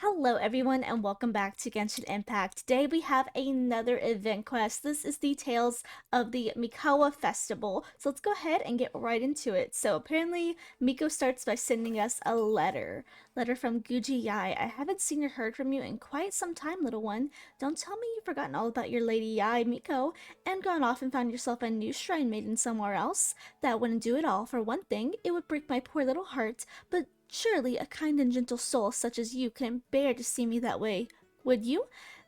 Hello everyone and welcome back to Genshin Impact. Today we have another event quest. This is the Tales of the Mikawa Festival. So let's go ahead and get right into it. So apparently Miko starts by sending us a letter. Letter from Guji Yai. I haven't seen or heard from you in quite some time, little one. Don't tell me you've forgotten all about your Lady Yai, Miko, and gone off and found yourself a new shrine maiden somewhere else. That wouldn't do at all. For one thing, it would break my poor little heart, but surely a kind and gentle soul such as you couldn't bear to see me that way, would you?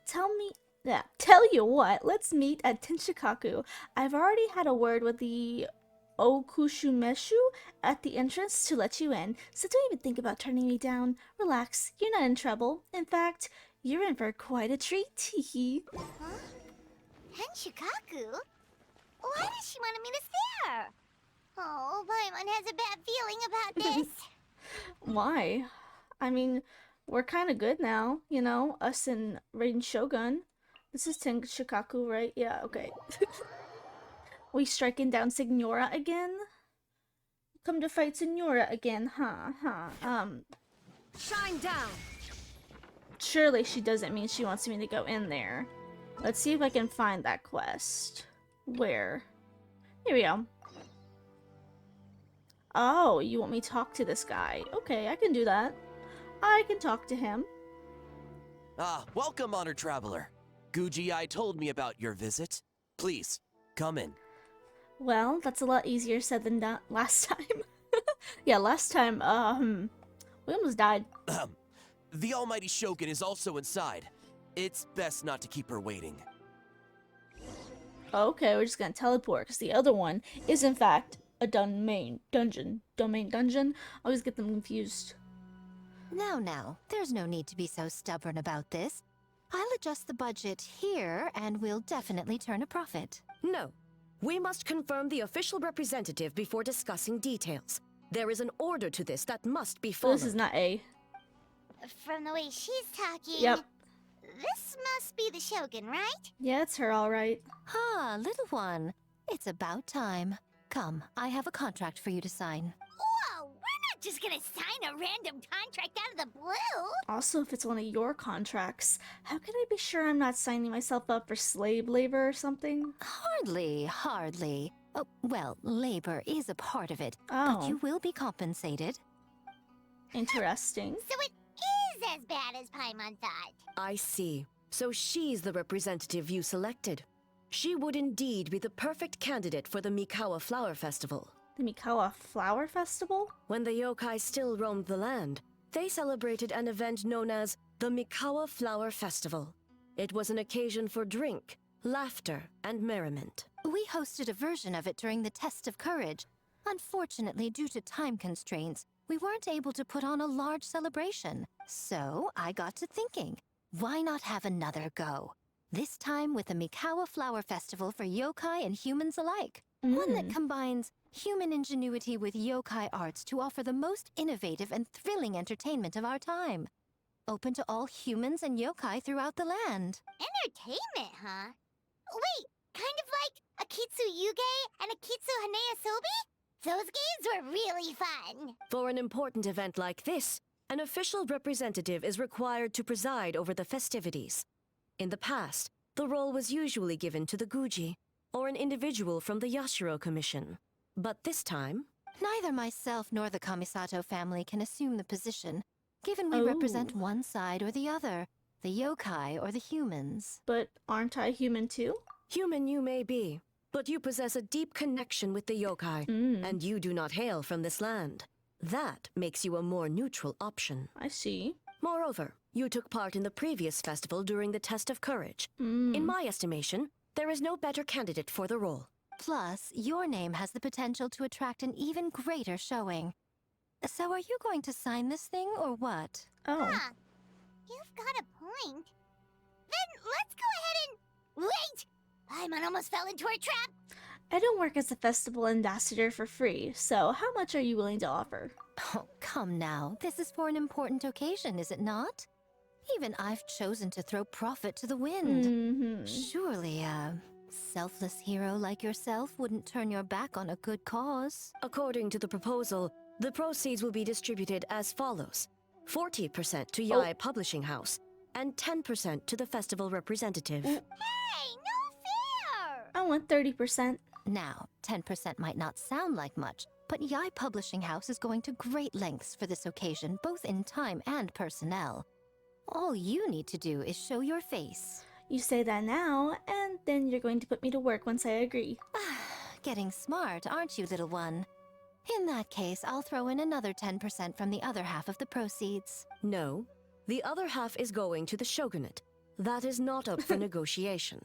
Tell you what, let's meet at Tenshikaku. I've already had a word with the Okushumeshu at the entrance to let you in, so don't even think about turning me down. Relax, you're not in trouble. In fact, you're in for quite a treat, teehee. Huh? Henshikaku? Why does she want me to stare? Oh, Paimon has a bad feeling about this. Why? I mean, we're kind of good now, you know, us and Raiden Shogun. This is Tenshikaku, right? Yeah, okay. We striking down Signora again? Come to fight Signora again, huh? Shine down! Surely she doesn't mean she wants me to go in there. Let's see if I can find that quest. Where? Here we go. Oh, you want me to talk to this guy? Okay, I can do that. I can talk to him. Welcome, Honored Traveler. Guji told me about your visit. Please, come in. Well, that's a lot easier said than done last time. Yeah, last time, we almost died. The Almighty Shogun is also inside. It's best not to keep her waiting. Okay, we're just gonna teleport, because the other one is in fact a domain dungeon. I always get them confused. Now, there's no need to be so stubborn about this. I'll adjust the budget here, and we'll definitely turn a profit. No. We must confirm the official representative before discussing details. There is an order to this that must be So followed. this is not A. From the way she's talking, Yep. this must be the Shogun, right? Yeah, it's her, alright. Ah, little one. It's about time. Come, I have a contract for you to sign. Whoa, we're not just gonna sign a random contract out of the blue. Also, if it's one of your contracts, how can I be sure I'm not signing myself up for slave labor or something? Hardly. Oh, well, labor is a part of it, Oh. but you will be compensated. Interesting. So it is as bad as Paimon thought. I see. So she's the representative you selected. She would indeed be the perfect candidate for the Mikawa Flower Festival. The Mikawa Flower Festival? When the yokai still roamed the land, they celebrated an event known as the Mikawa Flower Festival. It was an occasion for drink, laughter, and merriment. We hosted a version of it during the Test of Courage. Unfortunately, due to time constraints, we weren't able to put on a large celebration. So I got to thinking, why not have another go? This time with the Mikawa Flower Festival for yokai and humans alike. One that combines human ingenuity with yokai arts to offer the most innovative and thrilling entertainment of our time. Open to all humans and yokai throughout the land. Entertainment, huh? Wait, kind of like a Kitsu Yuge and a Kitsu Hanea Sobi? Those games were really fun. For an important event like this, an official representative is required to preside over the festivities. In the past, the role was usually given to the Guji, or an individual from the Yashiro Commission. But this time, Neither myself nor the Kamisato family can assume the position, given we represent one side or the other, the yokai or the humans. But aren't I human too? human you may be, but you possess a deep connection with the yokai, and you do not hail from this land. That makes you a more neutral option. I see. Moreover, you took part in the previous festival during the Test of Courage. In my estimation, there is no better candidate for the role. Plus, your name has the potential to attract an even greater showing. So are you going to sign this thing or what? Oh. Huh. You've got a point. Then let's go ahead and... Wait! Paimon almost fell into our trap. I don't work as a festival ambassador for free, so how much are you willing to offer? Oh, come now. This is for an important occasion, is it not? Even I've chosen to throw profit to the wind. Surely a selfless hero like yourself wouldn't turn your back on a good cause. According to the proposal, the proceeds will be distributed as follows. 40% to Yae Publishing House, and 10% to the festival representative. Hey, no fair! I want 30%. Now, 10% might not sound like much, but Yai Publishing House is going to great lengths for this occasion, both in time and personnel. All you need to do is show your face. You say that now, and then you're going to put me to work once I agree. Getting smart, aren't you, little one? In that case, I'll throw in another 10% from the other half of the proceeds. No, the other half is going to the shogunate. That is not up for negotiation.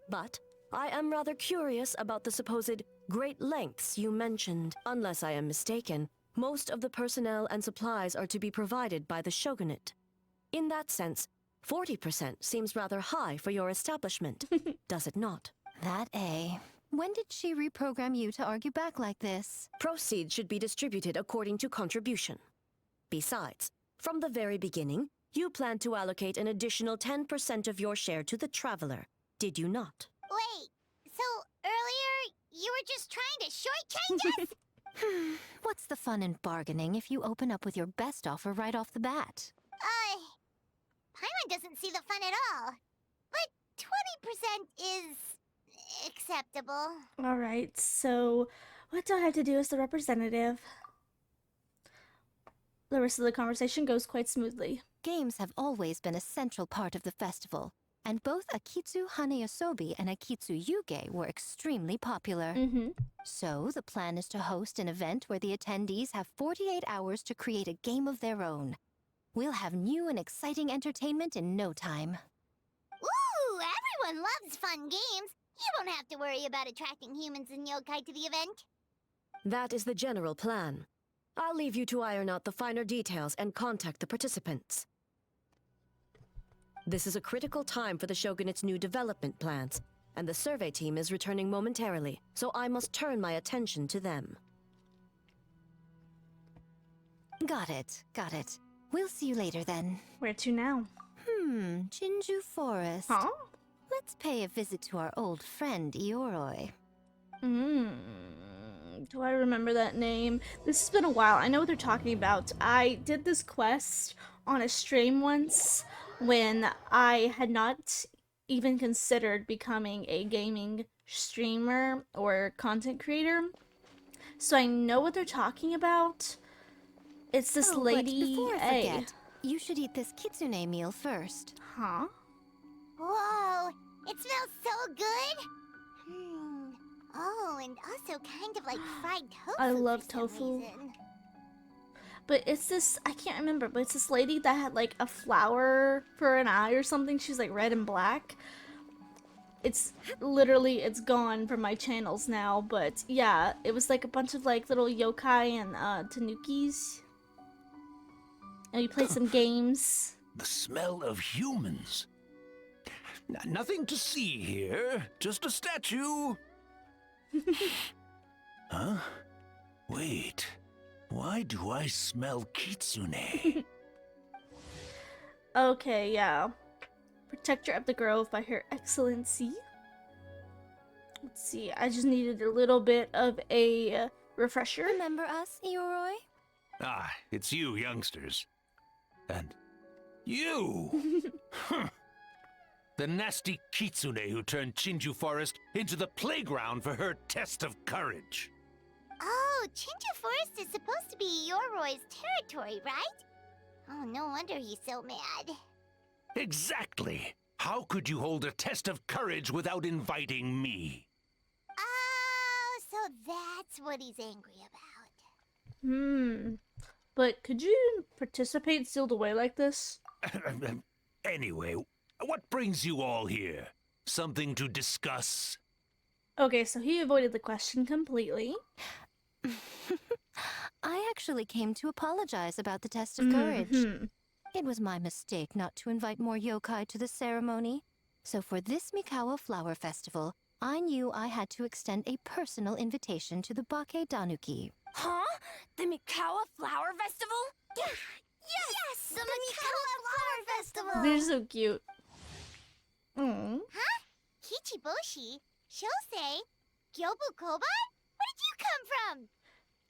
But I am rather curious about the supposed great lengths you mentioned. Unless I am mistaken, most of the personnel and supplies are to be provided by the shogunate. In that sense, 40% seems rather high for your establishment, does it not? That A. When did she reprogram you to argue back like this? Proceeds should be distributed according to contribution. Besides, from the very beginning, you planned to allocate an additional 10% of your share to the traveler, did you not? Wait, so earlier you were just trying to shortchange us? What's the fun in bargaining if you open up with your best offer right off the bat? Paimon doesn't see the fun at all. But 20% is acceptable. Alright, so what do I have to do as the representative? The rest of the conversation goes quite smoothly. Games have always been a central part of the festival, and both Akitsu Hanayosobi and Akitsu Yuge were extremely popular. So, the plan is to host an event where the attendees have 48 hours to create a game of their own. We'll have new and exciting entertainment in no time. Ooh, everyone loves fun games. You won't have to worry about attracting humans and yokai to the event. That is the general plan. I'll leave you to iron out the finer details and contact the participants. This is a critical time for the Shogunate's new development plans, and the survey team is returning momentarily, so I must turn my attention to them. Got it, got it. We'll see you later then. Where to now? Jinju Forest. Huh? Let's pay a visit to our old friend, Ioroi. Do I remember that name? This has been a while. I know what they're talking about. I did this quest on a stream once when I had not even considered becoming a gaming streamer or content creator. So I know what they're talking about. It's this lady. But before I A. forget, you should eat this kitsune meal first. Huh? Whoa, it smells so good. Oh, and also kind of like fried tofu. I love for some tofu. reason. But it's this, I can't remember, but it's this lady that had like a flower for an eye or something. She's like red and black. It's literally, it's gone from my channels now, but yeah, it was like a bunch of like little yokai and tanukis. And we played some games. The smell of humans. Nothing to see here, just a statue. Huh? Wait, why do I smell kitsune? Okay, yeah. Protector of the Grove by Her Excellency. Let's see, I just needed a little bit of a refresher. Remember us, Ioroi? Ah, it's you youngsters. And you! Huh. The nasty kitsune who turned Chinju Forest into the playground for her test of courage. Oh, Chinja Forest is supposed to be Yoroi's territory, right? Oh, no wonder he's so mad. Exactly. How could you hold a test of courage without inviting me? Oh, so that's what he's angry about. But could you participate sealed away like this? Anyway, what brings you all here? Something to discuss? Okay, so he avoided the question completely. I actually came to apologize about the test of courage. It was my mistake not to invite more yokai to the ceremony. So for this Mikawa Flower Festival, I knew I had to extend a personal invitation to the Bake Danuki. Huh? The Mikawa Flower Festival? Yes! The Mikawa Flower Festival! They're so cute. Huh? Kichiboshi? Shosei? Gyobu Koba? Where did you come from?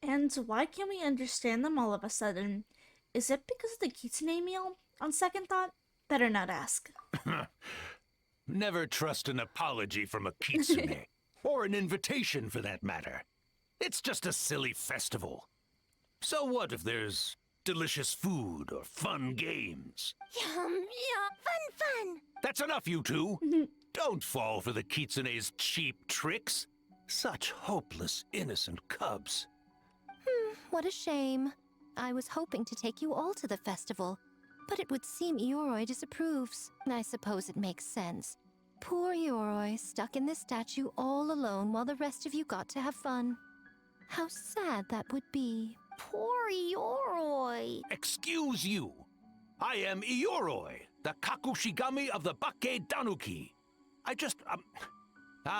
And why can't we understand them all of a sudden? is it because of the kitsune meal? On second thought, better not ask. Never trust an apology from a kitsune, or an invitation for that matter. It's just a silly festival. So what if there's delicious food or fun games? Yum, yum, fun. That's enough, you two. Don't fall for the kitsune's cheap tricks. Such hopeless, innocent cubs. What a shame. I was hoping to take you all to the festival, but it would seem Ioroi disapproves. I suppose it makes sense. Poor Ioroi, stuck in this statue all alone while the rest of you got to have fun. How sad that would be. Poor Ioroi. Excuse you. I am Ioroi, the Kakushigami of the Bake Danuki.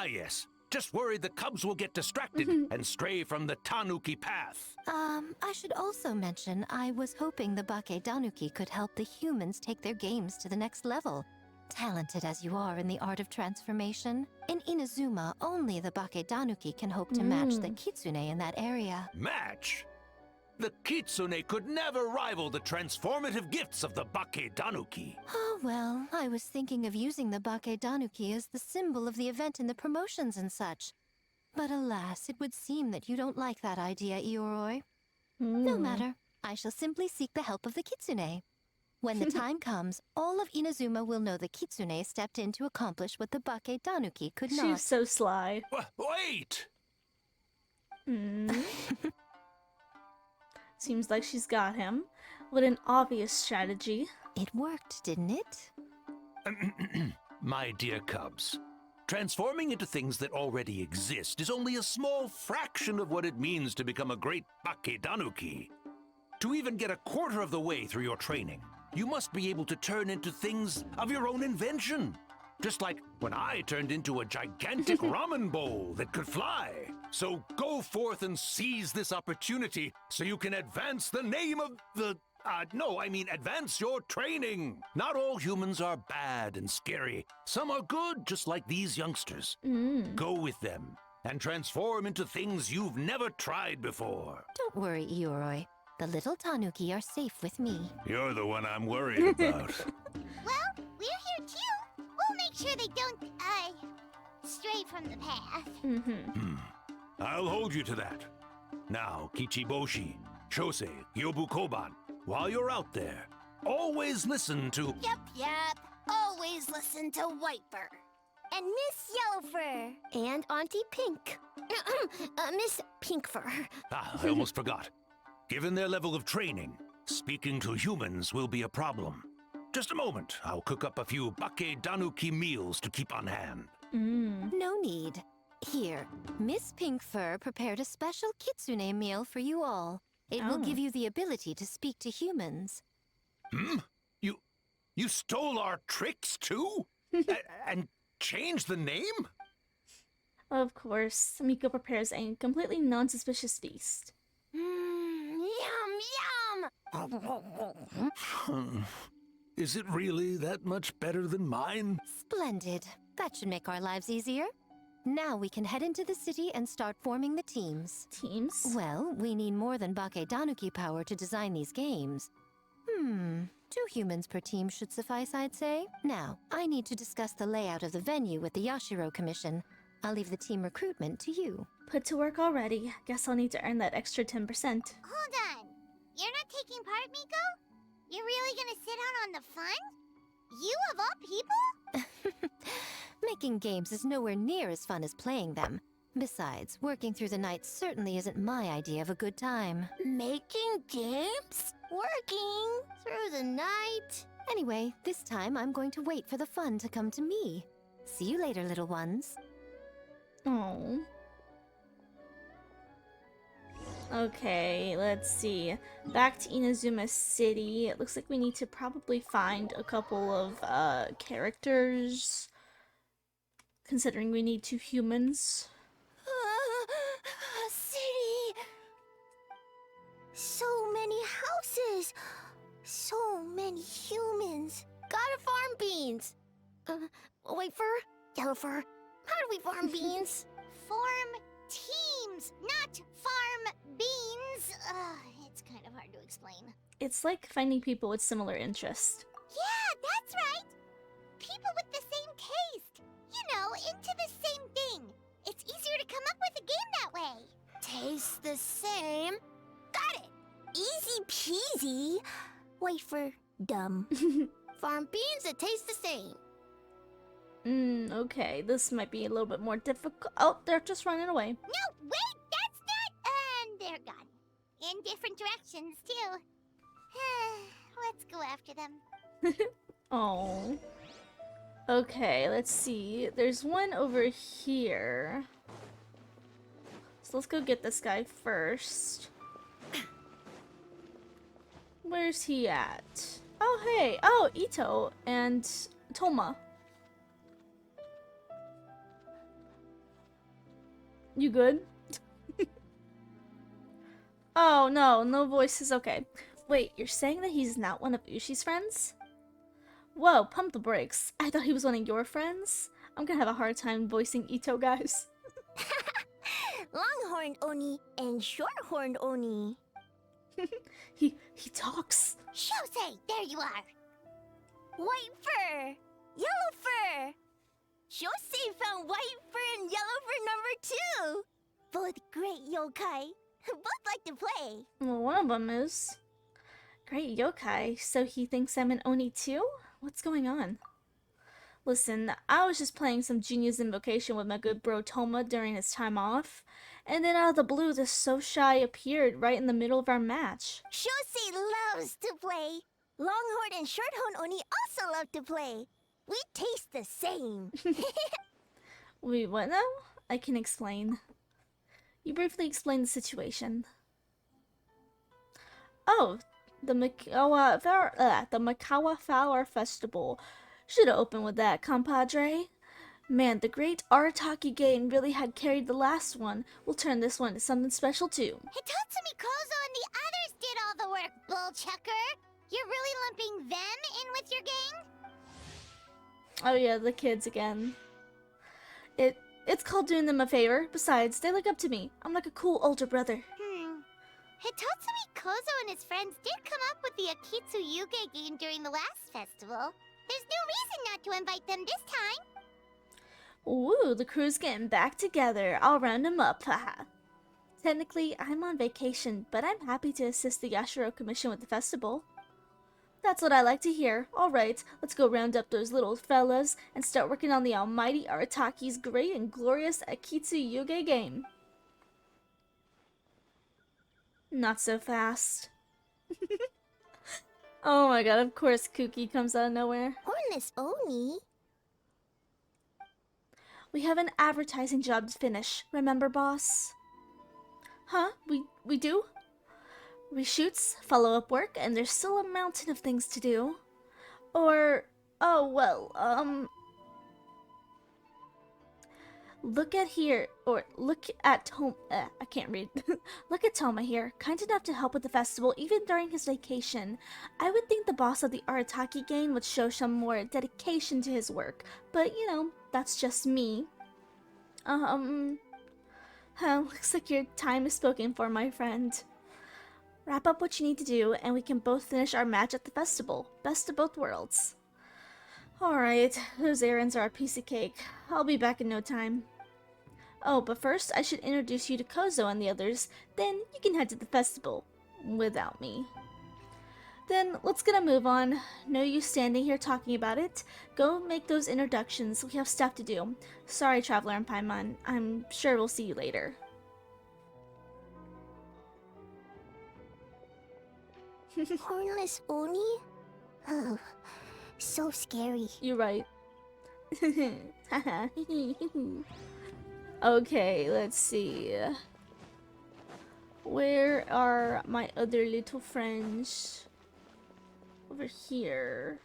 Yes. Just worried the cubs will get distracted and stray from the Tanuki path. I should also mention I was hoping the Bake Danuki could help the humans take their games to the next level. Talented as you are in the art of transformation, in Inazuma, only the Bake Danuki can hope to match the kitsune in that area. Match? The kitsune could never rival the transformative gifts of the Bake Danuki. Oh, well, I was thinking of using the Bake Danuki as the symbol of the event in the promotions and such. But alas, it would seem that you don't like that idea, Ioroi. No matter. I shall simply seek the help of the kitsune. When the time comes, all of Inazuma will know the kitsune stepped in to accomplish what the Bake Danuki could not. She's so sly. Wait! Seems like she's got him. What an obvious strategy. It worked, didn't it? My dear cubs, transforming into things that already exist is only a small fraction of what it means to become a great Bake Danuki. To even get a quarter of the way through your training, you must be able to turn into things of your own invention. Just like when I turned into a gigantic ramen bowl that could fly. So go forth and seize this opportunity so you can advance the name of the... advance your training. Not all humans are bad and scary. Some are good, just like these youngsters. Go with them and transform into things you've never tried before. Don't worry, Ioroi. The little Tanuki are safe with me. You're the one I'm worried about. Well, we're here too. We'll make sure they don't, stray from the path. I'll hold you to that. Now, Kichiboshi, Shosei, Yobu Koban, while you're out there, always listen to... Yep. Always listen to Whitefur. And Miss Yellowfur. And Auntie Pink. Miss Pinkfur. I almost forgot. Given their level of training, speaking to humans will be a problem. Just a moment, I'll cook up a few Bake Danuki meals to keep on hand. No need. Here, Miss Pinkfur prepared a special kitsune meal for you all. It will give you the ability to speak to humans. You stole our tricks too? And changed the name? Of course, Miko prepares a completely non-suspicious feast. Yum! Is it really that much better than mine? Splendid. That should make our lives easier. Now we can head into the city and start forming the teams. Teams? Well, we need more than Bake Danuki power to design these games. 2 humans per team should suffice, I'd say. Now, I need to discuss the layout of the venue with the Yashiro Commission. I'll leave the team recruitment to you. Put to work already. Guess I'll need to earn that extra 10%. Hold on. You're not taking part, Miko? You're really gonna sit out on the fun? You of all people? Making games is nowhere near as fun as playing them. Besides, working through the night certainly isn't my idea of a good time. Making games? Working through the night? Anyway, this time I'm going to wait for the fun to come to me. See you later, little ones. Oh. Okay, let's see. Back to Inazuma City. It looks like we need to probably find a couple of characters. Considering we need 2 humans. City! So many houses! So many humans! Gotta farm beans! Whitefur? Yellowfur? How do we farm beans? Form teams, not farm beans! It's kind of hard to explain. It's like finding people with similar interests. Yeah, that's right. People with the same taste. You know, into the same thing. It's easier to come up with a game that way. Taste the same. Got it. Easy peasy. Wait for dumb. Farm beans that taste the same. Okay, this might be a little bit more difficult. Oh, they're just running away. No, wait, that's not. And they're gone. In different directions, too. Let's go after them. Oh. Okay, let's see. There's one over here. So let's go get this guy first. Where's he at? Oh, hey. Oh, Ito and Toma. You good? Oh, no. No voices. Okay. Wait, you're saying that he's not one of Ushi's friends? Whoa, pump the brakes. I thought he was one of your friends. I'm gonna have a hard time voicing Ito, guys. Longhorned Oni and shorthorned Oni. He talks. Shosei, there you are. White fur, yellow fur. Shosei found white fur and yellow fur number 2. Both great yokai. Both like to play. Well, one of them is. Great yokai, so he thinks I'm an Oni too? What's going on? Listen, I was just playing some Genius Invocation with my good bro Toma during his time off, and then out of the blue this so shy appeared right in the middle of our match. Shosei loves to play. Longhorn and shorthorn Oni also love to play. We taste the same. Wait, what now? I can explain. You briefly explain the situation. Oh, the Mikawa Flower Festival. Should have opened with that, compadre. Man, the great Arataki game really had carried the last one. We'll turn this one into something special too. Hitatsumi Kozo and the others did all the work, bullchucker. You're really lumping them in with your gang? Oh yeah, the kids again. It's called doing them a favor. Besides, they look up to me. I'm like a cool older brother. Hitatsumi Kozo and his friends did come up with the Akitsu Yuge game during the last festival. There's no reason not to invite them this time. Ooh, the crew's getting back together. I'll round them up, haha. Technically, I'm on vacation, but I'm happy to assist the Yashiro Commission with the festival. That's what I like to hear. Alright, let's go round up those little fellas and start working on the almighty Arataki's great and glorious Akitsu Yuge game. Not so fast. Oh my god, of course Kuki comes out of nowhere. Hornless Oni? We have an advertising job to finish, remember, boss? Huh? We do? Reshoots, follow-up work, and there's still a mountain of things to do. Or, oh well, look at here, or look at Toma, I can't read. Look at Toma here, kind enough to help with the festival even during his vacation. I would think the boss of the Arataki game would show some more dedication to his work, but you know, that's just me. Looks like your time is spoken for, my friend. Wrap up what you need to do, and we can both finish our match at the festival. Best of both worlds. Alright, those errands are a piece of cake. I'll be back in no time. Oh, but first I should introduce you to Kozo and the others, then you can head to the festival. Without me. Then, let's get a move on. No use standing here talking about it. Go make those introductions, we have stuff to do. Sorry, Traveler and Paimon. I'm sure we'll see you later. Hornless Oni? Oh, so scary. You're right. Okay, let's see. Where are my other little friends? Over here.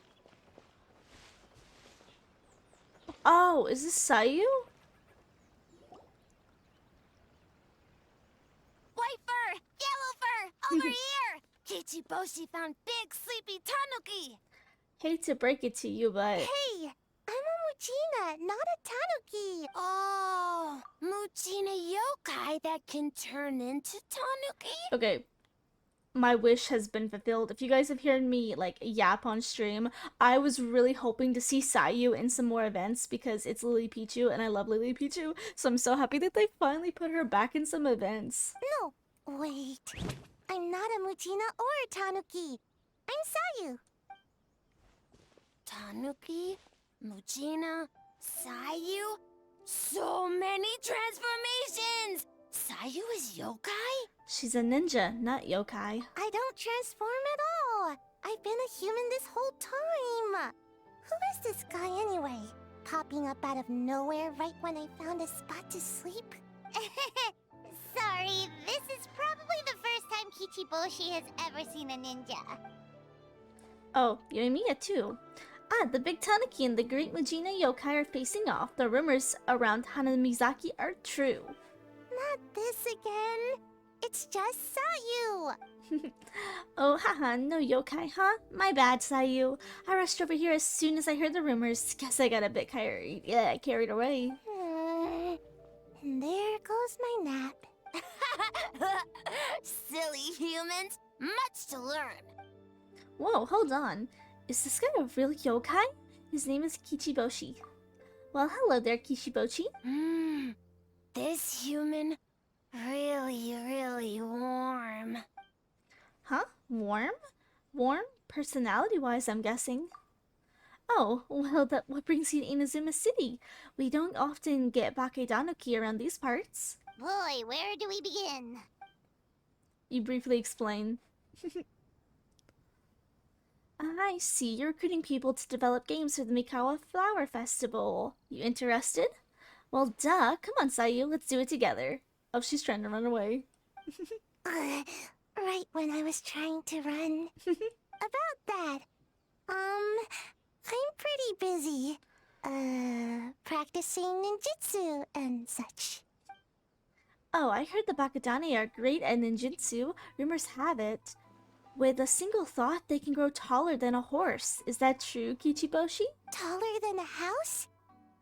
Oh, is this Sayu? White fur, yellow fur, over here. Chichiboshi found big sleepy tanuki. Hate to break it to you, but Hey, I'm a Muchina, not a Tanuki. Oh, Muchina yokai that can turn into tanuki? okay. my wish has been fulfilled. If you guys have heard me like yap on stream, I was really hoping to see Sayu in some more events because it's Lily Pichu and I love Lily Pichu. So I'm so happy that they finally put her back in some events. No, wait. I'm not a Muchina or a Tanuki. I'm Sayu. Tanuki, Muchina, Sayu. So many transformations! Sayu is yokai? She's a ninja, not yokai. I don't transform at all. I've been a human this whole time. Who is this guy anyway? Popping up out of nowhere right when I found a spot to sleep? Sorry, this is probably the first time Kichiboshi has ever seen a ninja. Oh, you and Mia too. Ah, the big Tanuki and the great Mujina yokai are facing off. The rumors around Hanamizaki are true. Not this again. It's just Sayu. Oh, haha, no yokai, huh? My bad, Sayu. I rushed over here as soon as I heard the rumors. Guess I got a bit carried away. And there goes my nap. Silly humans. Much to learn. Whoa, hold on. Is this guy a real yokai? His name is Kichiboshi. Well, hello there, Kishibochi. This human, really warm. Huh? Warm? Warm? Personality-wise, I'm guessing. Oh, well, what brings you to Inazuma City? We don't often get Bakedanuki around these parts. Boy, where do we begin? You briefly explain. I see. You're recruiting people to develop games for the Mikawa Flower Festival. You interested? Well, duh. Come on, Sayu. Let's do it together. Oh, she's trying to run away. Right when I was trying to run. About that. I'm pretty busy. Practicing ninjutsu and such. Oh, I heard the Bakudane are great at ninjutsu. Rumors have it. With a single thought, they can grow taller than a horse. Is that true, Kichiboshi? Taller than a house?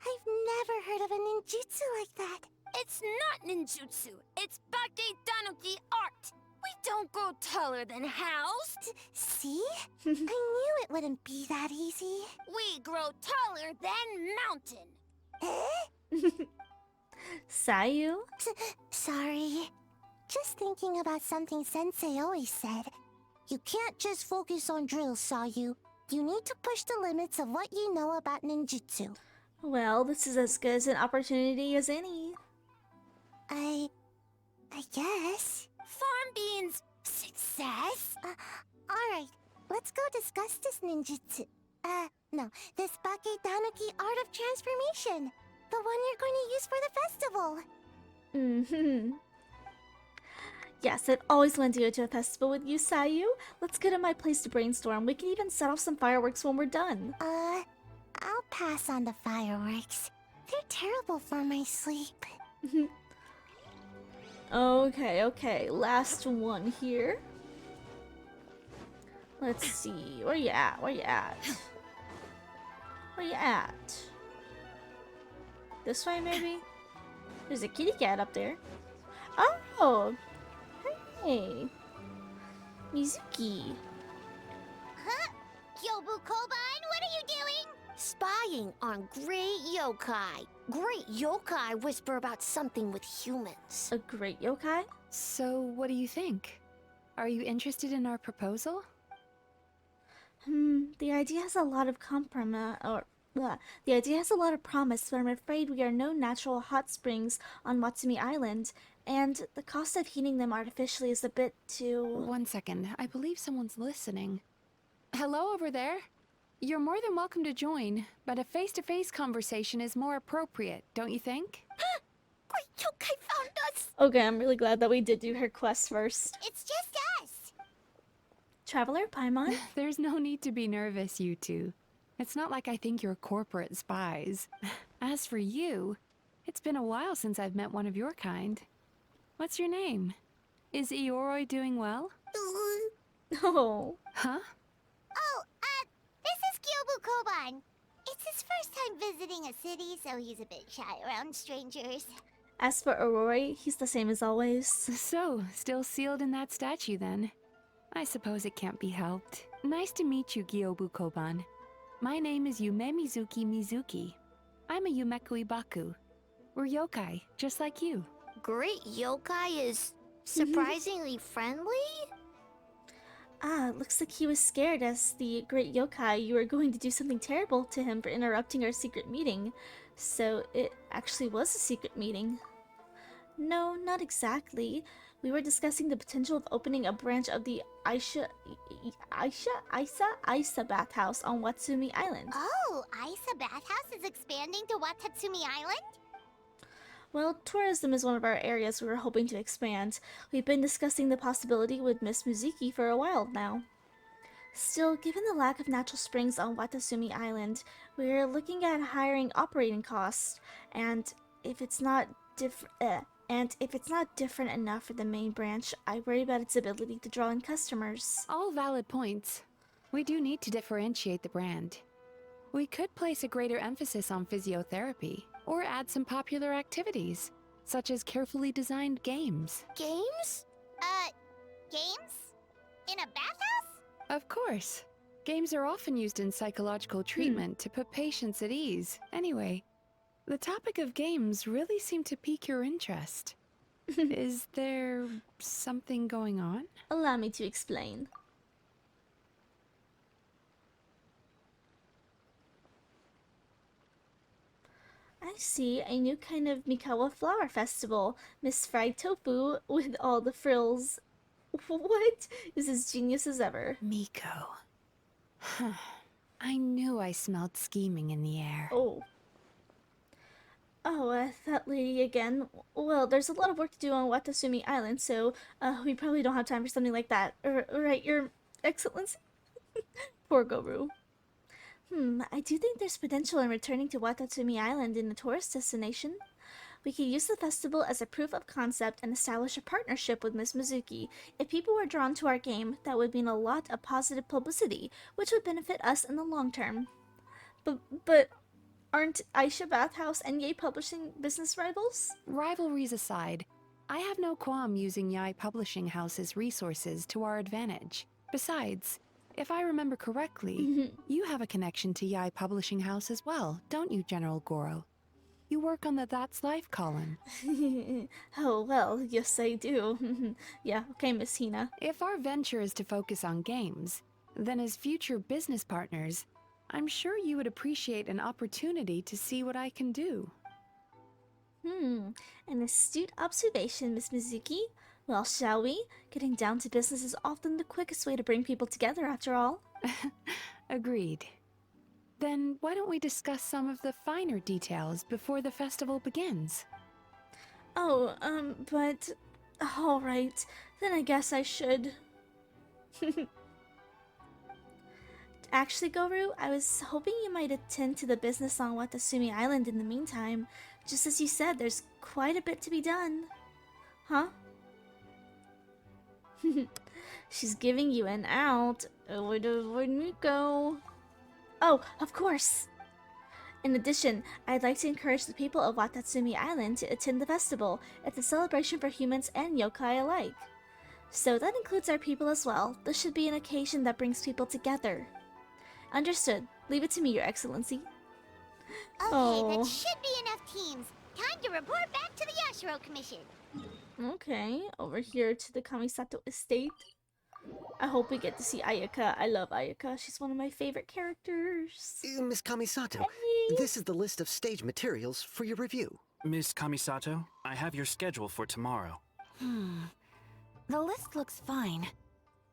I've never heard of a ninjutsu like that. It's not ninjutsu. It's Bakedanuki art. We don't grow taller than house. See? I knew it wouldn't be that easy. We grow taller than mountain. Eh? Sayu? Sorry. Just thinking about something Sensei always said. You can't just focus on drills, Sayu. You need to push the limits of what you know about ninjutsu. Well, this is as good as an opportunity as any. I guess. Farm beans. Success? Alright. Let's go discuss this ninjutsu. No. This Bakedanuki art of transformation. The one you're going to use for the festival. Mm-hmm. Yes, I'd always wanted to go to a festival with you, Sayu. Let's go to my place to brainstorm. We can even set off some fireworks when we're done. I'll pass on the fireworks. They're terrible for my sleep. Okay. Last one here. Let's see. Where you at? Where you at? This way, maybe? There's a kitty cat up there. Oh! Hey. Mizuki. Huh? Kyobu Koban, what are you doing? Spying on great yokai. Great yokai whisper about something with humans. A great yokai? So, what do you think? Are you interested in our proposal? The idea has a lot of the idea has a lot of promise, but I'm afraid we are no natural hot springs on Watsumi Island, and the cost of heating them artificially is a bit too... 1 second. I believe someone's listening. Hello over there? You're more than welcome to join, but a face-to-face conversation is more appropriate, don't you think? Great yokai found us! Okay, I'm really glad that we did do her quest first. It's just us! Traveler, Paimon? There's no need to be nervous, you two. It's not like I think you're corporate spies. As for you, it's been a while since I've met one of your kind. What's your name? Is Ioroi doing well? Oh. Huh? Oh, this is Kyobu Koban. It's his first time visiting a city, so he's a bit shy around strangers. As for Aurori, he's the same as always. So, still sealed in that statue then. I suppose it can't be helped. Nice to meet you, Gyobu Koban. My name is Yume Mizuki. I'm a Yumeku Ibaku. We're yokai, just like you. Great yokai is surprisingly friendly? Ah, looks like he was scared as the great yokai you were going to do something terrible to him for interrupting our secret meeting. So it actually was a secret meeting. No, not exactly. We were discussing the potential of opening a branch of the Isa bathhouse on Watsumi Island. Oh, Isa Bathhouse is expanding to Watatsumi Island? Well, tourism is one of our areas we were hoping to expand. We've been discussing the possibility with Miss Mizuki for a while now. Still, given the lack of natural springs on Watatsumi Island, we're looking at hiring operating costs, and if it's not different enough for the main branch, I worry about its ability to draw in customers. All valid points. We do need to differentiate the brand. We could place a greater emphasis on physiotherapy, or add some popular activities, such as carefully designed games. Games? Games? In a bathhouse? Of course. Games are often used in psychological treatment to put patients at ease. Anyway, the topic of games really seemed to pique your interest. Is there something going on? Allow me to explain. I see, a new kind of Mikawa flower festival. Miss Fried Tofu with all the frills. What? Is as genius as ever. Miko. I knew I smelled scheming in the air. Oh. Oh, that lady again. Well, there's a lot of work to do on Watatsumi Island, so we probably don't have time for something like that. Right, Your Excellency? Poor Goru. I do think there's potential in returning to Watatsumi Island in a tourist destination. We could use the festival as a proof of concept and establish a partnership with Miss Mizuki. If people were drawn to our game, that would mean a lot of positive publicity, which would benefit us in the long term. But aren't Aisha Bathhouse and Yay Publishing business rivals? Rivalries aside, I have no qualm using Yai Publishing House's resources to our advantage. Besides, if I remember correctly, you have a connection to Yai Publishing House as well, don't you, General Goro? You work on the That's Life column. Oh, well, yes I do. Yeah, okay, Miss Hina. If our venture is to focus on games, then as future business partners, I'm sure you would appreciate an opportunity to see what I can do. An astute observation, Miss Mizuki. Well, shall we? Getting down to business is often the quickest way to bring people together, after all. Agreed. Then why don't we discuss some of the finer details before the festival begins? Oh, but... Alright, then I guess I should. Actually, Goru, I was hoping you might attend to the business on Watatsumi Island in the meantime. Just as you said, there's quite a bit to be done. Huh? She's giving you an out. Where would Miko? Oh, of course! In addition, I'd like to encourage the people of Watatsumi Island to attend the festival. It's a celebration for humans and yokai alike. So that includes our people as well. This should be an occasion that brings people together. Understood. Leave it to me, Your Excellency. Okay, that should be enough teams. Time to report back to the Yashiro Commission. Okay, over here to the Kamisato estate. I hope we get to see Ayaka. I love Ayaka. She's one of my favorite characters. Miss Kamisato, Hey. this is the list of stage materials for your review. Miss Kamisato, I have your schedule for tomorrow. The list looks fine.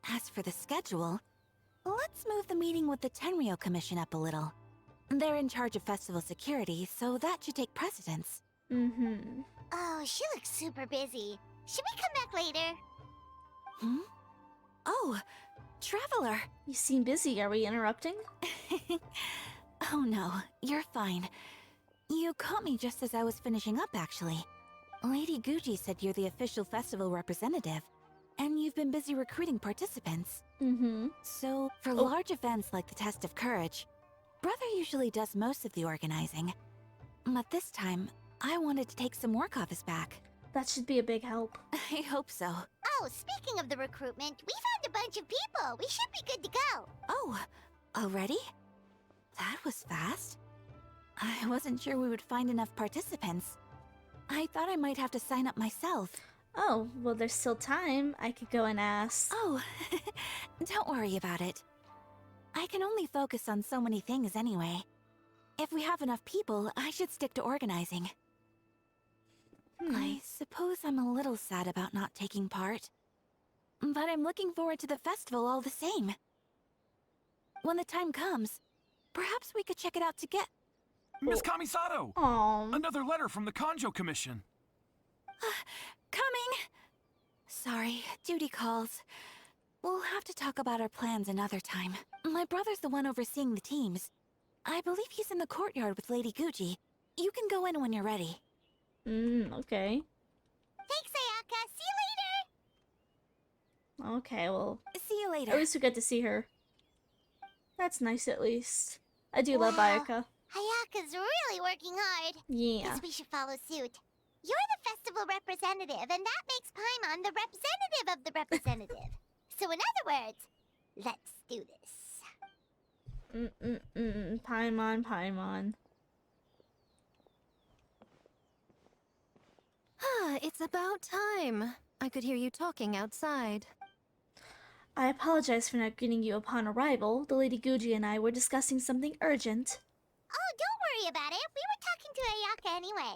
As for the schedule, let's move the meeting with the Tenryo Commission up a little. They're in charge of festival security, so that should take precedence. Oh, she looks super busy. Should we come back later? Oh, Traveler! You seem busy. Are we interrupting? Oh no, you're fine. You caught me just as I was finishing up, actually. Lady Gucci said you're the official festival representative, and you've been busy recruiting participants. So, for large events like the Test of Courage, Brother usually does most of the organizing. But this time, I wanted to take some work off his back. That should be a big help. I hope so. Oh, speaking of the recruitment, we found a bunch of people. We should be good to go. Oh, already? That was fast. I wasn't sure we would find enough participants. I thought I might have to sign up myself. Oh, well, there's still time. I could go and ask. Oh, don't worry about it. I can only focus on so many things anyway. If we have enough people, I should stick to organizing. I suppose I'm a little sad about not taking part. But I'm looking forward to the festival all the same. When the time comes, perhaps we could check it out together. Miss Kamisato! Aww. Another letter from the Kanjo Commission. Coming! Sorry, duty calls. We'll have to talk about our plans another time. My brother's the one overseeing the teams. I believe he's in the courtyard with Lady Gucci. You can go in when you're ready. Okay. Thanks, Ayaka. See you later. Okay, well, See you later. at least we get to see her. That's nice, at least. I do love Wow. Ayaka. Ayaka's really working hard. Yeah. Guess we should follow suit. You're the festival representative, and that makes Paimon the representative of the representative. So in other words, let's do this. Paimon. It's about time. I could hear you talking outside. I apologize for not greeting you upon arrival. The Lady Guji and I were discussing something urgent. Oh, don't worry about it. We were talking to Ayaka anyway.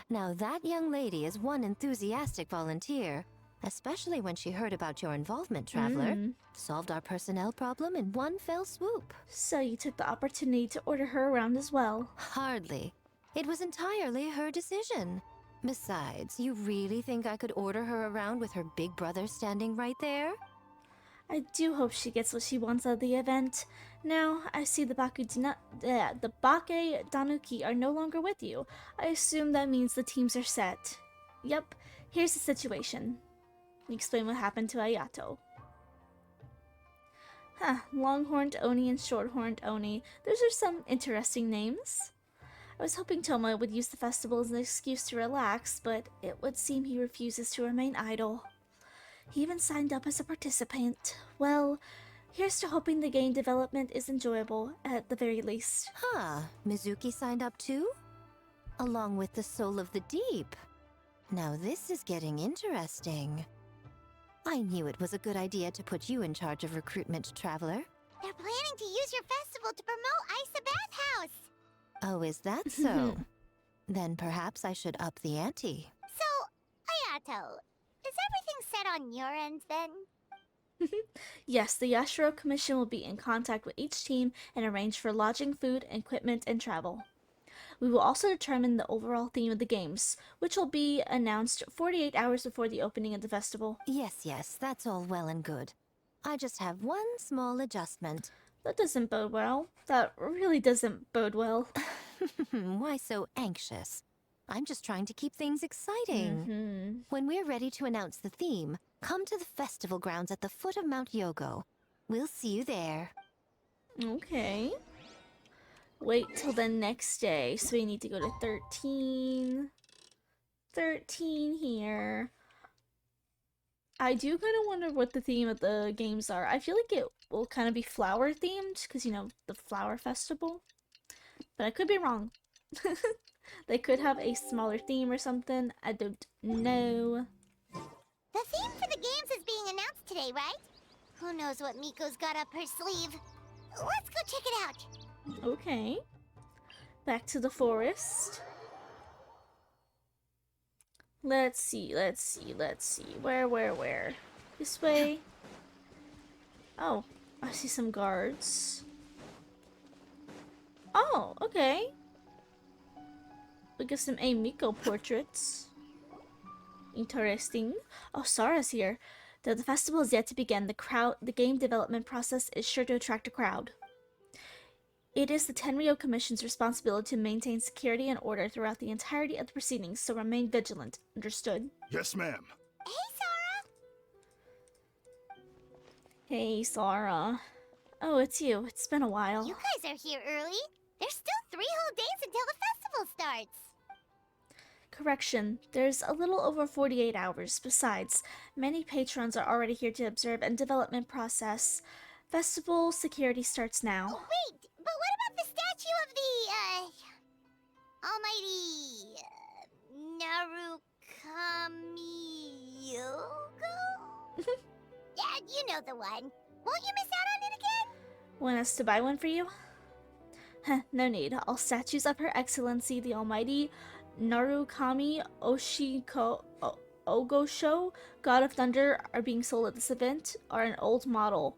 Now that young lady is one enthusiastic volunteer, especially when she heard about your involvement, Traveler. Solved our personnel problem in one fell swoop. So you took the opportunity to order her around as well. Hardly. It was entirely her decision. Besides, you really think I could order her around with her big brother standing right there? I do hope she gets what she wants out of the event. Now, I see the Bake Danuki are no longer with you. I assume that means the teams are set. Yep, here's the situation. Explain what happened to Ayato. Longhorned Oni and Shorthorned Oni. Those are some interesting names. I was hoping Tomoe would use the festival as an excuse to relax, but it would seem he refuses to remain idle. He even signed up as a participant. Well, here's to hoping the game development is enjoyable, at the very least. Mizuki signed up too? Along with the Soul of the Deep. Now this is getting interesting. I knew it was a good idea to put you in charge of recruitment, Traveler. They're planning to use your festival to promote Isa Bathhouse. Oh, is that so? Then perhaps I should up the ante. So, Ayato, is everything set on your end then? Yes, the Yashiro Commission will be in contact with each team and arrange for lodging, food, equipment, and travel. We will also determine the overall theme of the games, which will be announced 48 hours before the opening of the festival. Yes, that's all well and good. I just have one small adjustment. That doesn't bode well. That really doesn't bode well. Why so anxious? I'm just trying to keep things exciting. When we're ready to announce the theme, come to the festival grounds at the foot of Mount Yogo. We'll see you there. Okay. Wait till the next day. So we need to go to 13. 13 here. I do kind of wonder what the theme of the games are. I feel like it will kind of be flower themed because, you know, the flower festival. But I could be wrong. They could have a smaller theme or something. I don't know. The theme for the games is being announced today, right? Who knows what Miko's got up her sleeve? Let's go check it out. Okay. Back to the forest. Let's see. Where? This way. Oh, I see some guards. Oh, okay. Look at some Miko portraits. Interesting. Oh, Sara's here. Though the festival is yet to begin, the game development process is sure to attract a crowd. It is the Tenryo Commission's responsibility to maintain security and order throughout the entirety of the proceedings, so remain vigilant. Understood? Yes, ma'am. Hey, Sora! Hey, Sara. Oh, it's you. It's been a while. You guys are here early. There's still 3 whole days until the festival starts. Correction, there's a little over 48 hours. Besides, many patrons are already here to observe and development process. Festival security starts now. Oh, wait, but what about the statue of the, almighty, Narukami-yogo? Yeah, you know the one. Won't you miss out on it again? Want us to buy one for you? Heh, no need. All statues of Her Excellency the Almighty Narukami Ogosho, God of Thunder, are being sold at this event, are an old model.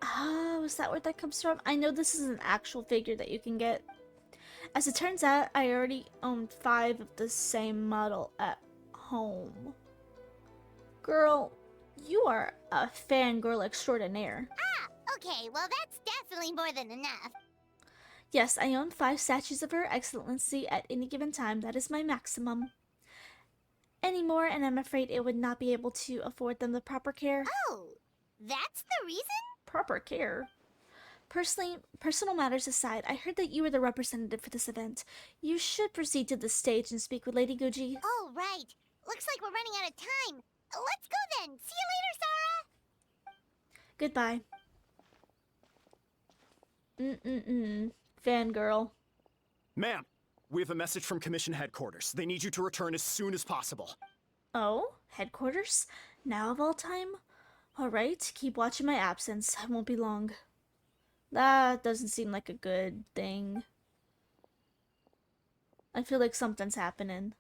Oh, is that where that comes from? I know this is an actual figure that you can get. As it turns out, I already own 5 of the same model at home. Girl, you are a fangirl extraordinaire. Ah, okay, well that's definitely more than enough. Yes, I own 5 statues of Her Excellency at any given time. That is my maximum. Any more, and I'm afraid it would not be able to afford them the proper care. Oh, that's the reason? Proper care? Personal matters aside, I heard that you were the representative for this event. You should proceed to the stage and speak with Lady Guji. Oh, right. Looks like we're running out of time. Let's go then. See you later, Sora. Fangirl. Ma'am, we have a message from Commission Headquarters. They need you to return as soon as possible. Oh? Headquarters? Now of all time? Alright, keep watching my absence. I won't be long. That doesn't seem like a good thing. I feel like something's happening.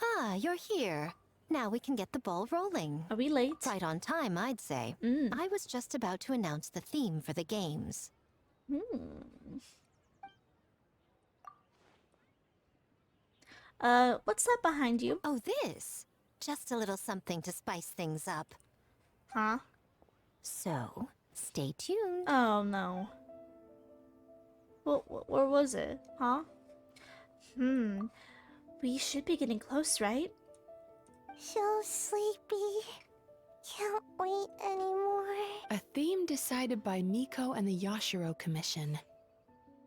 Ah, you're here. Now we can get the ball rolling. Are we late? Right on time, I'd say. I was just about to announce the theme for the games. What's that behind you? Oh, this? Just a little something to spice things up. Huh? So, stay tuned. Oh, no. Where was it? Huh? We should be getting close, right? So sleepy. Can't wait anymore. A theme decided by Miko and the Yashiro Commission.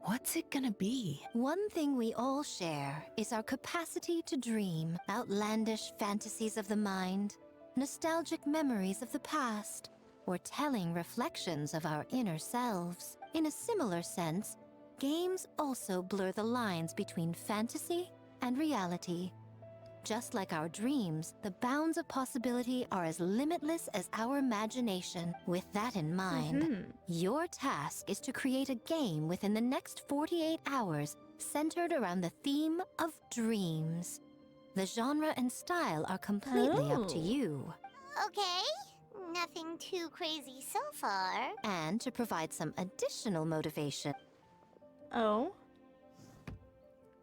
What's it gonna be? One thing we all share is our capacity to dream outlandish fantasies of the mind, nostalgic memories of the past, or telling reflections of our inner selves. In a similar sense, games also blur the lines between fantasy and reality. Just like our dreams, the bounds of possibility are as limitless as our imagination. With that in mind, your task is to create a game within the next 48 hours centered around the theme of dreams. The genre and style are completely up to you. Okay. Nothing too crazy so far. And to provide some additional motivation, Oh?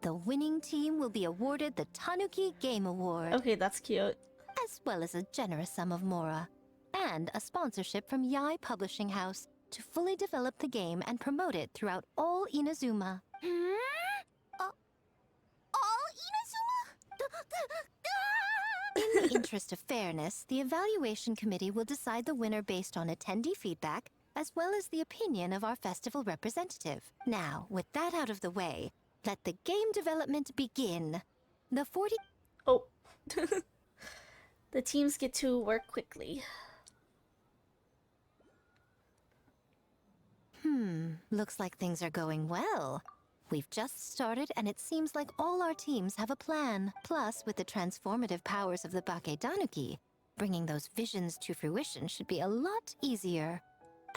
the winning team will be awarded the Tanuki Game Award, Okay, that's cute. as well as a generous sum of mora, and a sponsorship from Yai Publishing House to fully develop the game and promote it throughout all Inazuma. All Inazuma? In the interest of fairness, the evaluation committee will decide the winner based on attendee feedback, as well as the opinion of our festival representative. Now, with that out of the way, let the game development begin. The 40... Oh. The teams get to work quickly. Looks like things are going well. We've just started, and it seems like all our teams have a plan. Plus, with the transformative powers of the Bakedanuki, bringing those visions to fruition should be a lot easier.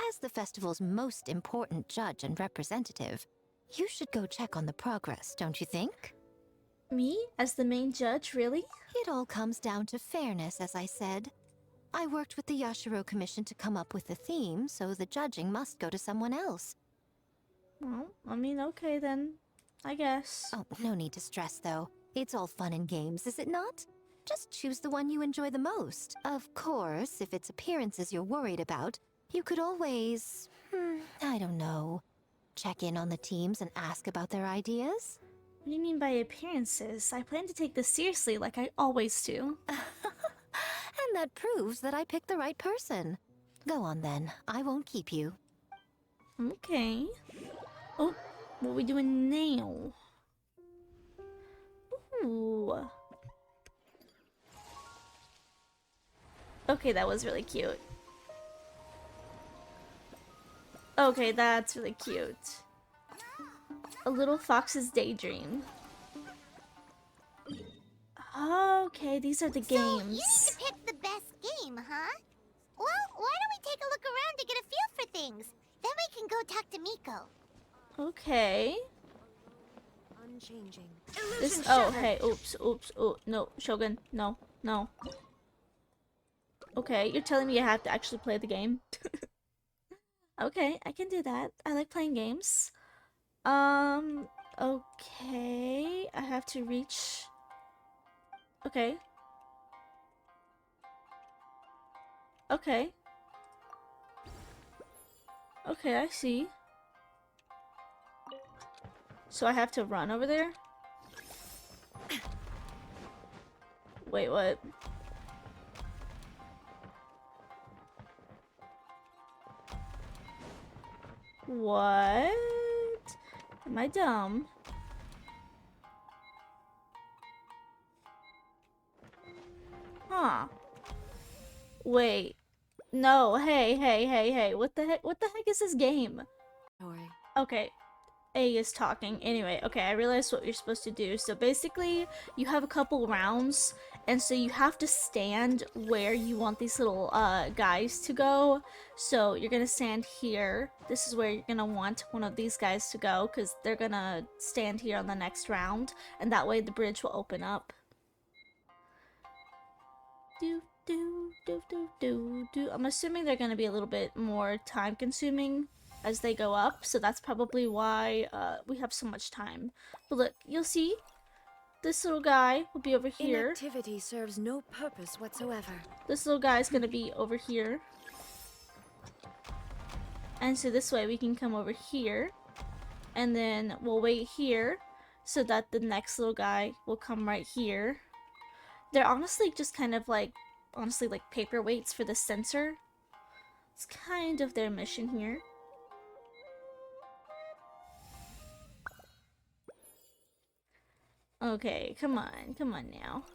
As the festival's most important judge and representative, you should go check on the progress, don't you think? Me? As the main judge, really? It all comes down to fairness, as I said. I worked with the Yashiro Commission to come up with the theme, so the judging must go to someone else. Well, I mean, okay then. I guess. Oh, no need to stress, though. It's all fun and games, is it not? Just choose the one you enjoy the most. Of course, if it's appearances you're worried about, you could always... I don't know. Check in on the teams and ask about their ideas? What do you mean by appearances? I plan to take this seriously like I always do. And that proves that I picked the right person. Go on then. I won't keep you. Okay. Oh, What are we doing now? Ooh. Okay, that was really cute. Okay, that's really cute. A little fox's daydream. Okay, these are the So, you games. need to pick the best game, huh? Well, why don't we take a look around to get a feel for things? Then we can go talk to Miko. Okay. Unchanging. This. Oh, hey. Oops. Oops. Oh, no. Shogun. No. No. Okay, you're telling me I have to actually play the game? Okay, I can do that. I like playing games. Okay. I have to reach. Okay. Okay. Okay, I see. So I have to run over there? Wait, what? What? Am I dumb? Huh. Wait. No, hey. What the heck? What the heck is this game? Sorry. Okay. A is talking. Anyway, okay, I realized what you're supposed to do. So basically, you have a couple rounds, and so you have to stand where you want these little guys to go. So you're gonna stand here. This is where you're gonna want one of these guys to go, because they're gonna stand here on the next round, and that way the bridge will open up. Do. I'm assuming they're gonna be a little bit more time consuming as they go up, so that's probably why we have so much time. But look, you'll see this little guy will be over here. Inactivity serves no purpose whatsoever. This little guy is gonna be over here. And so this way we can come over here, and then we'll wait here so that the next little guy will come right here. They're honestly just kind of like, like paperweights for the sensor. It's kind of their mission here. Okay, come on now.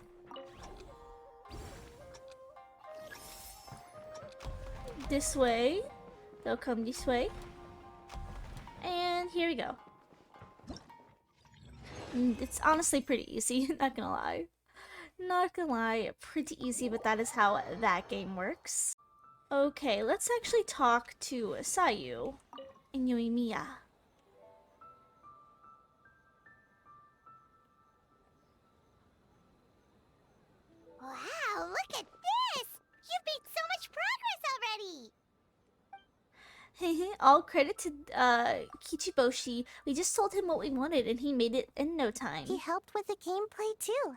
This way. They'll come this way. And here we go. It's honestly pretty easy, not gonna lie. Not gonna lie, pretty easy, but that is how that game works. Okay, let's actually talk to Sayu and Yoimiya. Wow, look at this! You've made so much progress already! All credit to Kichiboshi. We just told him what we wanted and he made it in no time. He helped with the gameplay too.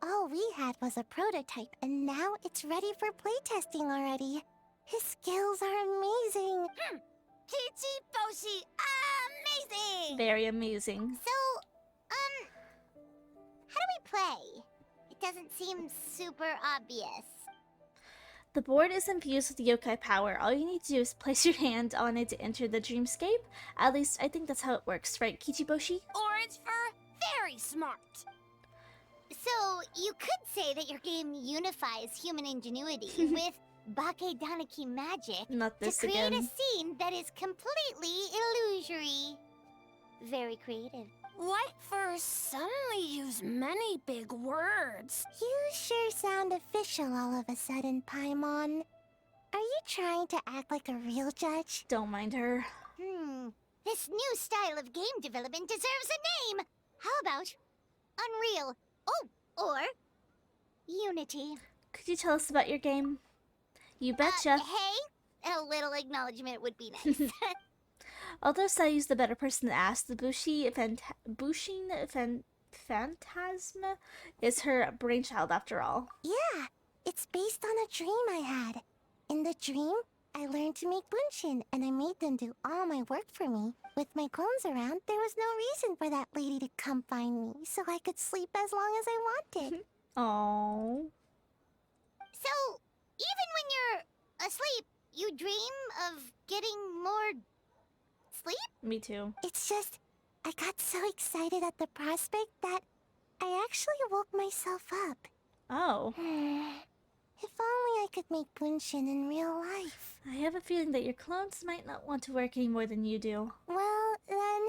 All we had was a prototype, and now it's ready for playtesting already. His skills are amazing. Kichiboshi, amazing! Very amazing. So, how do we play? It doesn't seem super obvious. The board is infused with yokai power. All you need to do is place your hand on it to enter the dreamscape. At least, I think that's how it works, right, Kichiboshi? Orange for very smart. So, you could say that your game unifies human ingenuity with Bakedaniki magic Not this to create again. a scene that is completely illusory. Very creative. White furs suddenly use many big words. You sure sound official all of a sudden, Paimon. Are you trying to act like a real judge? Don't mind her. This new style of game development deserves a name! How about Unreal? Oh, or Unity. Could you tell us about your game? You betcha. Hey, a little acknowledgement would be nice. Although Sayu's the better person to ask, the Phantasma is her brainchild after all. Yeah, it's based on a dream I had. In the dream, I learned to make bunshin, and I made them do all my work for me. With my clones around, there was no reason for that lady to come find me, so I could sleep as long as I wanted. Oh. So, even when you're asleep, you dream of getting more sleep? Me too. It's just, I got so excited at the prospect that I actually woke myself up. Oh. If only I could make Bunshin in real life. I have a feeling that your clones might not want to work any more than you do. Well, then,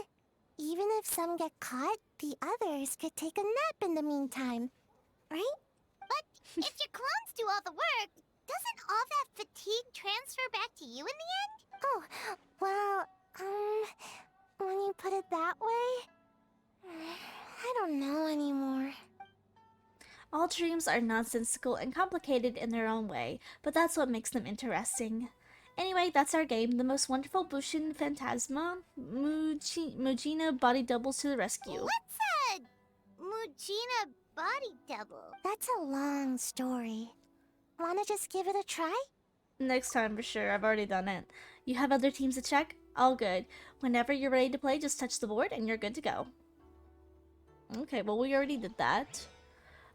even if some get caught, the others could take a nap in the meantime. Right? But if your clones do all the work, doesn't all that fatigue transfer back to you in the end? Oh, well, when you put it that way, I don't know anymore. All dreams are nonsensical and complicated in their own way, but that's what makes them interesting. Anyway, that's our game. The most wonderful Bushin Phantasma, Mujina body doubles to the rescue. What's a Mujina body double? That's a long story. Wanna just give it a try? Next time for sure, I've already done it. You have other teams to check? All good. Whenever you're ready to play, just touch the board and you're good to go. Okay, well we already did that.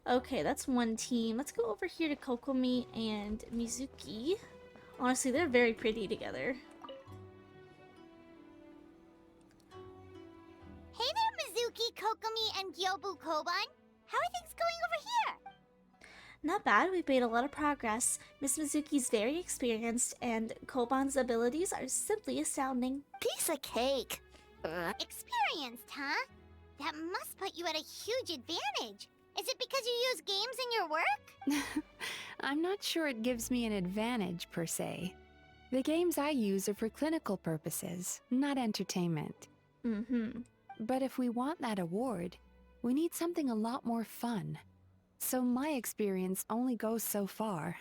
Okay, that's one team. Let's go over here to Kokomi and Mizuki. Honestly, they're very pretty together. Hey there, Mizuki, Kokomi, and Gyobu Koban. How are things going over here? Not bad, we've made a lot of progress. Miss Mizuki's very experienced, and Koban's abilities are simply astounding. Piece of cake. Experienced, huh? That must put you at a huge advantage. Is it because you use games in your work? I'm not sure it gives me an advantage, per se. The games I use are for clinical purposes, not entertainment. But if we want that award, we need something a lot more fun. So my experience only goes so far.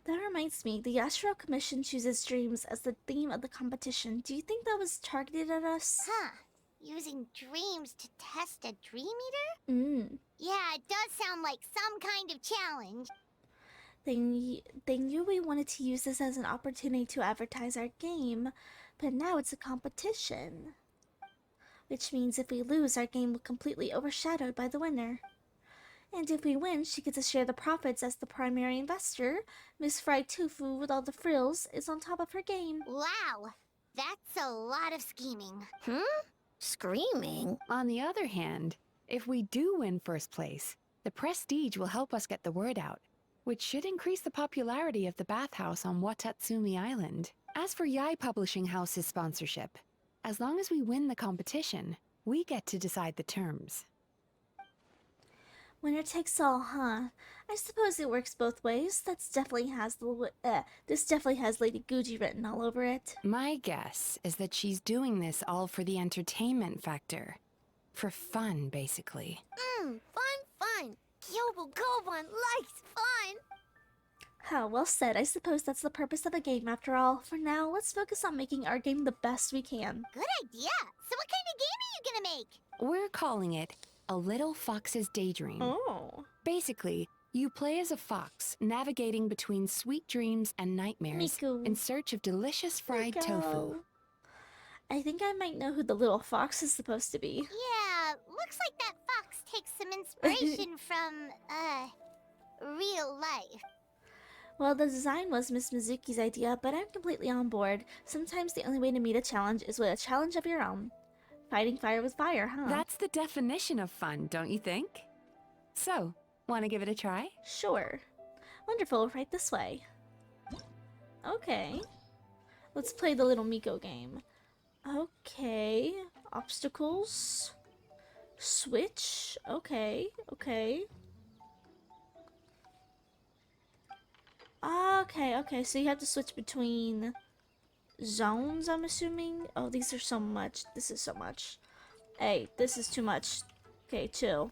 That reminds me, the Astro Commission chooses dreams as the theme of the competition. Do you think that was targeted at us? Huh. Using dreams to test a dream eater? Yeah, it does sound like some kind of challenge. They knew we wanted to use this as an opportunity to advertise our game, but now it's a competition. Which means if we lose, our game will completely overshadowed by the winner. And if we win, she gets to share the profits as the primary investor. Miss Fried Tofu with all the frills is on top of her game. Wow, that's a lot of scheming. Screaming? On the other hand, if we do win first place, the prestige will help us get the word out, which should increase the popularity of the bathhouse on Watatsumi Island. As for Yai Publishing House's sponsorship, as long as we win the competition, we get to decide the terms. Winner takes all, huh? I suppose it works both ways. This definitely has Lady Guji written all over it. My guess is that she's doing this all for the entertainment factor. For fun, basically. Fun. Gyobu Koban likes fun. How well said. I suppose that's the purpose of the game after all. For now, let's focus on making our game the best we can. Good idea. So what kind of game are you gonna make? We're calling it A Little Fox's Daydream. Oh. Basically, you play as a fox, navigating between sweet dreams and nightmares Miku. in search of delicious fried tofu. I think I might know who the little fox is supposed to be. Yeah, looks like that fox takes some inspiration from, real life. Well, the design was Miss Mizuki's idea, but I'm completely on board. Sometimes the only way to meet a challenge is with a challenge of your own. Fighting fire with fire, huh? That's the definition of fun, don't you think? So, want to give it a try? Sure. Wonderful, right this way. Okay. Let's play the little Miko game. Okay. Obstacles. Switch. Okay. Okay, so you have to switch between zones, I'm assuming. Oh, these are so much. This is so much. Hey, this is too much. Okay, chill.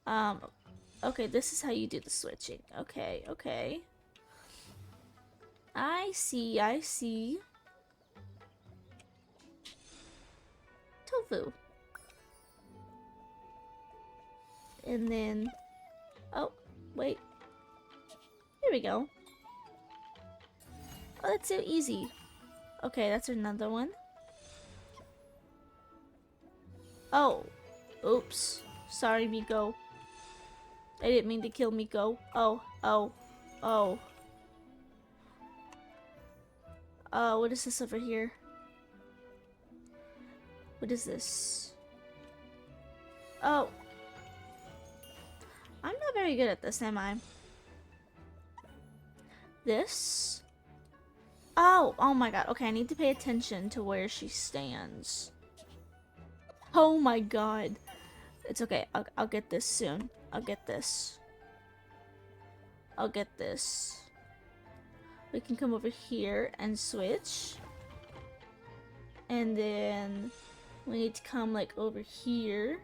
Okay, this is how you do the switching. Okay. I see. Tofu. And then... Oh, wait. Here we go. Oh, that's so easy. Okay, that's another one. Oh. Oops. Sorry, Miko. I didn't mean to kill Miko. Oh, what is this over here? What is this? Oh. I'm not very good at this, am I? This? Oh, oh my god. Okay, I need to pay attention to where she stands. Oh my god. It's okay. I'll get this soon. I'll get this. I'll get this. We can come over here and switch. And then we need to come like over here.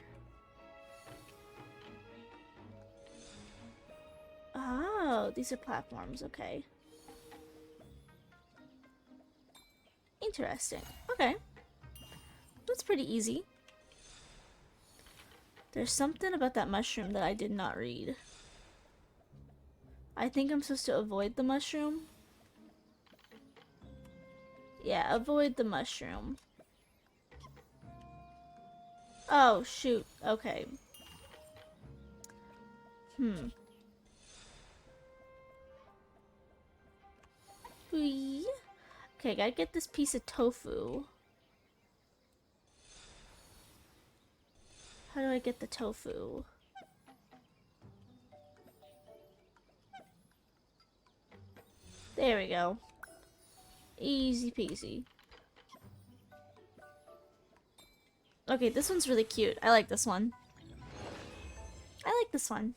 Oh, these are platforms. Okay. Interesting. Okay. That's pretty easy. There's something about that mushroom that I did not read. I think I'm supposed to avoid the mushroom. Yeah, avoid the mushroom. Oh, shoot. Okay. Whee. Okay, gotta get this piece of tofu. How do I get the tofu? There we go. Easy peasy. Okay, this one's really cute. I like this one. I like this one.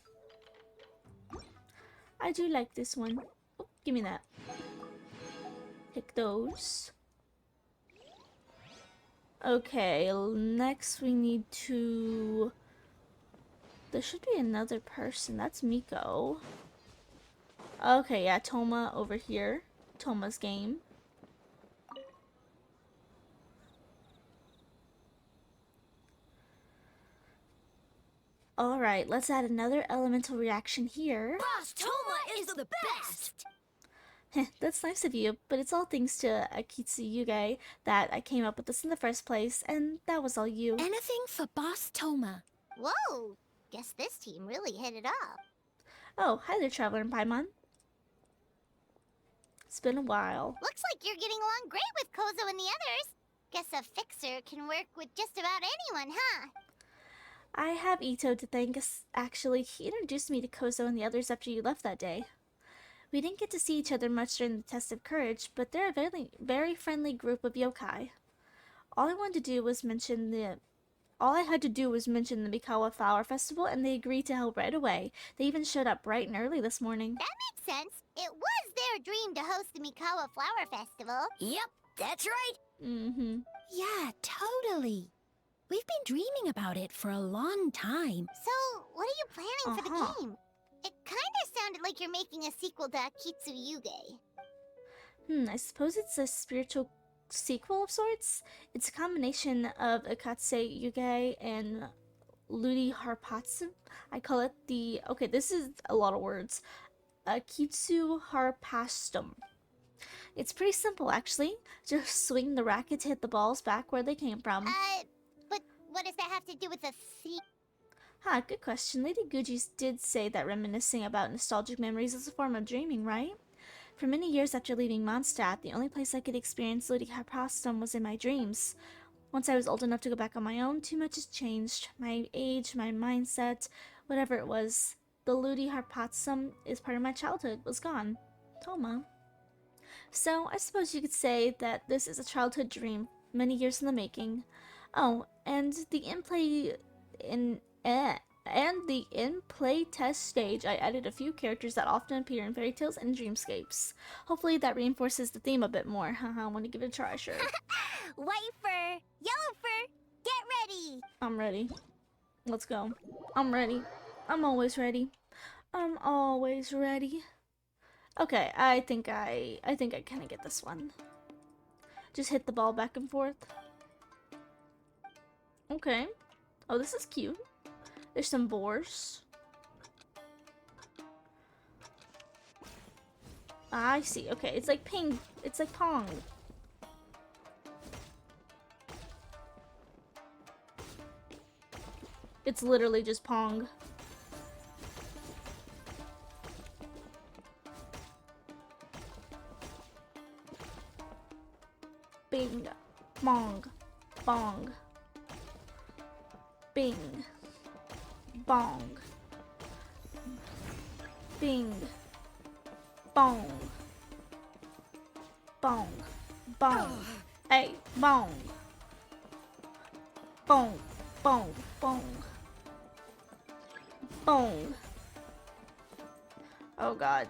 I do like this one. Oh, give me that. Pick those. Okay, next we need to... There should be another person. That's Miko. Okay, yeah, Toma over here. Toma's game. Alright, let's add another elemental reaction here. Boss Toma is the best! That's nice of you, but it's all thanks to Akitsu Yuge that I came up with this in the first place, and that was all you. Anything for Boss Toma. Whoa! Guess this team really hit it off. Oh, hi there, Traveler and Paimon. It's been a while. Looks like you're getting along great with Kozo and the others. Guess a fixer can work with just about anyone, huh? I have Ito to thank us, actually. He introduced me to Kozo and the others after you left that day. We didn't get to see each other much during the test of courage, but they're a very friendly group of yokai. All I had to do was mention the Mikawa Flower Festival, and they agreed to help right away. They even showed up bright and early this morning. That makes sense. It was their dream to host the Mikawa Flower Festival. Yep, that's right. Mm-hmm. Yeah, totally. We've been dreaming about it for a long time. So, what are you planning for Uh-huh. the game? It kinda sounded like you're making a sequel to Akitsu Yuge. I suppose it's a spiritual sequel of sorts. It's a combination of Akatsuki Yuge and Ludi Harpatsu. I call it the... Okay, this is a lot of words. Akitsu Harpastum. It's pretty simple, actually. Just swing the racket to hit the balls back where they came from. But what does that have to do with the theme? Good question. Lady Guji did say that reminiscing about nostalgic memories is a form of dreaming, right? For many years after leaving Mondstadt, the only place I could experience Ludi Harpastum was in my dreams. Once I was old enough to go back on my own, too much has changed. My age, my mindset, whatever it was. The Ludi Harpatsum is part of my childhood, was gone. Toma. So, I suppose you could say that this is a childhood dream, many years in the making. Oh, and the in-play test stage, I added a few characters that often appear in fairy tales and dreamscapes. Hopefully that reinforces the theme a bit more. Haha, I want to give it a try, sure. White fur, yellow fur, get ready! I'm ready. Let's go. I'm ready. I'm always ready. I'm always ready. Okay, I think I kind of get this one. Just hit the ball back and forth. Okay. Oh, this is cute. There's some boars. I see. Okay, it's like ping. It's like Pong. It's literally just Pong. Bing. Bong. Bong. Bing. Bong. Bing. Bong. Bong. Bong. Hey, bong. Bong. Bong. Bong. Bong. Oh god.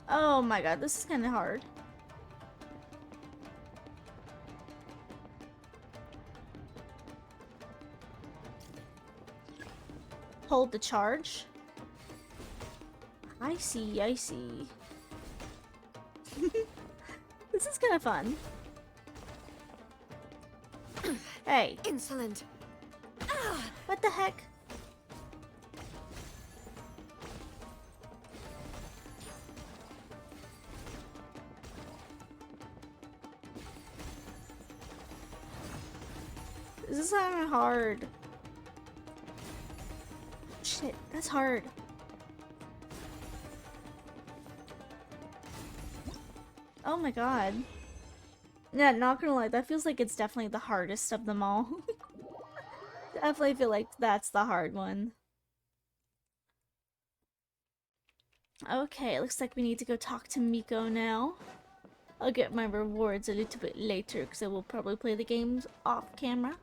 Oh my god, this is kind of hard. Hold the charge. I see, I see. This is kind of fun. Hey. Insolent. What the heck? This is kind of hard. Shit, that's hard. Oh my god. Yeah, not gonna lie, that feels like it's definitely the hardest of them all. Definitely feel like that's the hard one. Okay, looks like we need to go talk to Miko now. I'll get my rewards a little bit later because I will probably play the games off camera.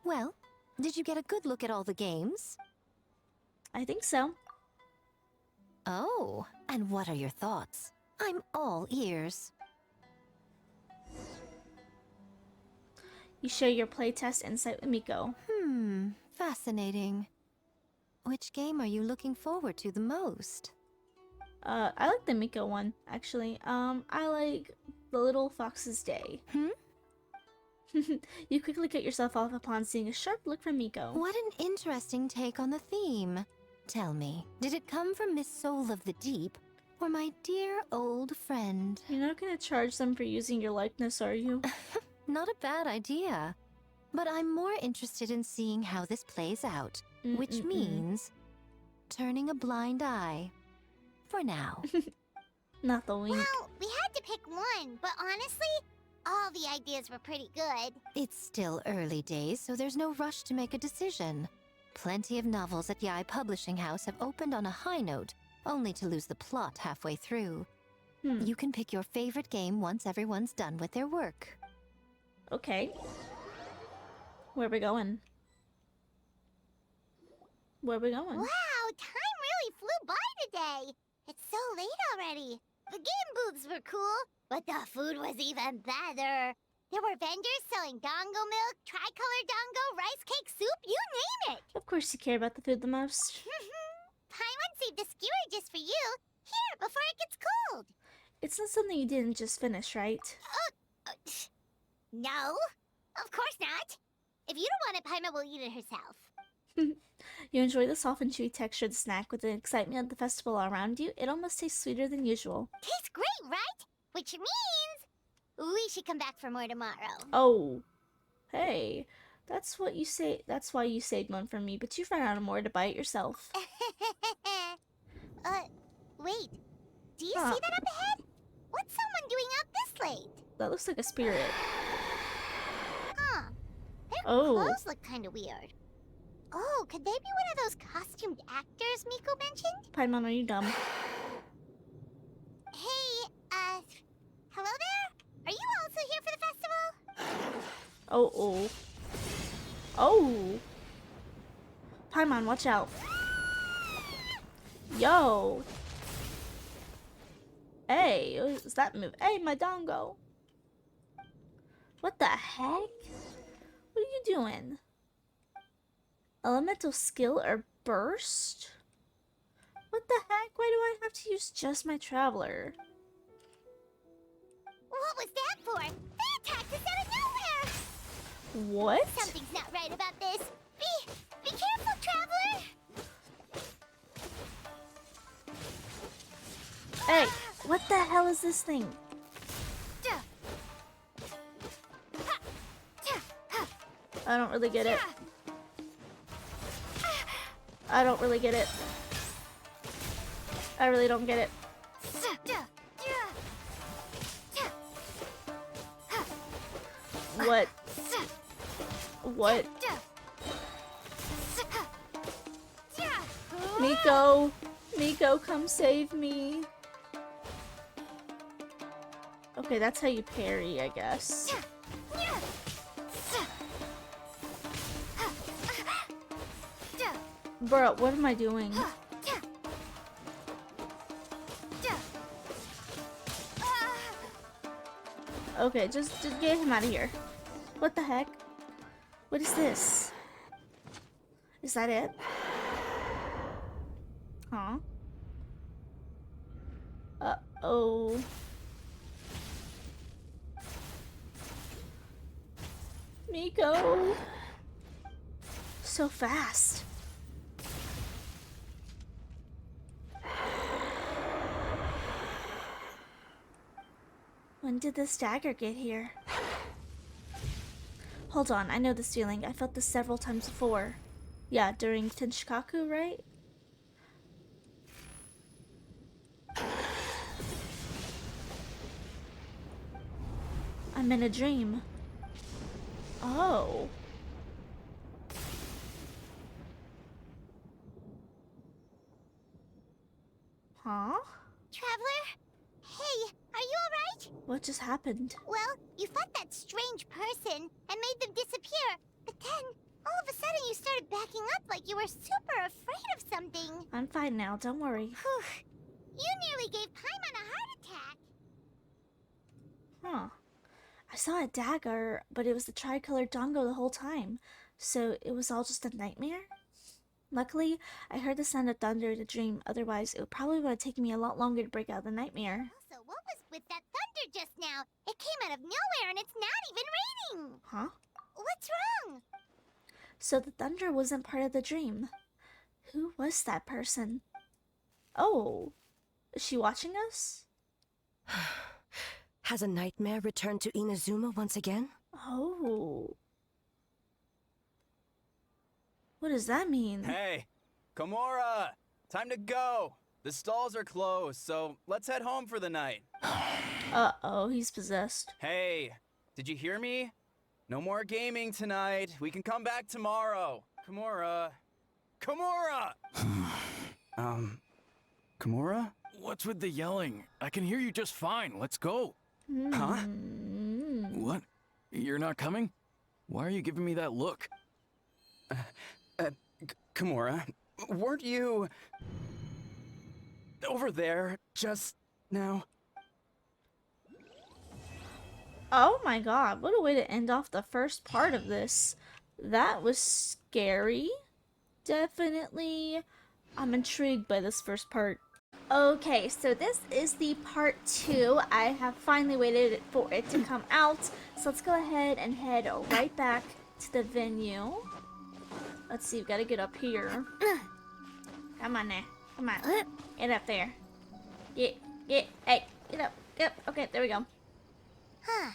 Well, did you get a good look at all the games? I think so. Oh, and what are your thoughts? I'm all ears. You share your playtest insight with Miko. Fascinating. Which game are you looking forward to the most? I like the Miko one, actually. I like the Little Fox's Day. You quickly cut yourself off upon seeing a sharp look from Miko. What an interesting take on the theme. Tell me, did it come from Miss Soul of the Deep, or my dear old friend? You're not gonna charge them for using your likeness, are you? Not a bad idea. But I'm more interested in seeing how this plays out, which means turning a blind eye. For now. Not the wink. Well, we had to pick one, but honestly, all the ideas were pretty good. It's still early days, so there's no rush to make a decision. Plenty of novels at Yai Publishing House have opened on a high note, only to lose the plot halfway through. You can pick your favorite game once everyone's done with their work. Okay. Where are we going? Where are we going? Wow, time really flew by today. It's so late already. The game booths were cool, but the food was even better. There were vendors selling dongo milk, tricolor dongo, rice cake soup, you name it. Of course you care about the food the most. Paimon saved a skewer just for you. Here, before it gets cold. It's not something you didn't just finish, right? No, of course not. If you don't want it, Paimon will eat it herself. You enjoy the soft and chewy texture of the snack with the excitement of the festival all around you. It almost tastes sweeter than usual. Tastes great, right? Which means we should come back for more tomorrow. Oh. Hey. That's what you say. That's why you saved one for me, but you've run out of more to buy it yourself. Wait. Do you see that up ahead? What's someone doing out this late? That looks like a spirit. Huh. Their clothes look kind of weird. Oh, could they be one of those costumed actors Miko mentioned? Paimon, are you dumb? Hey, hello there? Are you also here for the festival? Oh. Oh! Paimon, watch out. Yo! Hey, what was that move? Hey, my dongo! What the heck? What are you doing? Elemental skill or burst? What the heck? Why do I have to use just my traveler? What was that for? They attacked us out of nowhere! What? Something's not right about this. Be careful, traveler! Hey, what the hell is this thing? I don't really get it. I don't really get it. I really don't get it. What? What? Miko! Miko, come save me. Okay, that's how you parry, I guess. Bro, what am I doing? Okay, just get him out of here. What the heck? What is this? Is that it? Huh? Uh-oh. Miko! So fast. When did this dagger get here? Hold on, I know this feeling. I felt this several times before. Yeah, during Tenshikaku, right? I'm in a dream. Oh. Huh? Traveler? Hey, are you alright? What just happened? Well, you fought that strange person and made them disappear. But then, all of a sudden you started backing up like you were super afraid of something. I'm fine now, don't worry. Whew. You nearly gave Paimon a heart attack. Huh. I saw a dagger, but it was the tricolored dango the whole time. So it was all just a nightmare? Luckily, I heard the sound of thunder in the dream, otherwise it would probably would have taken me a lot longer to break out of the nightmare. Also, what was with that thunder just now? It came out of nowhere and it's not even raining. Huh? What's wrong? So the thunder wasn't part of the dream. Who was that person? Oh, is she watching us? Has a nightmare returned to Inazuma once again? Oh. What does that mean? Hey, Komura! Time to go! The stalls are closed, so let's head home for the night. Uh-oh, he's possessed. Hey, did you hear me? No more gaming tonight. We can come back tomorrow. Komura. Komura! Komura? What's with the yelling? I can hear you just fine. Let's go. Huh? What? You're not coming? Why are you giving me that look? Komura, weren't you over there just now? Oh my god, what a way to end off the first part of this. That was scary. Definitely. I'm intrigued by this first part. Okay, so this is the part 2. I have finally waited for it to come out. So let's go ahead and head right back to the venue. Let's see, we've got to get up here. Come on now. Come on. Get up there. Hey, get up. Okay, there we go. Huh.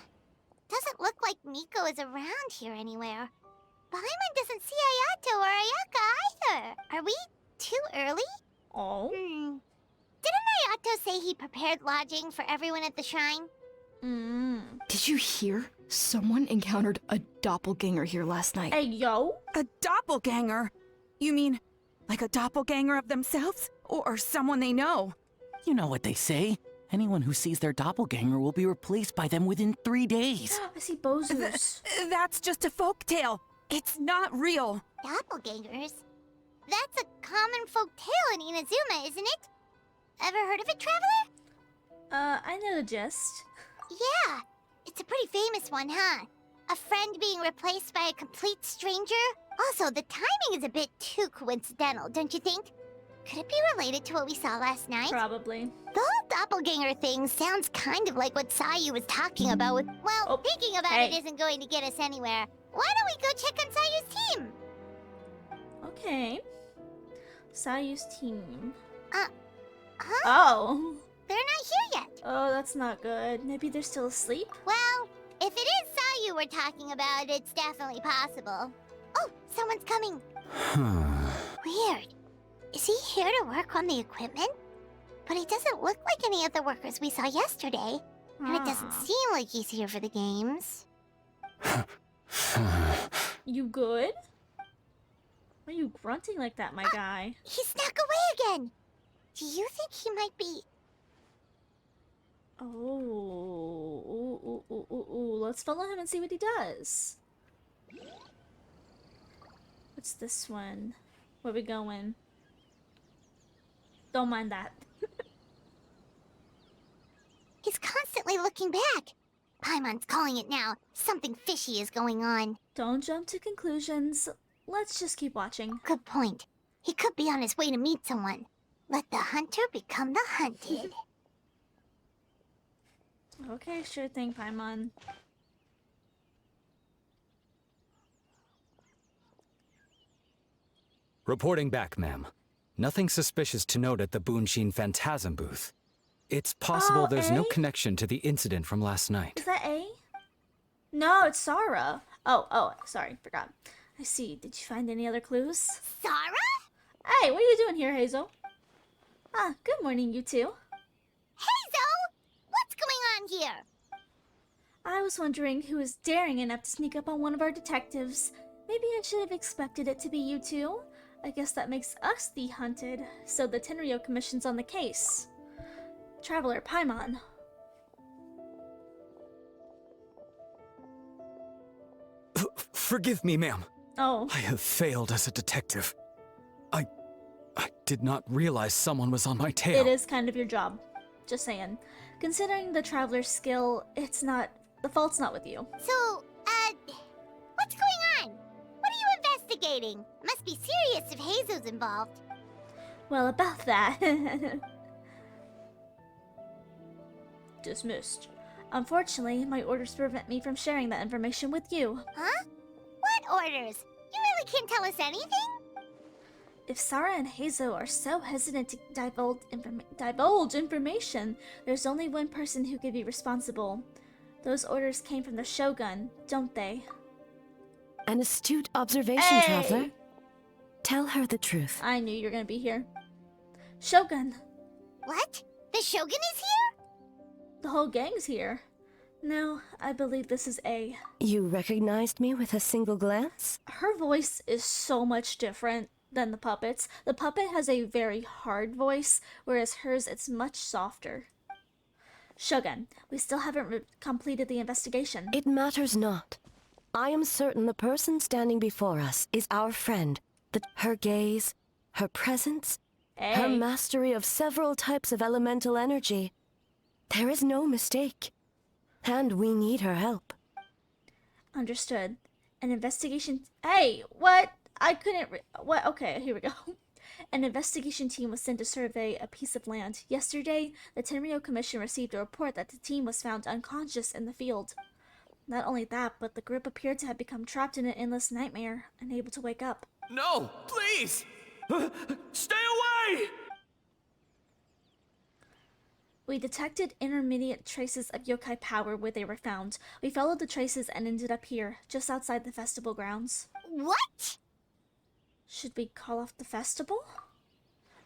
Doesn't look like Miko is around here anywhere. Paimon doesn't see Ayato or Ayaka either. Are we too early? Oh. Didn't Ayato say he prepared lodging for everyone at the shrine? Did you hear? Someone encountered a doppelganger here last night. Hey, yo. A doppelganger? You mean like a doppelganger of themselves? Or someone they know? You know what they say. Anyone who sees their doppelganger will be replaced by them within 3 days. I see Bozus. That's just a folktale. It's not real. Doppelgangers? That's a common folk tale in Inazuma, isn't it? Ever heard of it, Traveler? I know the gist. Yeah, it's a pretty famous one, huh? A friend being replaced by a complete stranger? Also, the timing is a bit too coincidental, don't you think? Could it be related to what we saw last night? Probably. The whole doppelganger thing sounds kind of like what Sayu was talking about with... Well, thinking about it isn't going to get us anywhere. Why don't we go check on Sayu's team? Okay. Sayu's team. Huh? Oh. They're not here yet. Oh, that's not good. Maybe they're still asleep? Well, if it is Sayu we're talking about, it's definitely possible. Oh, someone's coming. Weird. Is he here to work on the equipment? But he doesn't look like any of the workers we saw yesterday. And it doesn't seem like he's here for the games. You good? Why are you grunting like that, my guy? He snuck away again. Do you think he might be... Oh, let's follow him and see what he does. What's this one? Where we going? Don't mind that. He's constantly looking back. Paimon's calling it now. Something fishy is going on. Don't jump to conclusions. Let's just keep watching. Good point. He could be on his way to meet someone. Let the hunter become the hunted. Okay, sure thing, Paimon. Reporting back, ma'am. Nothing suspicious to note at the Bunshin Phantasm booth. It's possible there's no connection to the incident from last night. Is that A? No, it's Sarah. Oh, sorry, forgot. I see. Did you find any other clues? Sarah? Hey, what are you doing here, Hazel? Ah, good morning, you two. Hazel! What's going on here? I was wondering who is daring enough to sneak up on one of our detectives. Maybe I should have expected it to be you two. I guess that makes us the hunted, so the Tenryo Commission's on the case. Traveler Paimon. Forgive me, ma'am. Oh. I have failed as a detective. I did not realize someone was on my tail. It is kind of your job. Just saying. Considering the Traveler's skill, the fault's not with you. So, what's going on? What are you investigating? Must be serious if Hazel's involved. Well, about that. Dismissed. Unfortunately, my orders prevent me from sharing that information with you. Huh? What orders? You really can't tell us anything? If Sarah and Hazel are so hesitant to divulge information, there's only one person who could be responsible. Those orders came from the Shogun, don't they? An astute observation, Hey! Traveler. Tell her the truth. I knew you were gonna be here. Shogun! What? The Shogun is here? The whole gang's here. No, I believe this is A. You recognized me with a single glance? Her voice is so much different than the puppet's. The puppet has a very hard voice, whereas hers it's much softer. Shogun, we still haven't completed the investigation. It matters not. I am certain the person standing before us is our friend. Her gaze, her presence, her mastery of several types of elemental energy. There is no mistake. And we need her help. Understood. An investigation... Hey, what? I couldn't... What? Okay, here we go. An investigation team was sent to survey a piece of land. Yesterday, the Tenryo Commission received a report that the team was found unconscious in the field. Not only that, but the group appeared to have become trapped in an endless nightmare, unable to wake up. No, please! Stay away! We detected intermediate traces of yokai power where they were found. We followed the traces and ended up here, just outside the festival grounds. What? Should we call off the festival?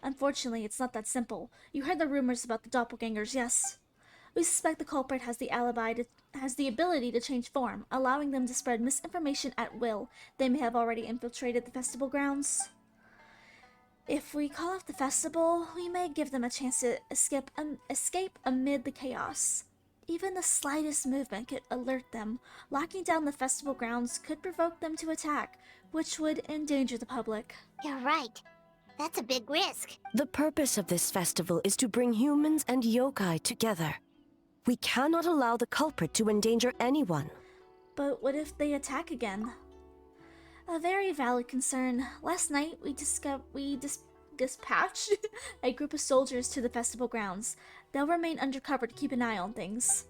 Unfortunately, it's not that simple. You heard the rumors about the doppelgangers, yes? We suspect the culprit has the ability to change form, allowing them to spread misinformation at will. They may have already infiltrated the festival grounds. If we call off the festival, we may give them a chance to escape amid the chaos. Even the slightest movement could alert them. Locking down the festival grounds could provoke them to attack, which would endanger the public. You're right. That's a big risk. The purpose of this festival is to bring humans and yokai together. We cannot allow the culprit to endanger anyone. But what if they attack again? A very valid concern. Last night, we dispatched a group of soldiers to the festival grounds. They'll remain undercover to keep an eye on things.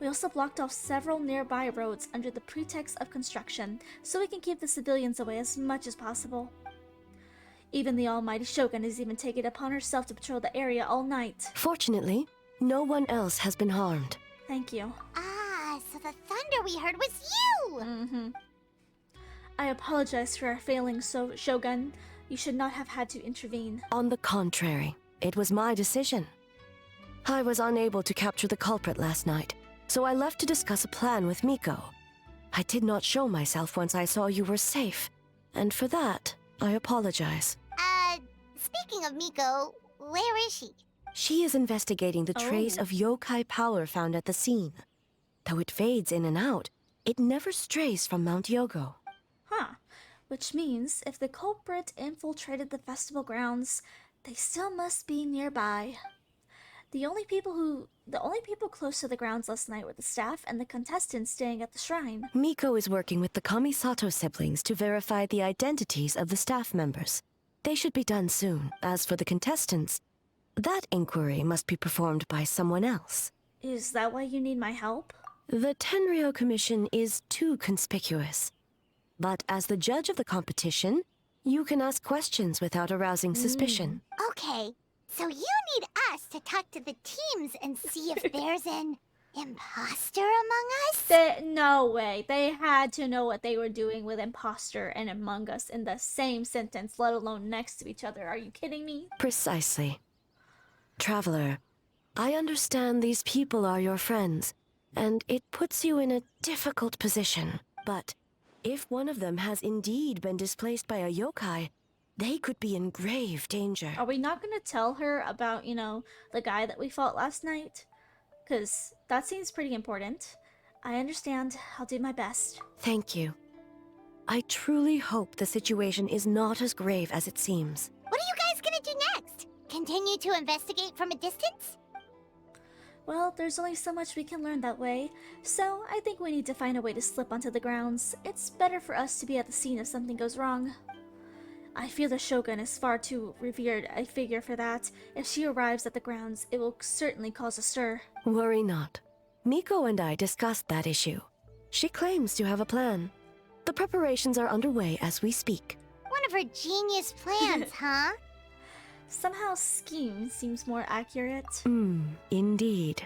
We also blocked off several nearby roads under the pretext of construction, so we can keep the civilians away as much as possible. Even the almighty Shogun has even taken it upon herself to patrol the area all night. Fortunately, no one else has been harmed. Thank you. Ah, so the thunder we heard was you! I apologize for our failing, Shogun. You should not have had to intervene. On the contrary, it was my decision. I was unable to capture the culprit last night, so I left to discuss a plan with Miko. I did not show myself once I saw you were safe, and for that, I apologize. Speaking of Miko, where is she? She is investigating the trace of yokai power found at the scene. Though it fades in and out, it never strays from Mount Yogo. Huh. Which means if the culprit infiltrated the festival grounds, they still must be nearby. The only people close to the grounds last night were the staff and the contestants staying at the shrine. Miko is working with the Kamisato siblings to verify the identities of the staff members. They should be done soon. As for the contestants, that inquiry must be performed by someone else. Is that why you need my help? The Tenryou Commission is too conspicuous. But as the judge of the competition, you can ask questions without arousing suspicion. Okay, so you need us to talk to the teams and see if there's an imposter among us? No way. They had to know what they were doing with imposter and among us in the same sentence, let alone next to each other. Are you kidding me? Precisely. Traveler, I understand these people are your friends, and it puts you in a difficult position. But if one of them has indeed been displaced by a yokai, they could be in grave danger. Are we not going to tell her about, the guy that we fought last night? Because that seems pretty important. I understand. I'll do my best. Thank you. I truly hope the situation is not as grave as it seems. What are you guys gonna do next? Continue to investigate from a distance? Well, there's only so much we can learn that way, so I think we need to find a way to slip onto the grounds. It's better for us to be at the scene if something goes wrong. I feel the Shogun is far too revered a figure for that. If she arrives at the grounds, it will certainly cause a stir. Worry not. Miko and I discussed that issue. She claims to have a plan. The preparations are underway as we speak. One of her genius plans, huh? Somehow scheme seems more accurate. Indeed.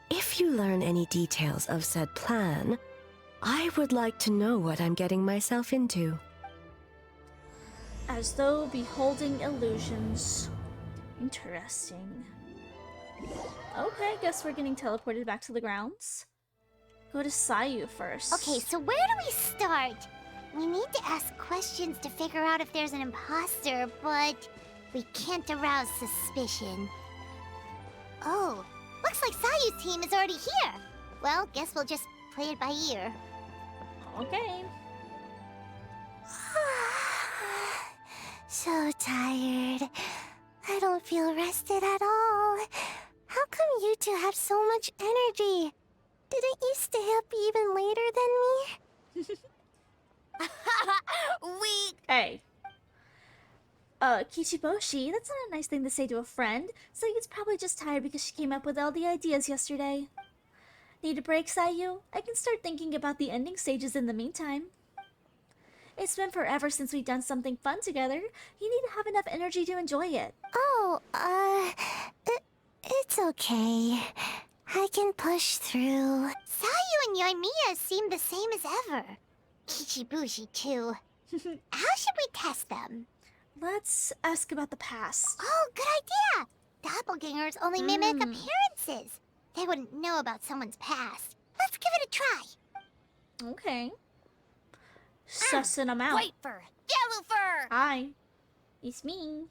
If you learn any details of said plan, I would like to know what I'm getting myself into. As though beholding illusions. Interesting. Okay, guess we're getting teleported back to the grounds. Go to Sayu first. Okay, so where do we start? We need to ask questions to figure out if there's an imposter, but we can't arouse suspicion. Oh, looks like Sayu's team is already here. Well, guess we'll just play it by ear. Okay. So tired. I don't feel rested at all. How come you two have so much energy? Didn't you stay up even later than me? Weak! Hey. Kichiboshi, that's not a nice thing to say to a friend. Sayu's probably just tired because she came up with all the ideas yesterday. Need a break, Sayu? I can start thinking about the ending stages in the meantime. It's been forever since we've done something fun together. You need to have enough energy to enjoy it. Oh, it's okay. I can push through. Sayu and Yoimiya seem the same as ever. Kichibushi, too. How should we test them? Let's ask about the past. Oh, good idea! Doppelgangers only mimic appearances. They wouldn't know about someone's past. Let's give it a try. Okay. Sussing them out. White fur! Yellow fur! Hi. It's me.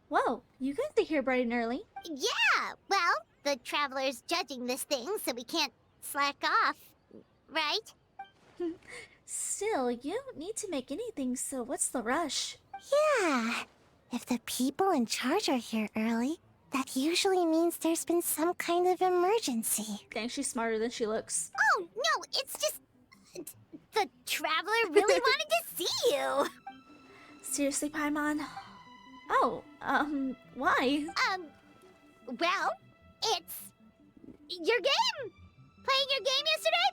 Whoa, you guys are here bright and early. Yeah, well, the Traveler's judging this thing, so we can't slack off, right? Still, you don't need to make anything, so what's the rush? Yeah. If the people in charge are here early, that usually means there's been some kind of emergency. Dang, she's smarter than she looks. Oh, no, it's just... The Traveler really wanted to see you! Seriously, Paimon? Oh, why? Well, it's... your game! Playing your game yesterday?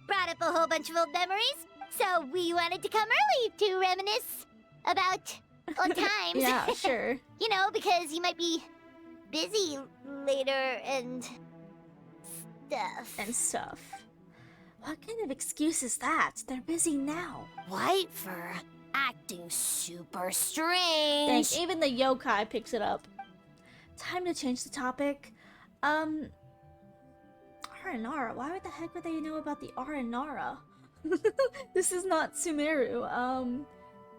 Brought up a whole bunch of old memories, so we wanted to come early to reminisce about old times. Yeah, sure. You know, because you might be busy later and... stuff. What kind of excuse is that? They're busy now. White fur, acting super Dang, strange. even the yokai picks it up. Time to change the topic. Her Aranara. Why the heck would they know about the Aranara? This is not Sumeru.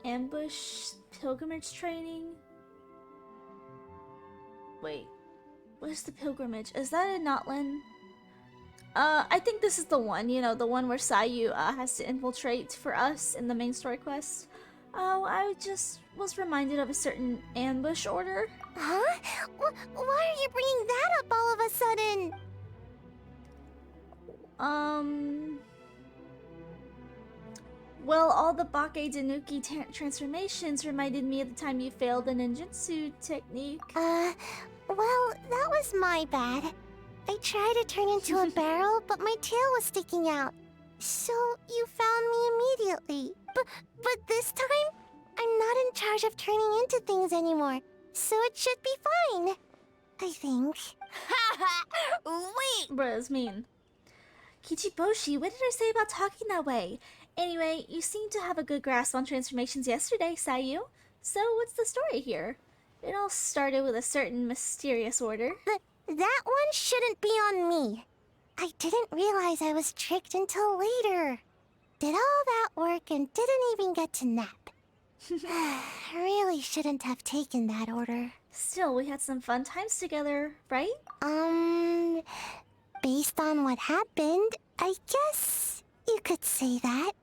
Ambush pilgrimage training. Wait, where's the pilgrimage? Is that in Notland? I think this is the one. You know, the one where Sayu has to infiltrate for us in the main story quest. Oh, I just was reminded of a certain ambush order. Huh? Why are you bringing that up all of a sudden? Well, all the Bake Danuki transformations reminded me of the time you failed the ninjutsu technique. Well, that was my bad. I tried to turn into a barrel, but my tail was sticking out. So you found me immediately. But this time, I'm not in charge of turning into things anymore. So it should be fine. I think. Wait! Bruh, it's mean. Kichiboshi, what did I say about talking that way? Anyway, you seem to have a good grasp on transformations yesterday, Sayu. So what's the story here? It all started with a certain mysterious order. That one shouldn't be on me. I didn't realize I was tricked until later. Did all that work and didn't even get to nap. Really shouldn't have taken that order. Still, we had some fun times together, right? Based on what happened, I guess you could say that.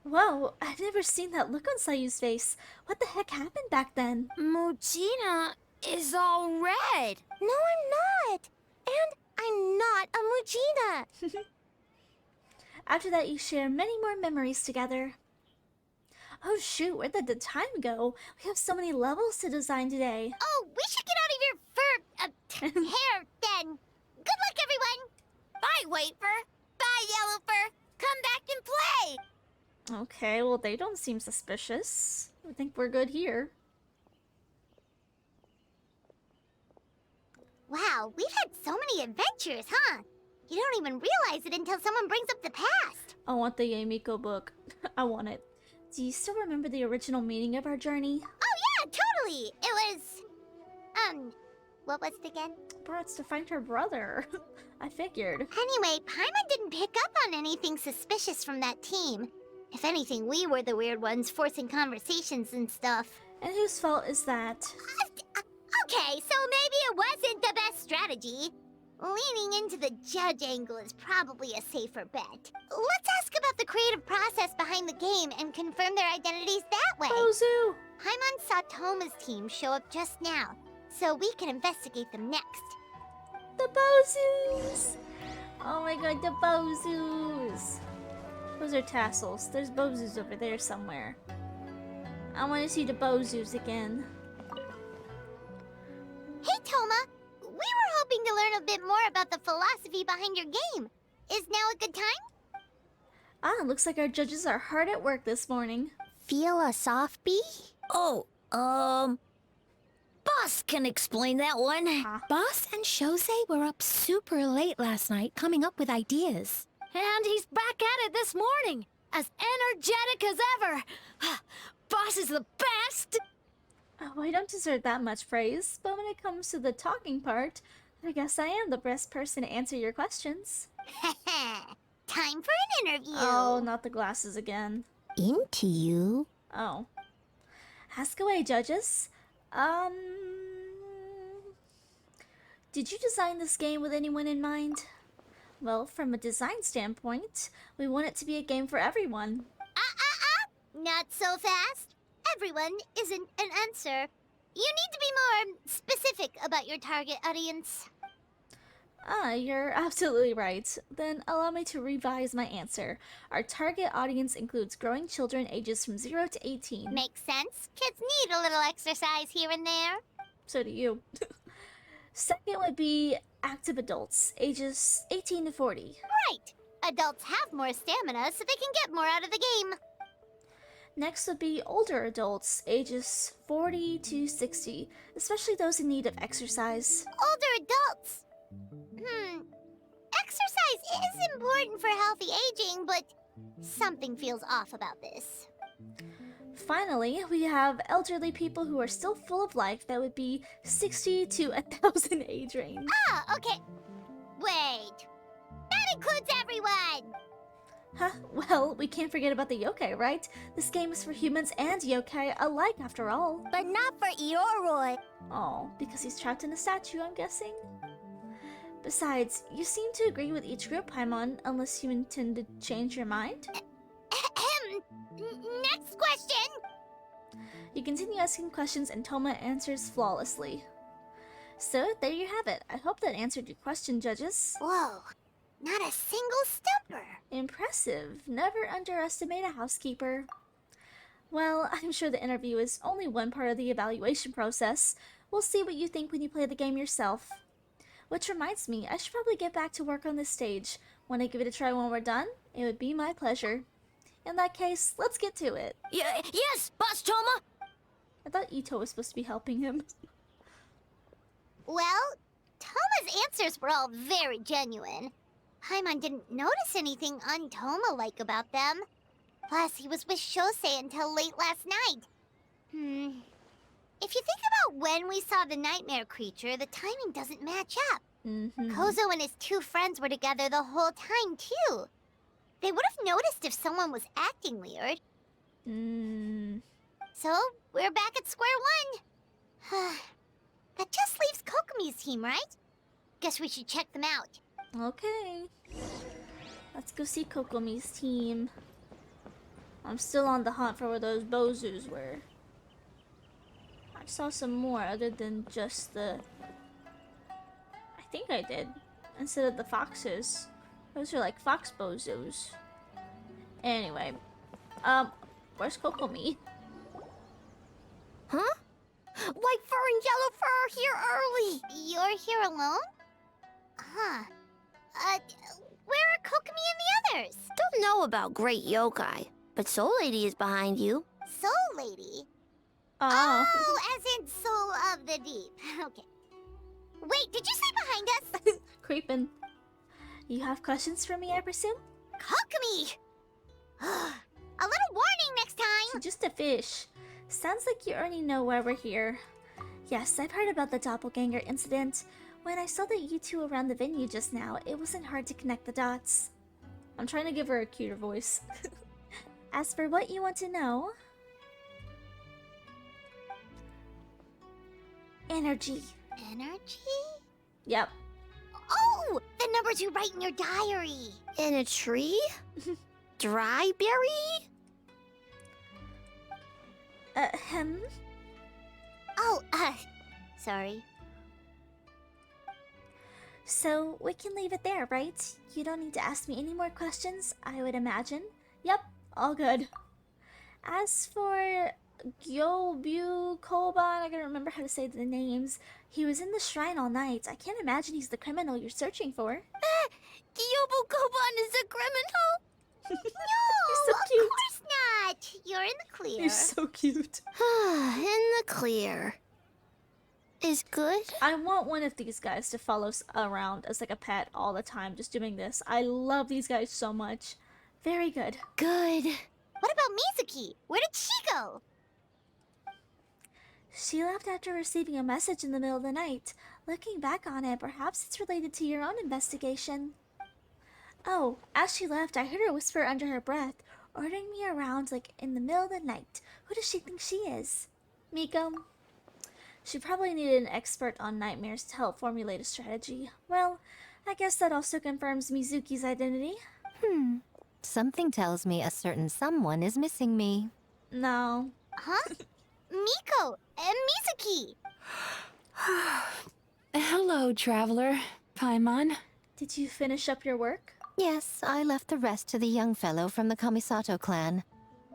Whoa, I've never seen that look on Sayu's face. What the heck happened back then? Mujina is all red. No, I'm not. And I'm not a Mujina. After that, you share many more memories together. Oh shoot, where did the time go? We have so many levels to design today. Oh, we should get out of your fur hair then. Good luck, everyone. Bye, Whitefur. Bye, Yellowfur. Come back and play. Okay, well they don't seem suspicious. I think we're good here. Wow, we've had so many adventures, huh? You don't even realize it until someone brings up the past. I want the Yamiko book. I want it. Do you still remember the original meaning of our journey? Oh yeah, totally. It was... what was it again? Bro, it's to find her brother. I figured. Anyway, Paimon didn't pick up on anything suspicious from that team. If anything, we were the weird ones forcing conversations and stuff. And whose fault is that? Okay, so maybe it wasn't the best strategy. Leaning into the judge angle is probably a safer bet. Let's ask about the creative process behind the game and confirm their identities that way. Bozu! Paimon saw Toma's team show up just now, so we can investigate them next. The Bozus! Oh my god, the Bozus! Those are tassels. There's Bozus over there somewhere. I want to see the Bozus again. Hey, Toma! We were hoping to learn a bit more about the philosophy behind your game. Is now a good time? Ah, looks like our judges are hard at work this morning. Philosophy? Oh, Boss can explain that one. Boss and Shose were up super late last night coming up with ideas. And he's back at it this morning, as energetic as ever. Boss is the best! Oh, I don't deserve that much praise, but when it comes to the talking part, I guess I am the best person to answer your questions. Time for an interview. Oh, not the glasses again. Into you? Oh. Ask away, judges. Did you design this game with anyone in mind? Well, from a design standpoint, we want it to be a game for everyone. Not so fast. Everyone isn't an answer. You need to be more specific about your target audience. Ah, you're absolutely right. Then allow me to revise my answer. Our target audience includes growing children ages from 0 to 18. Makes sense. Kids need a little exercise here and there. So do you. Second would be active adults, ages 18 to 40. Right. Adults have more stamina, so they can get more out of the game. Next would be older adults, ages 40 to 60, especially those in need of exercise. Older adults. Exercise is important for healthy aging, but something feels off about this. Finally, we have elderly people who are still full of life. That would be 60 to 1,000 age range. Ah, okay. Wait. Huh, well, we can't forget about the yokai, right? This game is for humans and yokai alike, after all. But not for Ioroi. Oh, because he's trapped in a statue, I'm guessing? Besides, you seem to agree with each group, Paimon, unless you intend to change your mind? Next question! You continue asking questions and Toma answers flawlessly. So, there you have it. I hope that answered your question, judges. Whoa, not a single stumper. Impressive. Never underestimate a housekeeper. Well, I'm sure the interview is only one part of the evaluation process. We'll see what you think when you play the game yourself. Which reminds me, I should probably get back to work on this stage. Want to give it a try when we're done? It would be my pleasure. In that case, let's get to it. Yes, Boss Toma! I thought Ito was supposed to be helping him. Well, Toma's answers were all very genuine. Paimon didn't notice anything un-Toma-like about them. Plus, he was with Shosei until late last night. If you think about when we saw the nightmare creature, the timing doesn't match up. Kozo and his two friends were together the whole time, too. They would have noticed if someone was acting weird. So, we're back at square one. That just leaves Kokomi's team, right? Guess we should check them out. Okay. Let's go see Kokomi's team. I'm still on the hunt for where those Bozus were. I saw some more other than just the... I think I did. Instead of the foxes. Those are like fox Bozus. Anyway. Where's Kokomi? Huh? White fur and yellow fur are here early. You're here alone? Huh. Where are Kokomi and the others? Don't know about Great Yokai, but Soul Lady is behind you. Soul Lady? Oh, as in Soul of the Deep. Okay. Wait, did you say behind us? Creepin'. You have questions for me, I presume? Kokomi! A little warning next time! She's just a fish. Sounds like you already know why we're here. Yes, I've heard about the doppelganger incident. When I saw that you two around the venue just now, it wasn't hard to connect the dots. I'm trying to give her a cuter voice. As for what you want to know... Energy. Energy? Yep. Oh! The numbers you write in your diary! In a tree? Dry berry? Oh, sorry. So, we can leave it there, right? You don't need to ask me any more questions, I would imagine. Yep, all good. As for Gyobu Koban, I gotta remember how to say the names. He was in the shrine all night. I can't imagine he's the criminal you're searching for. Gyobu Koban is a criminal? No, You're so cute. Of course not. You're in the clear. You're so cute. In the clear. Is good? I want one of these guys to follow us around as like a pet all the time, just doing this. I love these guys so much. Very good. Good. What about Mizuki? Where did she go? She left after receiving a message in the middle of the night. Looking back on it, perhaps it's related to your own investigation. Oh, as she left, I heard her whisper under her breath, ordering me around like in the middle of the night. Who does she think she is? Miko? She probably needed an expert on nightmares to help formulate a strategy. Well, I guess that also confirms Mizuki's identity. Something tells me a certain someone is missing me. No. Huh? Miko and Mizuki! Hello, traveler. Paimon. Did you finish up your work? Yes, I left the rest to the young fellow from the Kamisato clan.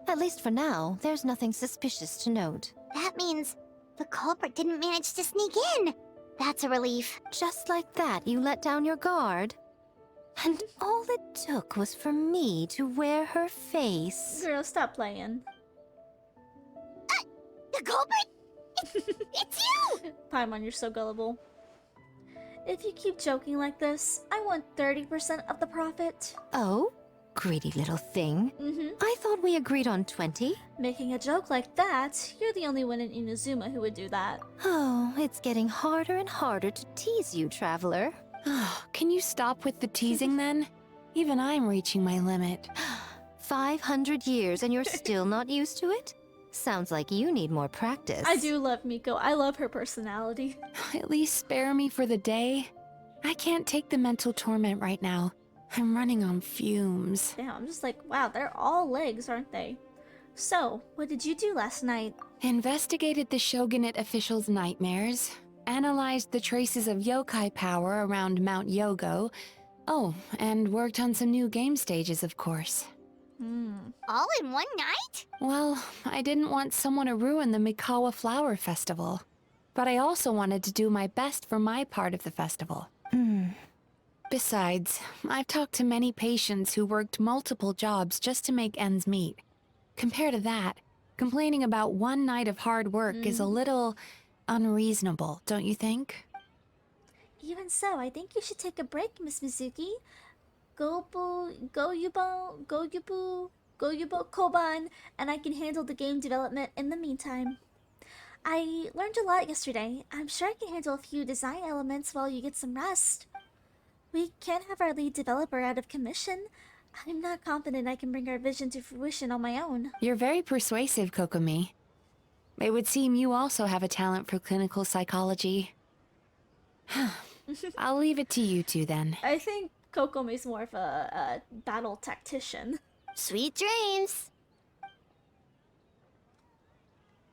At least for now, there's nothing suspicious to note. That means the culprit didn't manage to sneak in. That's a relief. Just like that, you let down your guard. And all it took was for me to wear her face. Girl, stop playing. The culprit? It's you! Paimon, you're so gullible. If you keep joking like this, I want 30% of the profit. Oh? Greedy little thing. I thought we agreed on 20. Making a joke like that, you're the only one in Inazuma who would do that. Oh, it's getting harder and harder to tease you, traveler. Can you stop with the teasing then? Even I'm reaching my limit. 500 years and you're still not used to it? Sounds like you need more practice. I do love Miko. I love her personality. At least spare me for the day. I can't take the mental torment right now. I'm running on fumes. Damn, I'm just like, wow, they're all legs, aren't they? So, what did you do last night? Investigated the Shogunate officials' nightmares, analyzed the traces of yokai power around Mount Yogo. Oh, and worked on some new game stages, of course. All in one night? Well, I didn't want someone to ruin the Mikawa Flower Festival. But I also wanted to do my best for my part of the festival. Besides, I've talked to many patients who worked multiple jobs just to make ends meet. Compared to that, complaining about one night of hard work is a little unreasonable, don't you think? Even so, I think you should take a break, Miss Mizuki. Goyubo, Koban, and I can handle the game development in the meantime. I learned a lot yesterday. I'm sure I can handle a few design elements while you get some rest. We can't have our lead developer out of commission. I'm not confident I can bring our vision to fruition on my own. You're very persuasive, Kokomi. It would seem you also have a talent for clinical psychology. I'll leave it to you two then. I think Kokomi's more of a battle tactician. Sweet dreams!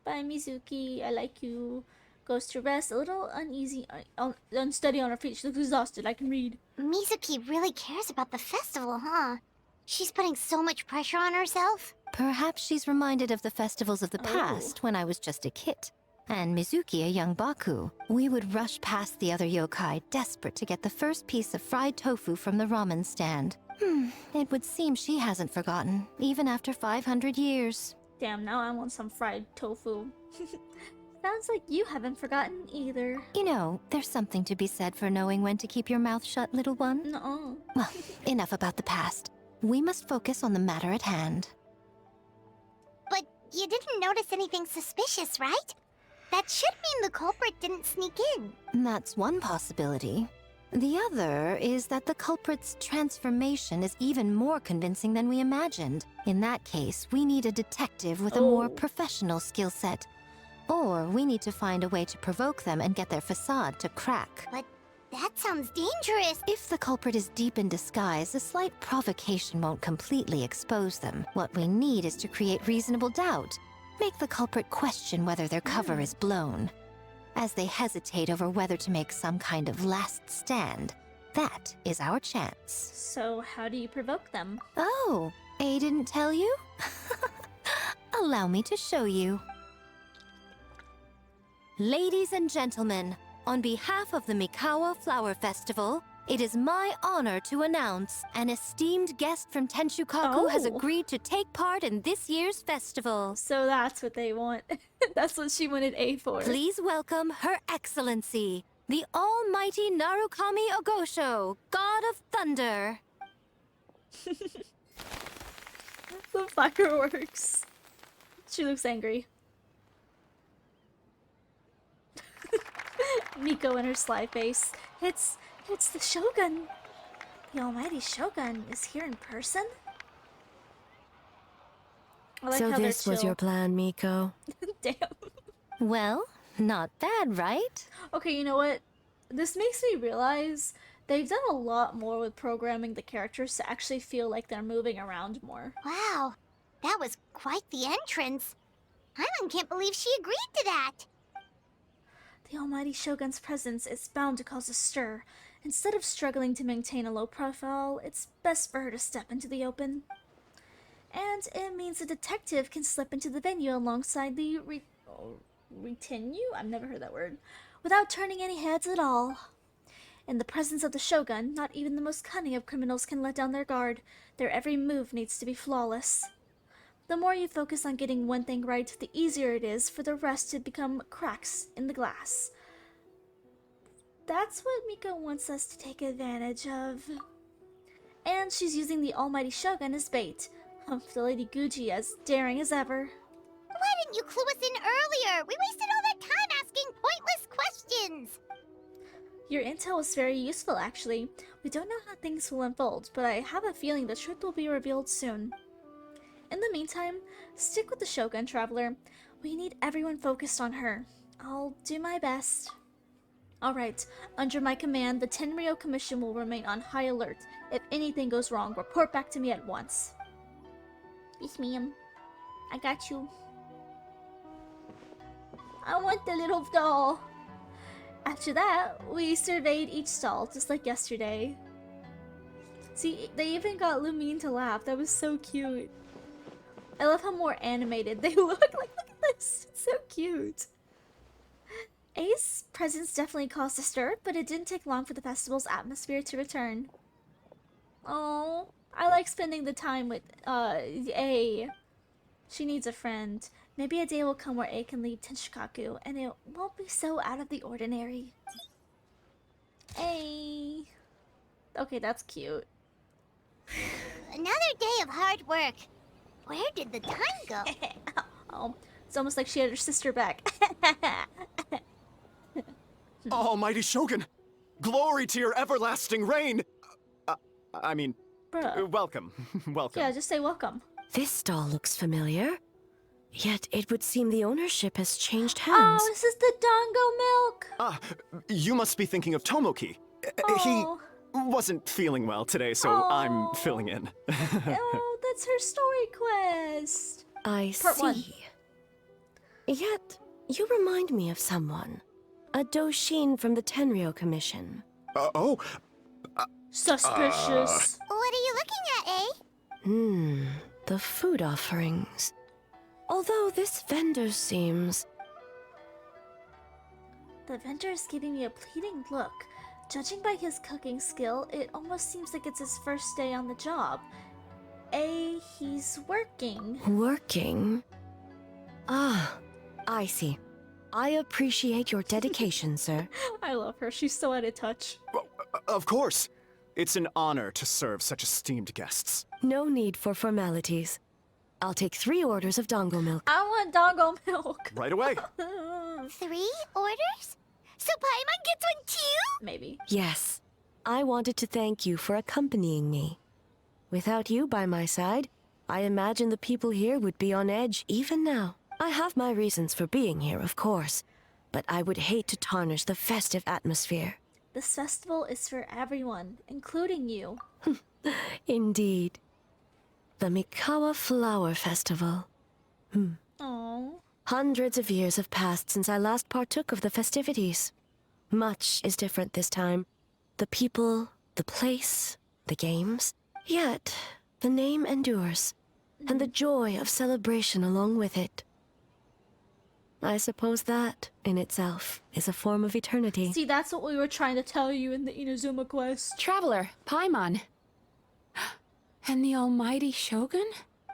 Bye, Mizuki. I like you. Goes to rest, a little uneasy, unsteady on her feet. She looks exhausted. I can read. Mizuki really cares about the festival, huh? She's putting so much pressure on herself. Perhaps she's reminded of the festivals of the past when I was just a kid. And Mizuki a young Baku. We would rush past the other yokai, desperate to get the first piece of fried tofu from the ramen stand. It would seem she hasn't forgotten, even after 500 years. Damn, now I want some fried tofu. Sounds like you haven't forgotten either. You know, there's something to be said for knowing when to keep your mouth shut, little one. No. Well, enough about the past. We must focus on the matter at hand. But you didn't notice anything suspicious, right? That should mean the culprit didn't sneak in. That's one possibility. The other is that the culprit's transformation is even more convincing than we imagined. In that case, we need a detective with a more professional skill set. Or we need to find a way to provoke them and get their facade to crack. But that sounds dangerous. If the culprit is deep in disguise, a slight provocation won't completely expose them. What we need is to create reasonable doubt. Make the culprit question whether their cover is blown. As they hesitate over whether to make some kind of last stand, that is our chance. So how do you provoke them? Oh, A didn't tell you? Allow me to show you. Ladies and gentlemen, on behalf of the Mikawa Flower Festival, it is my honor to announce an esteemed guest from Tenshukaku has agreed to take part in this year's festival. So that's what they want. That's what she wanted A for. Please welcome Her Excellency, the Almighty Narukami Ogosho, God of Thunder. The fireworks. She looks angry. Miko and her sly face. It's the Shogun. The almighty Shogun is here in person? I like So how they're this was chill. your plan, Miko? Damn. Well, not bad, right? Okay, you know what? This makes me realize they've done a lot more with programming the characters to actually feel like they're moving around more. Wow, that was quite the entrance. Hyman can't believe she agreed to that. The almighty Shogun's presence is bound to cause a stir. Instead of struggling to maintain a low profile, it's best for her to step into the open. And it means a detective can slip into the venue alongside the retinue? I've never heard that word. Without turning any heads at all. In the presence of the Shogun, not even the most cunning of criminals can let down their guard. Their every move needs to be flawless. The more you focus on getting one thing right, the easier it is for the rest to become cracks in the glass. That's what Miko wants us to take advantage of. And she's using the almighty Shogun as bait. The Lady Gucci as daring as ever. Why didn't you clue us in earlier? We wasted all that time asking pointless questions. Your intel was very useful, actually. We don't know how things will unfold, but I have a feeling the truth will be revealed soon. In the meantime, stick with the Shogun, Traveler. We need everyone focused on her. I'll do my best. Alright, under my command, the Tenryou Commission will remain on high alert. If anything goes wrong, report back to me at once. Yes, ma'am. I got you. I want the little doll. After that, we surveyed each stall, just like yesterday. See, they even got Lumine to laugh. That was so cute. I love how more animated they look. Like, look at this. It's so cute. A's presence definitely caused a stir, but it didn't take long for the festival's atmosphere to return. Oh, I like spending the time with, A. She needs a friend. Maybe a day will come where A can leave Tenshikaku, and it won't be so out of the ordinary. A. Okay, that's cute. Another day of hard work. Where did the time go? Oh, it's almost like she had her sister back. Almighty Shogun! Glory to your everlasting reign! I mean, Bruh. welcome. Welcome. Yeah, just say welcome. This stall looks familiar. Yet it would seem the ownership has changed hands. Oh, this is the Dango milk! Ah, you must be thinking of Tomoki. He wasn't feeling well today, so I'm filling in. Oh, that's her story quest. I Part see. 1. Yet, you remind me of someone. A Doshin from the Tenryou Commission. Suspicious. What are you looking at, eh? The food offerings. Although this vendor seems... The vendor is giving me a pleading look. Judging by his cooking skill, it almost seems like it's his first day on the job. He's working. Working? Ah, I see. I appreciate your dedication, sir. I love her. She's so out of touch. Of course. It's an honor to serve such esteemed guests. No need for formalities. I'll take 3 orders of dongo milk. I want dongo milk. Right away. 3 orders? So Paimon gets one too? Maybe. Yes. I wanted to thank you for accompanying me. Without you by my side, I imagine the people here would be on edge even now. I have my reasons for being here, of course, but I would hate to tarnish the festive atmosphere. This festival is for everyone, including you. Indeed. The Mikawa Flower Festival. Aww. Hundreds of years have passed since I last partook of the festivities. Much is different this time. The people, the place, the games. Yet, the name endures, and the joy of celebration along with it. I suppose that, in itself, is a form of eternity. See, that's what we were trying to tell you in the Inazuma quest. Traveler, Paimon. And the almighty Shogun?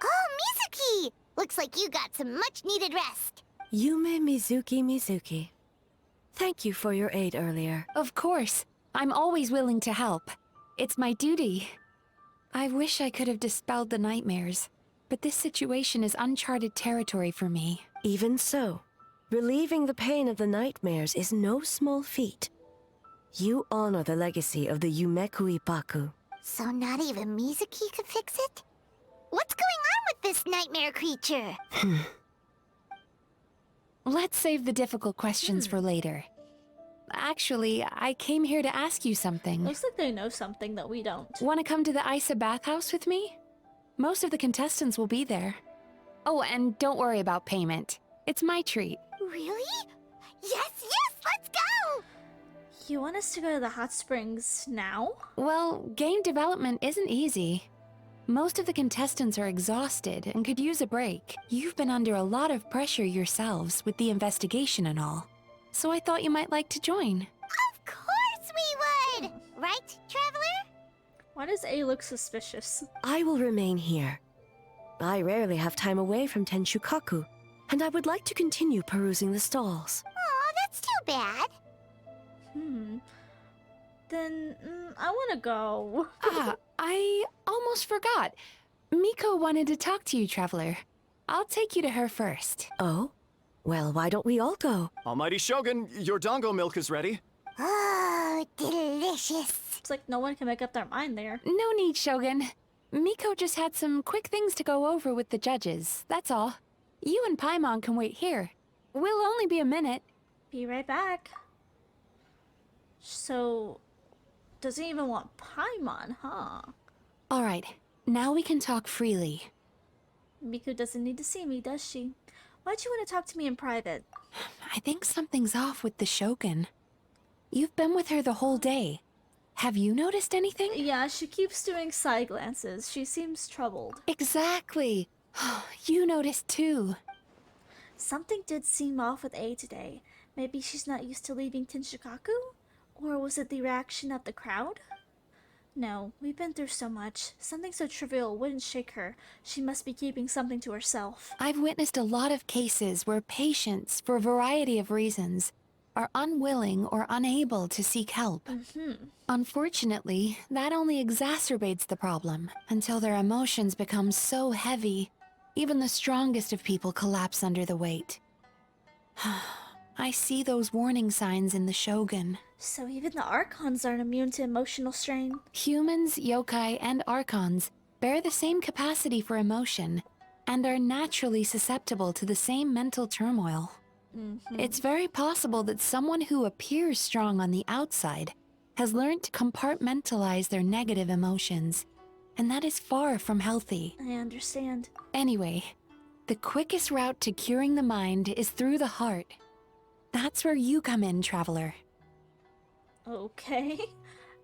Oh, Mizuki! Looks like you got some much-needed rest. Yume Mizuki. Thank you for your aid earlier. Of course. I'm always willing to help. It's my duty. I wish I could have dispelled the nightmares, but this situation is uncharted territory for me. Even so, relieving the pain of the nightmares is no small feat. You honor the legacy of the Yumekui Baku. So not even Mizuki could fix it? What's going on with this nightmare creature? Let's save the difficult questions for later. Actually, I came here to ask you something. Looks like they know something that we don't. Want to come to the Isa bathhouse with me? Most of the contestants will be there. Oh, and don't worry about payment. It's my treat. Really? Yes, let's go! You want us to go to the hot springs now? Well, game development isn't easy. Most of the contestants are exhausted and could use a break. You've been under a lot of pressure yourselves with the investigation and all. So I thought you might like to join. Of course we would! Right, Traveler? Why does A look suspicious? I will remain here. I rarely have time away from Tenshukaku, and I would like to continue perusing the stalls. Aw, that's too bad. Then, I want to go. I almost forgot. Miko wanted to talk to you, Traveler. I'll take you to her first. Oh? Well, why don't we all go? Almighty Shogun, your dongo milk is ready. Oh, delicious. It's like no one can make up their mind there. No need, Shogun. Miko just had some quick things to go over with the judges, that's all. You and Paimon can wait here. We'll only be a minute. Be right back. So, doesn't even want Paimon, huh? Alright, now we can talk freely. Miku doesn't need to see me, does she? Why'd you want to talk to me in private? I think something's off with the Shogun. You've been with her the whole day. Have you noticed anything? Yeah, she keeps doing side glances. She seems troubled. Exactly. You noticed too. Something did seem off with A today. Maybe she's not used to leaving Tinshikaku? Or was it the reaction of the crowd? No, we've been through so much. Something so trivial wouldn't shake her. She must be keeping something to herself. I've witnessed a lot of cases where patients, for a variety of reasons, are unwilling or unable to seek help. Unfortunately, that only exacerbates the problem until their emotions become so heavy, even the strongest of people collapse under the weight. I see those warning signs in the Shogun. So even the Archons aren't immune to emotional strain. Humans, yokai, and Archons bear the same capacity for emotion and are naturally susceptible to the same mental turmoil. It's very possible that someone who appears strong on the outside has learned to compartmentalize their negative emotions, and that is far from healthy. I understand. Anyway, the quickest route to curing the mind is through the heart. That's where you come in, Traveler. Okay.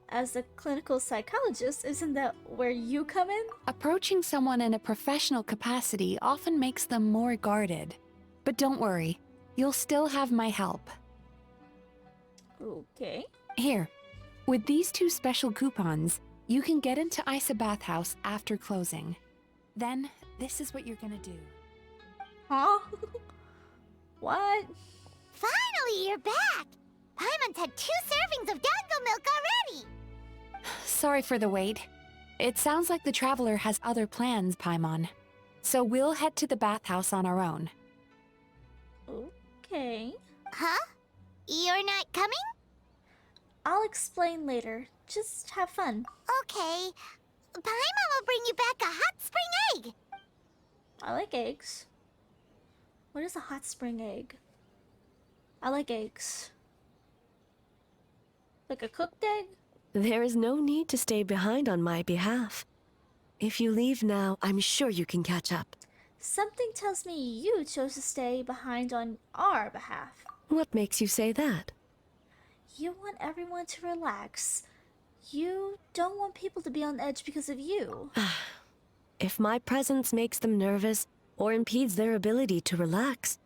As a clinical psychologist, isn't that where you come in? Approaching someone in a professional capacity often makes them more guarded. But don't worry, you'll still have my help. Okay. Here, with these 2 special coupons, you can get into Isa Bathhouse after closing. Then, this is what you're gonna do. Huh? What? Finally, you're back! Paimon's had 2 servings of dango milk already! Sorry for the wait. It sounds like the Traveler has other plans, Paimon. So we'll head to the bathhouse on our own. Okay. Huh? You're not coming? I'll explain later. Just have fun. Okay. Paimon will bring you back a hot spring egg! I like eggs. What is a hot spring egg? I like eggs. Like a cooked egg? There is no need to stay behind on my behalf. If you leave now, I'm sure you can catch up. Something tells me you chose to stay behind on our behalf. What makes you say that? You want everyone to relax. You don't want people to be on edge because of you. If my presence makes them nervous or impedes their ability to relax,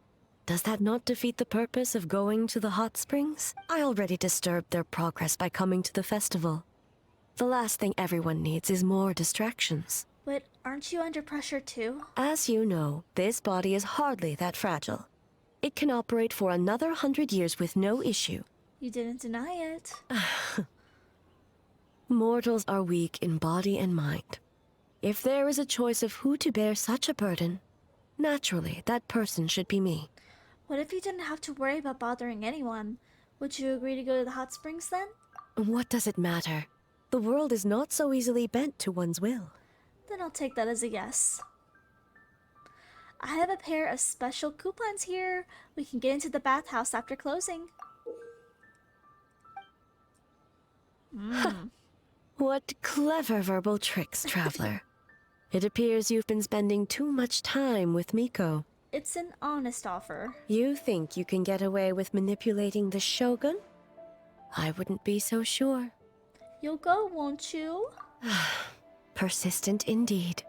does that not defeat the purpose of going to the hot springs? I already disturbed their progress by coming to the festival. The last thing everyone needs is more distractions. But aren't you under pressure too? As you know, this body is hardly that fragile. It can operate for another 100 years with no issue. You didn't deny it. Mortals are weak in body and mind. If there is a choice of who to bear such a burden, naturally that person should be me. What if you didn't have to worry about bothering anyone? Would you agree to go to the hot springs then? What does it matter? The world is not so easily bent to one's will. Then I'll take that as a yes. I have a pair of special coupons here. We can get into the bathhouse after closing. What clever verbal tricks, Traveler. It appears you've been spending too much time with Miko. It's an honest offer. You think you can get away with manipulating the Shogun? I wouldn't be so sure. You'll go, won't you? Persistent indeed.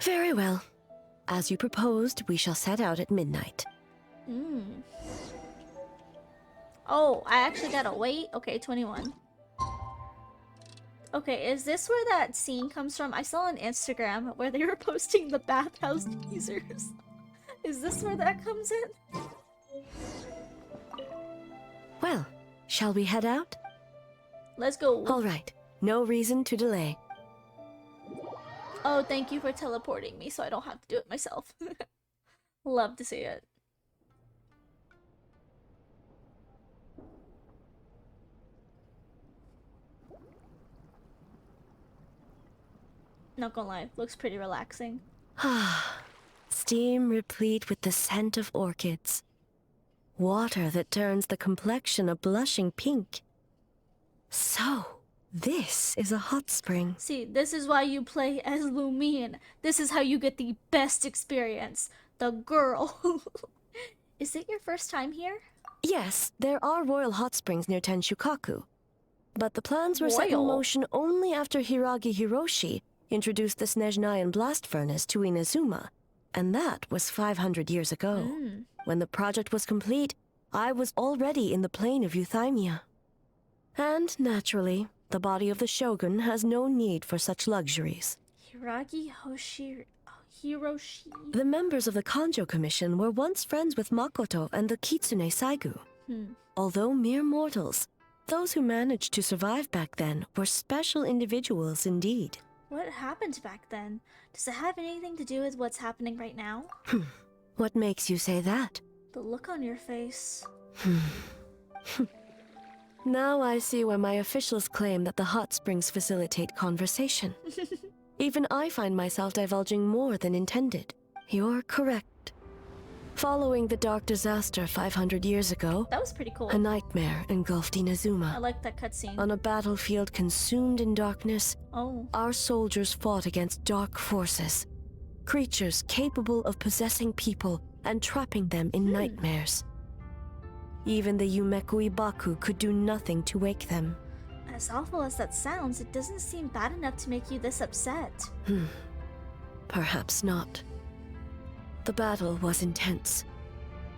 Very well. As you proposed, we shall set out at midnight. Oh, I actually gotta wait? Okay, 21. Okay, is this where that scene comes from? I saw on Instagram where they were posting the bathhouse teasers. Is this where that comes in? Well, shall we head out? Let's go. All right. No reason to delay. Oh, thank you for teleporting me so I don't have to do it myself. Love to see it. Not gonna lie, looks pretty relaxing. Steam replete with the scent of orchids. Water that turns the complexion a blushing pink. So, this is a hot spring. See, this is why you play as Lumine. This is how you get the best experience. The girl. Is it your first time here? Yes, there are royal hot springs near Tenshukaku. But the plans were set in Royal? motion only after Hiragi Hiroshi introduced the Snezhnayan blast furnace to Inazuma, and that was 500 years ago. When the project was complete, I was already in the plain of Euthymia. And naturally, the body of the shogun has no need for such luxuries. Hiroshi. The members of the Kanjo Commission were once friends with Makoto and the Kitsune Saigu. Although mere mortals, those who managed to survive back then were special individuals indeed. What happened back then? Does it have anything to do with what's happening right now? What makes you say that? The look on your face. Now I see why my officials claim that the hot springs facilitate conversation. Even I find myself divulging more than intended. You're correct. Following the dark disaster 500 years ago, That was pretty cool. a nightmare engulfed Inazuma. I like that cutscene. On a battlefield consumed in darkness, Oh. our soldiers fought against dark forces. Creatures capable of possessing people and trapping them in nightmares. Even the Yumeku Ibaku could do nothing to wake them. As awful as that sounds, it doesn't seem bad enough to make you this upset. Perhaps not. The battle was intense.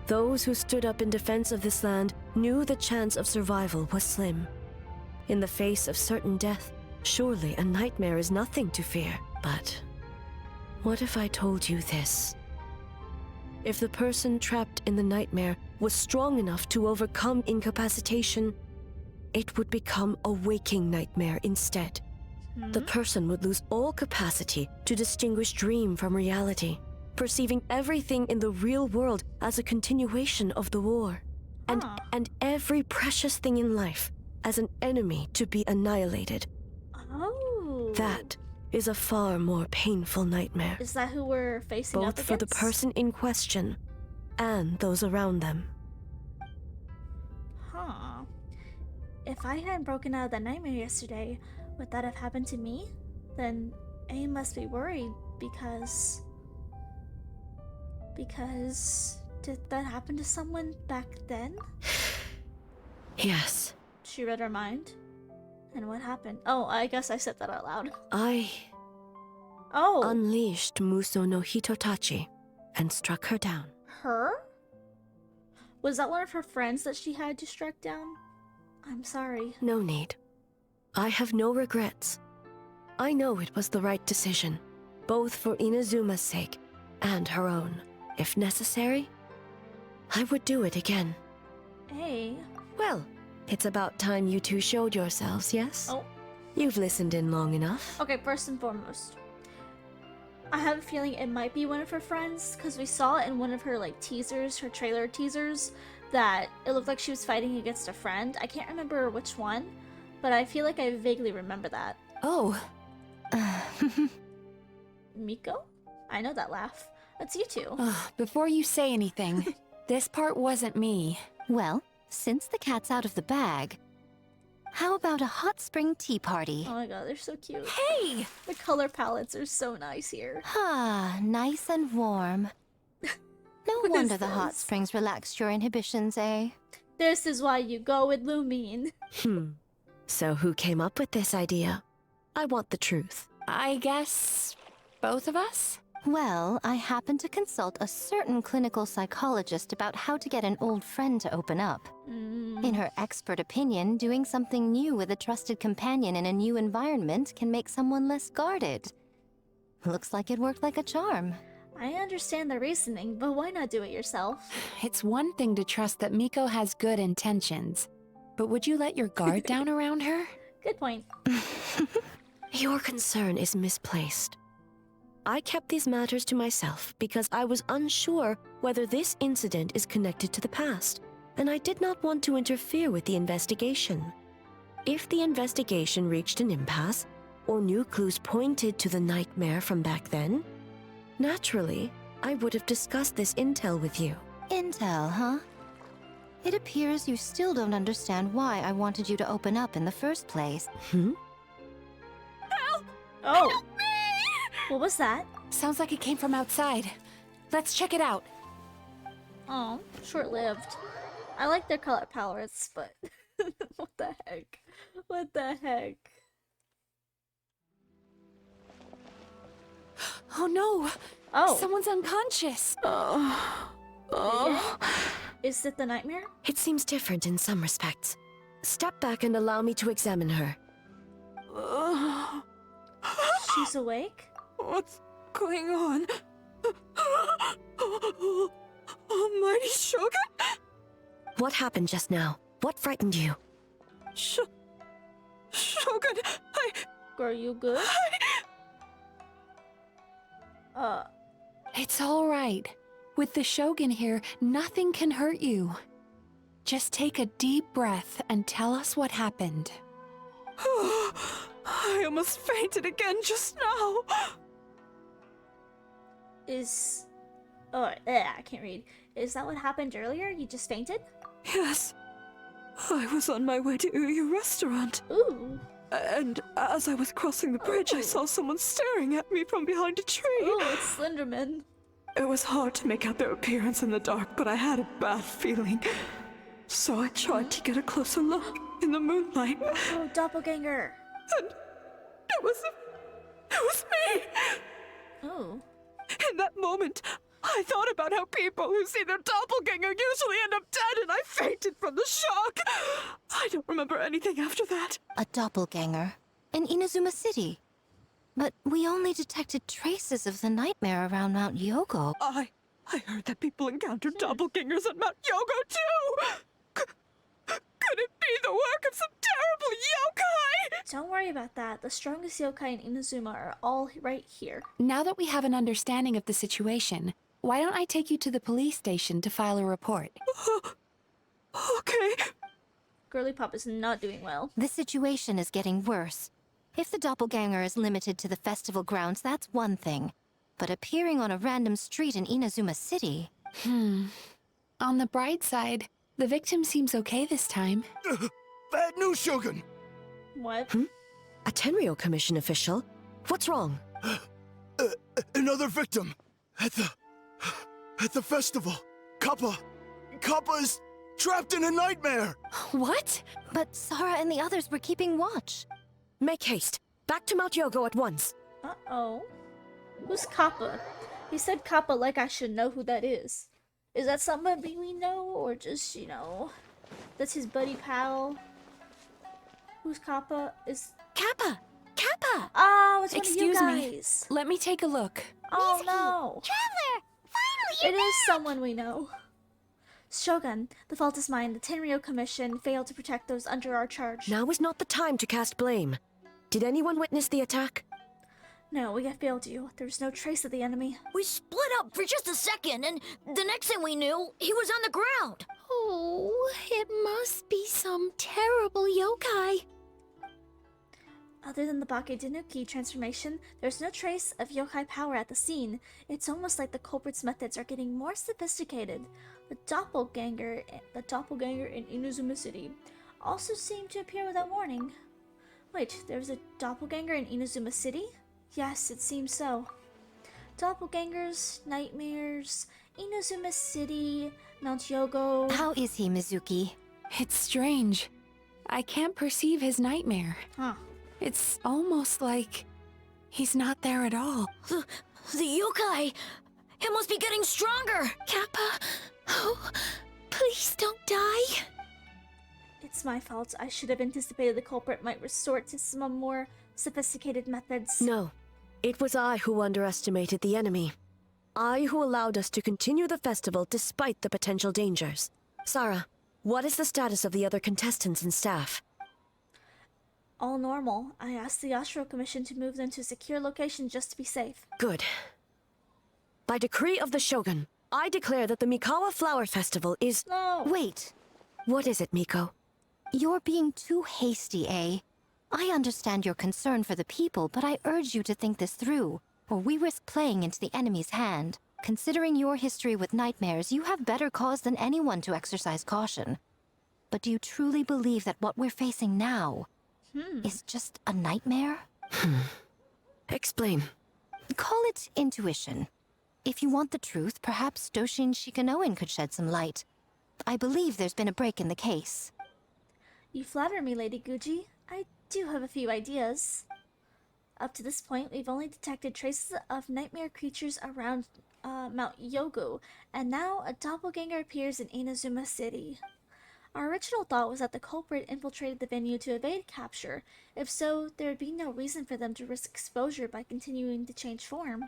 Those who stood up in defense of this land knew the chance of survival was slim. In the face of certain death, surely a nightmare is nothing to fear. But what if I told you this? If the person trapped in the nightmare was strong enough to overcome incapacitation, it would become a waking nightmare instead. The person would lose all capacity to distinguish dream from reality, perceiving everything in the real world as a continuation of the war, and every precious thing in life as an enemy to be annihilated. Oh. That is a far more painful nightmare, Is that who we're facing up both against? for the person in question and those around them. Huh. If I hadn't broken out of that nightmare yesterday, would that have happened to me? Then A must be worried because... Did that happen to someone back then? Yes, She read her mind? And what happened? Oh, I guess I said that out loud. I unleashed Muso no Hitotachi and struck her down. Her? Was that one of her friends that she had to strike down? I'm sorry. No need. I have no regrets. I know it was the right decision, both for Inazuma's sake and her own. If necessary, I would do it again. Hey. Well, it's about time you two showed yourselves, yes? Oh. You've listened in long enough. Okay, first and foremost, I have a feeling it might be one of her friends, because we saw it in one of her, like, teasers, her trailer teasers, that it looked like she was fighting against a friend. I can't remember which one, but I feel like I vaguely remember that. Oh. Miko? I know that laugh. That's you two. Before you say anything, this part wasn't me. Well, since the cat's out of the bag, how about a hot spring tea party? Oh my god, they're so cute. Hey! The color palettes are so nice here. Ah, nice and warm. No What wonder is the hot this? springs relaxed your inhibitions, eh? This is why you go with Lumine. So who came up with this idea? I want the truth. I guess both of us? Well, I happened to consult a certain clinical psychologist about how to get an old friend to open up. In her expert opinion, doing something new with a trusted companion in a new environment can make someone less guarded. Looks like it worked like a charm. I understand the reasoning, but why not do it yourself? It's one thing to trust that Miko has good intentions, but would you let your guard down around her? Good point. Your concern is misplaced. I kept these matters to myself because I was unsure whether this incident is connected to the past, and I did not want to interfere with the investigation. If the investigation reached an impasse, or new clues pointed to the nightmare from back then, naturally, I would have discussed this intel with you. Intel, huh? It appears you still don't understand why I wanted you to open up in the first place. Help! Oh. Help me! What was that? Sounds like it came from outside. Let's check it out. Oh, short-lived. I like their color palettes, but what the heck? What the heck? Oh no! Oh. Someone's unconscious. Is it the nightmare? It seems different in some respects. Step back and allow me to examine her. She's awake? What's going on? Almighty Shogun? What happened just now? What frightened you? Shogun, Girl, you good? It's all right. With the Shogun here, nothing can hurt you. Just take a deep breath and tell us what happened. I almost fainted again just now. I can't read. Is that what happened earlier? You just fainted? Yes. I was on my way to your restaurant. Ooh. And as I was crossing the bridge, I saw someone staring at me from behind a tree. Ooh, it's Slenderman. It was hard to make out their appearance in the dark, but I had a bad feeling. So I tried to get a closer look in the moonlight. Oh, doppelganger. And it was me! Oh. In that moment, I thought about how people who see their doppelganger usually end up dead, and I fainted from the shock. I don't remember anything after that. A doppelganger in Inazuma City. But we only detected traces of the nightmare around Mount Yogo. I heard that people encountered doppelgangers at Mount Yogo too! Could it be the work of some terrible yokai? Don't worry about that. The strongest yokai in Inazuma are all right here. Now that we have an understanding of the situation, why don't I take you to the police station to file a report? Okay. Girly Pop is not doing well. The situation is getting worse. If the doppelganger is limited to the festival grounds, that's one thing. But appearing on a random street in Inazuma City... On the bright side, the victim seems okay this time. Bad news, Shogun! What? A Tenryo Commission official? What's wrong? Another victim! At the festival! Kappa is trapped in a nightmare! What? But Sara and the others were keeping watch. Make haste. Back to Mount Yogo at once. Uh-oh. Who's Kappa? He said Kappa like I should know who that is. Is that somebody we know, or just, that's his buddy pal? Who's Kappa? Is... Kappa! Kappa! Oh, it's Excuse one of you me. guys. Let me take a look. Oh, no. Traveler! Finally, It is someone we know. Shogun, the fault is mine. The Tenryo Commission failed to protect those under our charge. Now is not the time to cast blame. Did anyone witness the attack? No, we have failed you. There's no trace of the enemy. We split up for just a second, and the next thing we knew, he was on the ground. Oh, it must be some terrible yokai. Other than the Bakedenuki transformation, there's no trace of yokai power at the scene. It's almost like the culprit's methods are getting more sophisticated. The doppelganger in Inazuma City also seemed to appear without warning. Wait, there was a doppelganger in Inazuma City? Yes, it seems so. Doppelgangers, nightmares, Inazuma City, Mount Yogo... How is he, Mizuki? It's strange. I can't perceive his nightmare. Huh. It's almost like he's not there at all. The yokai! It must be getting stronger! Kappa! Oh, please don't die! It's my fault. I should have anticipated the culprit might resort to some more sophisticated methods. No. It was I who underestimated the enemy. I who allowed us to continue the festival despite the potential dangers. Sara, what is the status of the other contestants and staff? All normal. I asked the Yashiro Commission to move them to a secure location just to be safe. Good. By decree of the Shogun, I declare that the Mikawa Flower Festival is... No! Wait. What is it, Miko? You're being too hasty, eh? I understand your concern for the people, but I urge you to think this through, or we risk playing into the enemy's hand. Considering your history with nightmares, you have better cause than anyone to exercise caution. But do you truly believe that what we're facing now is just a nightmare? Explain. Call it intuition. If you want the truth, perhaps Doshin Shikanoin could shed some light. I believe there's been a break in the case. You flatter me, Lady Guji. I do have a few ideas. Up to this point, we've only detected traces of nightmare creatures around Mount Yogu, and now a doppelganger appears in Inazuma City. Our original thought was that the culprit infiltrated the venue to evade capture. If so, there would be no reason for them to risk exposure by continuing to change form.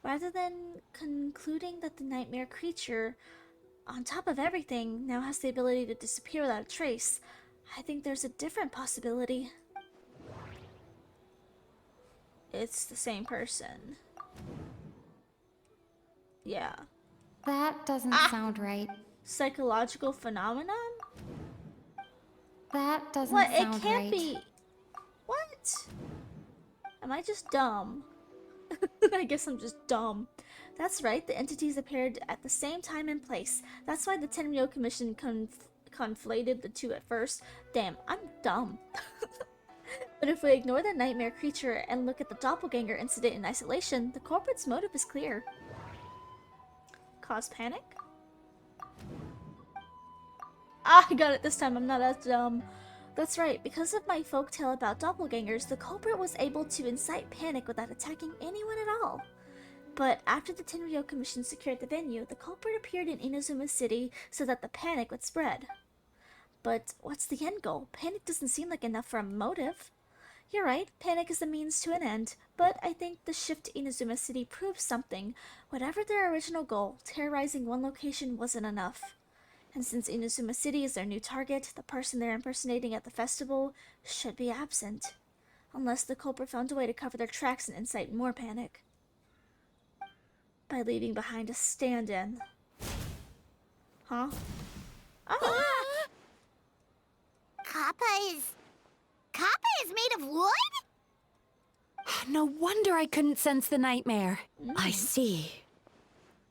Rather than concluding that the nightmare creature, on top of everything, now has the ability to disappear without a trace, I think there's a different possibility. It's the same person. Yeah. That doesn't sound right. Psychological phenomenon? That doesn't what? sound It can't right. be. What? Am I just dumb? I guess I'm just dumb. That's right, the entities appeared at the same time and place. That's why the Tenryo Commission conflated the two at first. Damn, I'm dumb. But if we ignore the nightmare creature and look at the doppelganger incident in isolation, the culprit's motive is clear. Cause panic? Ah, I got it this time, I'm not as dumb. That's right, because of my folktale about doppelgangers, the culprit was able to incite panic without attacking anyone at all. But after the Tenryo Commission secured the venue, the culprit appeared in Inazuma City so that the panic would spread. But what's the end goal? Panic doesn't seem like enough for a motive. You're right, panic is the means to an end, but I think the shift to Inazuma City proves something. Whatever their original goal, terrorizing one location wasn't enough. And since Inazuma City is their new target, the person they're impersonating at the festival should be absent. Unless the culprit found a way to cover their tracks and incite more panic. By leaving behind a stand-in. Huh? Oh! Kappa is made of wood? No wonder I couldn't sense the nightmare. I see.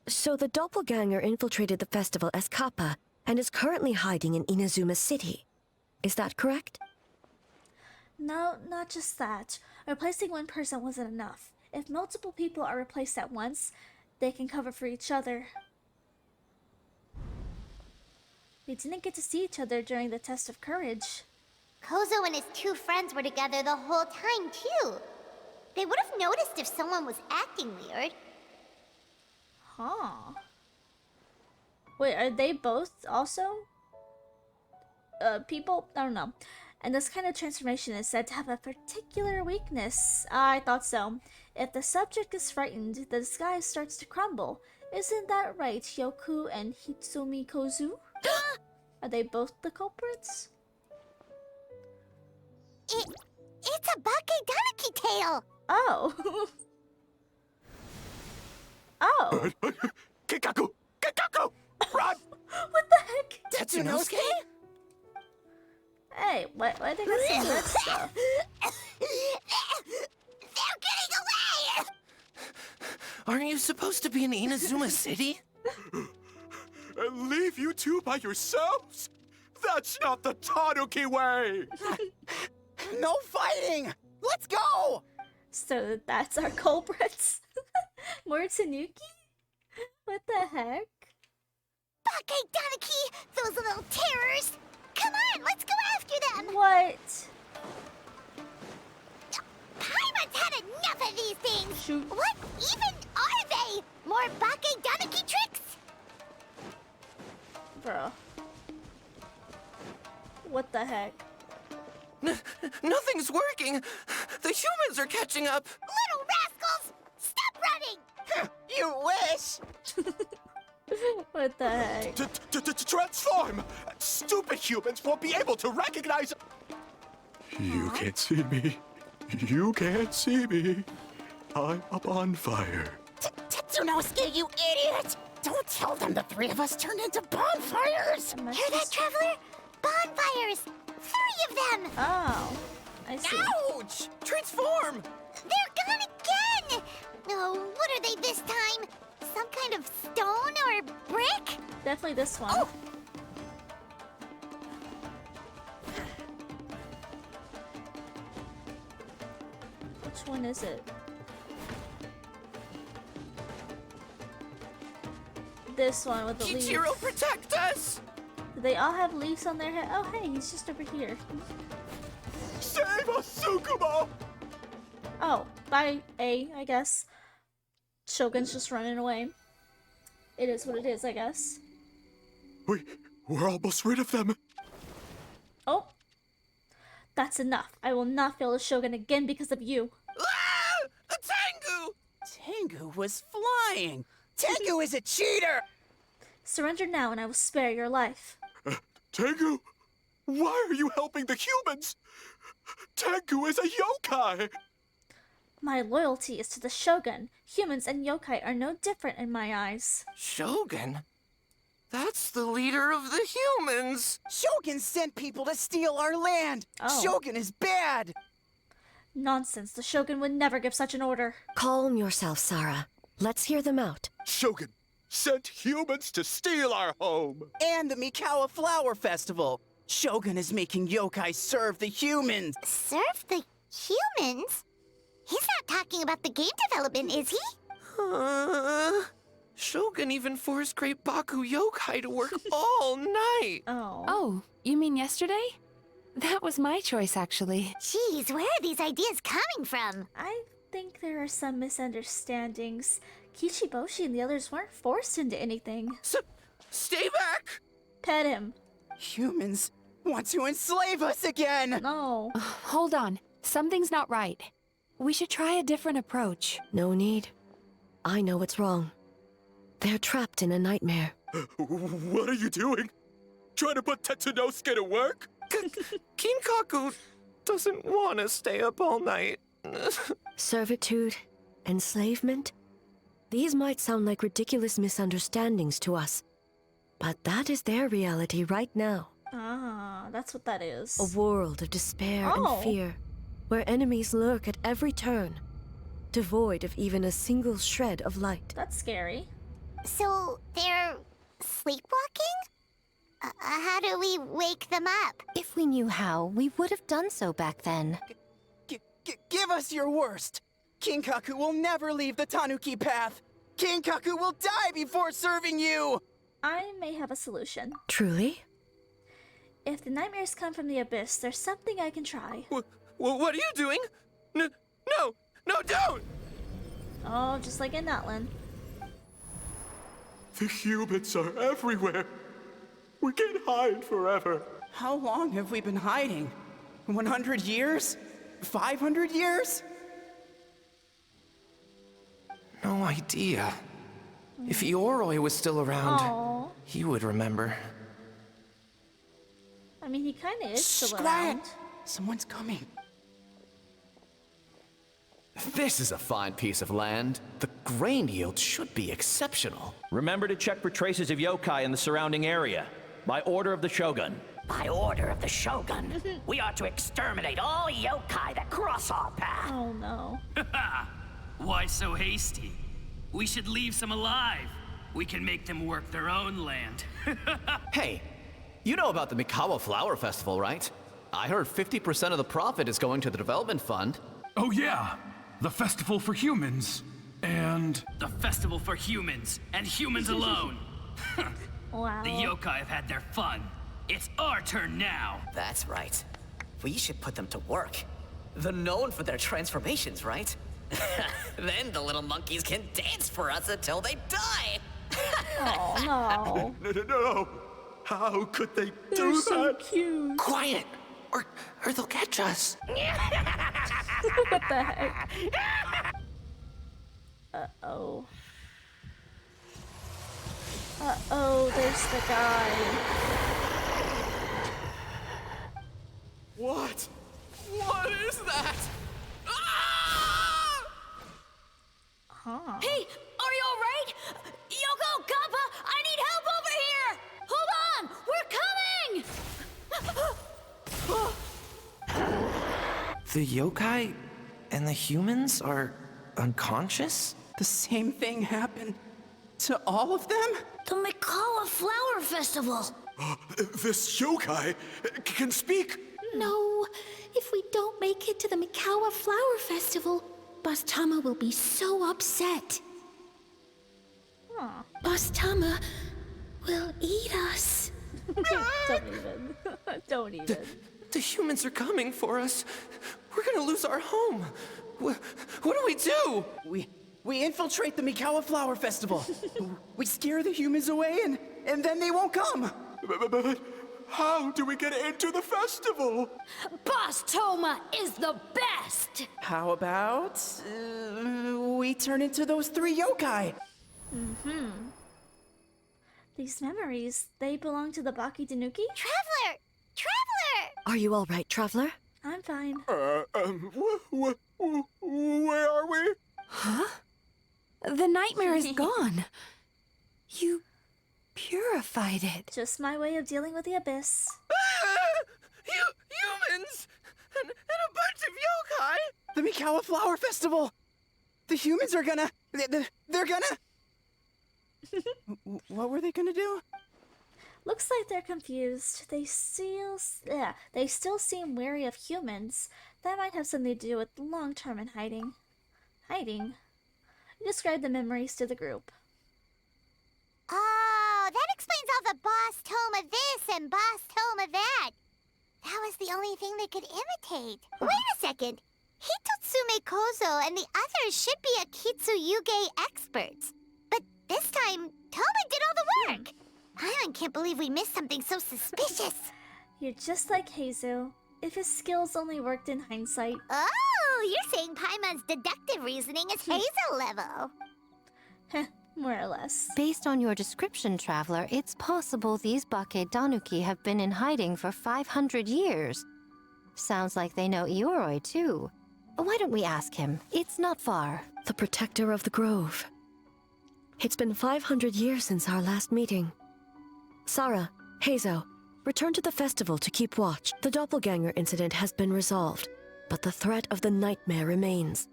So the doppelganger infiltrated the festival as Kappa and is currently hiding in Inazuma City. Is that correct? No, not just that. Replacing one person wasn't enough. If multiple people are replaced at once, they can cover for each other. We didn't get to see each other during the test of courage. Kozo and his two friends were together the whole time, too. They would have noticed if someone was acting weird. Huh. Wait, are they both also people? I don't know. And this kind of transformation is said to have a particular weakness. I thought so. If the subject is frightened, the disguise starts to crumble. Isn't that right, Yoku and Hitsumi Kozu? Are they both the culprits? It's a Bakedaniki tail! Oh. Oh. Kikaku! Kikaku! Run! What the heck? Tetsunosuke? Hey, why they got some red stuff? They're getting away! Aren't you supposed to be in Inazuma City? Leave you two by yourselves? That's not the Tanuki way! No fighting! Let's go! So that's our culprits? More Tanuki? What the heck? Bakedaniki! Those little terrors! Come on, let's go after them! What? Paimon's had enough of these things! Shoot. What even are they? More Bakedaniki tricks? Bro. What the heck? Nothing's working! The humans are catching up! Little rascals! Stop running! You wish! What the heck? Transform! Stupid humans won't be able to recognize... You can't see me. You can't see me. I'm up on fire. Tetsunosuke, you idiot! Don't tell them the three of us turned into bonfires! Hear that, Traveler? Bonfires! 3 of them! Oh. I see. Ouch! Transform! They're gone again! Oh, what are they this time? Some kind of stone or brick? Definitely this one. Oh. Which one is it? This one with the leaves. Kichiro, protect us! Do they all have leaves on their head? Oh, hey, he's just over here. Save us, Tsukumo! Oh, bye, A, I guess. Shogun's just running away. It is what it is, I guess. We're almost rid of them. Oh. That's enough. I will not fail a Shogun again because of you. Ah! A Tengu! Tengu was flying! Tengu is a cheater! Surrender now and I will spare your life. Tengu, why are you helping the humans? Tengu is a yokai! My loyalty is to the Shogun. Humans and yokai are no different in my eyes. Shogun? That's the leader of the humans! Shogun sent people to steal our land! Oh. Shogun is bad! Nonsense. The Shogun would never give such an order. Calm yourself, Sarah. Let's hear them out. Shogun sent humans to steal our home! And the Mikawa Flower Festival! Shogun is making yokai serve the humans! Serve the humans? He's not talking about the game development, is he? Shogun even forced Great Baku Yokai to work all night! Oh, you mean yesterday? That was my choice, actually. Jeez, where are these ideas coming from? I think there are some misunderstandings. Kichiboshi and the others weren't forced into anything. Stay back! Pet him. Humans want to enslave us again! No. Hold on. Something's not right. We should try a different approach. No need. I know what's wrong. They're trapped in a nightmare. What are you doing? Trying to put Tetsunosuke to work? Kinkaku doesn't want to stay up all night. Servitude, enslavement? These might sound like ridiculous misunderstandings to us, but that is their reality right now. Ah, that's what that is. A world of despair Oh. and fear, where enemies lurk at every turn, devoid of even a single shred of light. That's scary. So, they're sleepwalking? How do we wake them up? If we knew how, we would have done so back then. Give us your worst! Kinkaku will never leave the Tanuki path! Kinkaku will die before serving you! I may have a solution. Truly? If the nightmares come from the abyss, there's something I can try. What are you doing? No, don't! Oh, just like in Natlan. The humans are everywhere. We can't hide forever. How long have we been hiding? 100 years? 500 years? No idea. If Ioroi was still around, Aww. he would remember. I mean, he kind of is still Quiet! around. Someone's coming. This is a fine piece of land. The grain yield should be exceptional. Remember to check for traces of yokai in the surrounding area. By order of the Shogun. By order of the Shogun, we are to exterminate all yokai that cross our path. Oh no. Why so hasty? We should leave some alive. We can make them work their own land. Hey, you know about the Mikawa Flower Festival, right? I heard 50% of the profit is going to the development fund. Oh yeah, the festival for humans. And... the festival for humans, and humans alone. Wow. The yokai have had their fun. It's our turn now. That's right. We should put them to work. They're known for their transformations, right? Then the little monkeys can dance for us until they die. Oh no. No. How could they They're do so that? cute. Quiet, or they'll catch us. What the heck? Uh-oh. Uh-oh, there's the guy. What? What is that? Huh. Hey, are you alright? Yoko, Kappa, I need help over here! Hold on, we're coming! The yokai and the humans are unconscious? The same thing happened to all of them? The Mikawa Flower Festival! This yokai can speak! No, if we don't make it to the Mikawa Flower Festival, Boss Tama will be so upset. Boss Tama will eat us. Don't even. Don't even. The humans are coming for us. We're gonna lose our home. What do we do? We infiltrate the Mikawa Flower Festival. We scare the humans away and then they won't come. But how do we get into the festival? Boss Toma is the best! How about we turn into those 3 yokai? These memories, they belong to the Baki Tanuki? Traveler! Traveler! Are you all right, Traveler? I'm fine. Where are we? Huh? The nightmare is gone. You purified it. Just my way of dealing with the abyss. Humans! And a bunch of yokai! The Mikawa Flower Festival! The humans are gonna... They're gonna... What were they gonna do? Looks like they're confused. They still seem wary of humans. That might have something to do with long-term and hiding. Hiding? You describe the memories to the group. Oh, that explains all the Boss Toma this and Boss Toma that. That was the only thing they could imitate. Wait a second. Hitotsume Kozo and the others should be Akitsuyuge experts. But this time, Toma did all the work. Paimon can't believe we missed something so suspicious. You're just like Heizo. If his skills only worked in hindsight. Oh, you're saying Paimon's deductive reasoning is Hazel level. Heh, more or less. Based on your description, Traveler, it's possible these Bake Tanuki have been in hiding for 500 years. Sounds like they know Ioroi, too. Why don't we ask him? It's not far. The protector of the grove. It's been 500 years since our last meeting. Sarah, Heizo, return to the festival to keep watch. The doppelganger incident has been resolved, but the threat of the nightmare remains.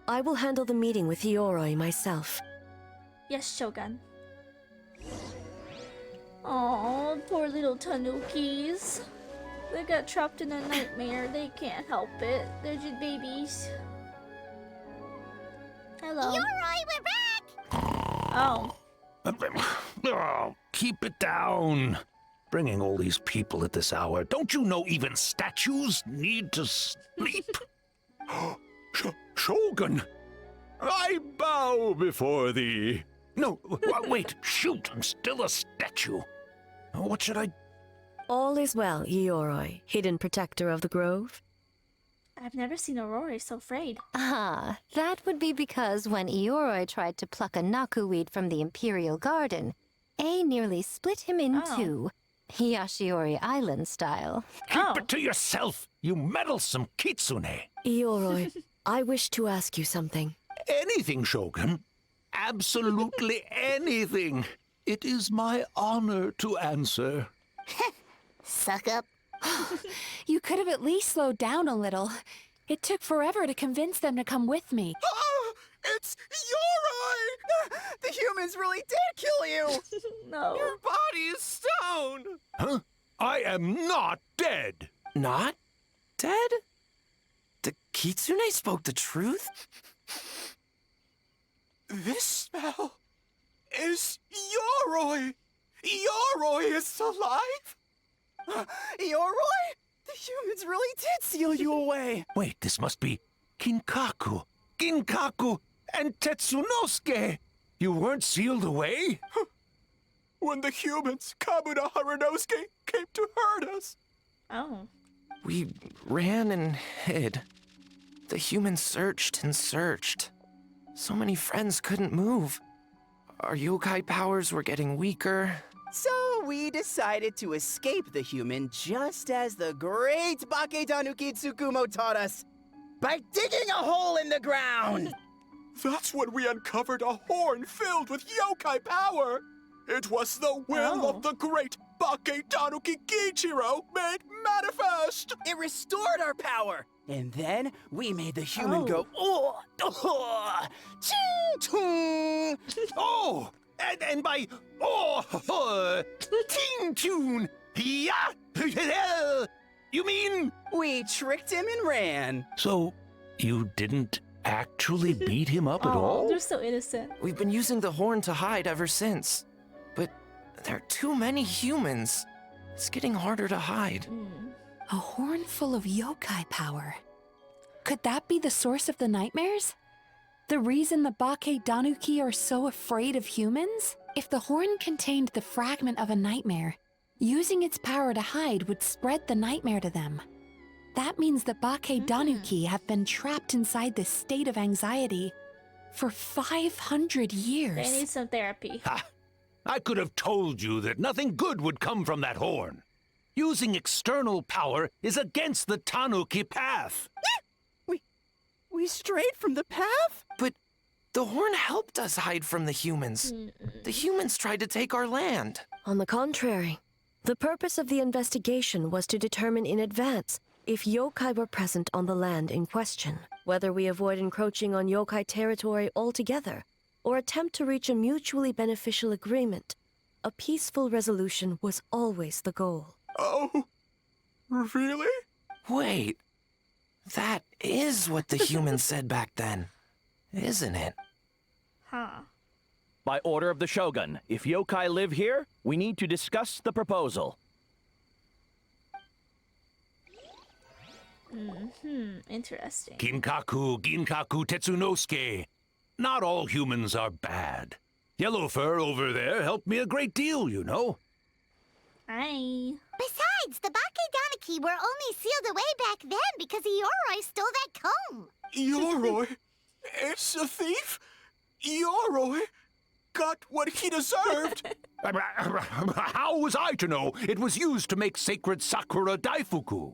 I will handle the meeting with Ioroi myself. Yes, Shogun. Oh, poor little Tanukis. They got trapped in a nightmare. They can't help it. They're just babies. Hello. Ioroi, we're back! Oh. Oh, keep it down. Bringing all these people at this hour. Don't you know even statues need to sleep? Shogun, I bow before thee. No, wait, shoot, I'm still a statue. What should I... All is well, Ioroi, hidden protector of the grove. I've never seen Aurora so afraid. Ah, that would be because when Ioroi tried to pluck a naku weed from the Imperial Garden, A nearly split him in two, Yashiori Island style. Keep it to yourself, you meddlesome kitsune. Ioroi, I wish to ask you something. Anything, Shogun. Absolutely anything. It is my honor to answer. Suck up. You could have at least slowed down a little. It took forever to convince them to come with me. Oh, it's Ioroi! The humans really did kill you! No. Your body is stone! Huh? I am not dead. Not dead? The kitsune spoke the truth? This smell is Ioroi! Ioroi is alive! Ioroi? The humans really did seal you away! Wait, this must be Kinkaku, Ginkaku, and Tetsunosuke. You weren't sealed away? When the humans, Kamuna Harunosuke, came to hurt us. Oh. We ran and hid. The humans searched and searched. So many friends couldn't move. Our yokai powers were getting weaker. So we decided to escape the human just as the great Bake Tanuki Tsukumo taught us. By digging a hole in the ground! That's when we uncovered a horn filled with yokai power. It was the will of the great Bake Tanuki Kiichiro made manifest. It restored our power. And then we made the human go, oh, oh, ching, chung. Oh, and by ting tune, yeah, you mean? We tricked him and ran. So, you didn't actually beat him up at Oh, all? they're so innocent. We've been using the horn to hide ever since. But there are too many humans. It's getting harder to hide. A horn full of yokai power. Could that be the source of the nightmares? The reason the Bake Danuki are so afraid of humans? If the horn contained the fragment of a nightmare, using its power to hide would spread the nightmare to them. That means the Bake Danuki have been trapped inside this state of anxiety for 500 years. They need some therapy. Ha! I could have told you that nothing good would come from that horn. Using external power is against the Tanuki path. We strayed from the path? But the horn helped us hide from the humans. The humans tried to take our land. On the contrary, the purpose of the investigation was to determine in advance if yokai were present on the land in question, whether we avoid encroaching on yokai territory altogether, or attempt to reach a mutually beneficial agreement. A peaceful resolution was always the goal. Oh, really? Wait, that is what the humans said back then, isn't it? Huh. By order of the Shogun, if yokai live here, we need to discuss the proposal. Interesting. Ginkaku Tetsunosuke. Not all humans are bad. Yellowfur over there helped me a great deal, you know. Hi. Besides, the Bakedaniki were only sealed away back then because Yoroi stole that comb. Yoroi? It's a thief? Yoroi got what he deserved. How was I to know it was used to make sacred Sakura Daifuku?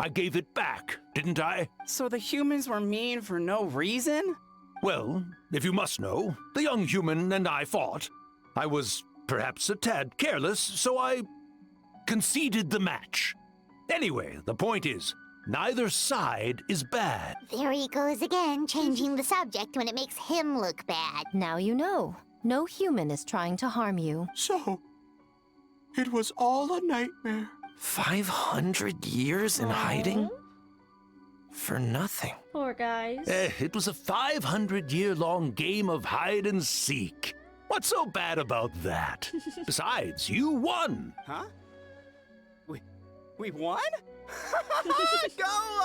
I gave it back, didn't I? So the humans were mean for no reason? Well, if you must know, the young human and I fought. I was perhaps a tad careless, so I conceded the match. Anyway, the point is, neither side is bad. There he goes again, changing the subject when it makes him look bad. Now you know. No human is trying to harm you. So, it was all a nightmare. 500 years in hiding? For nothing. Poor guys. It was a 500-year-long game of hide and seek. What's so bad about that? Besides, you won. Huh? We won? Go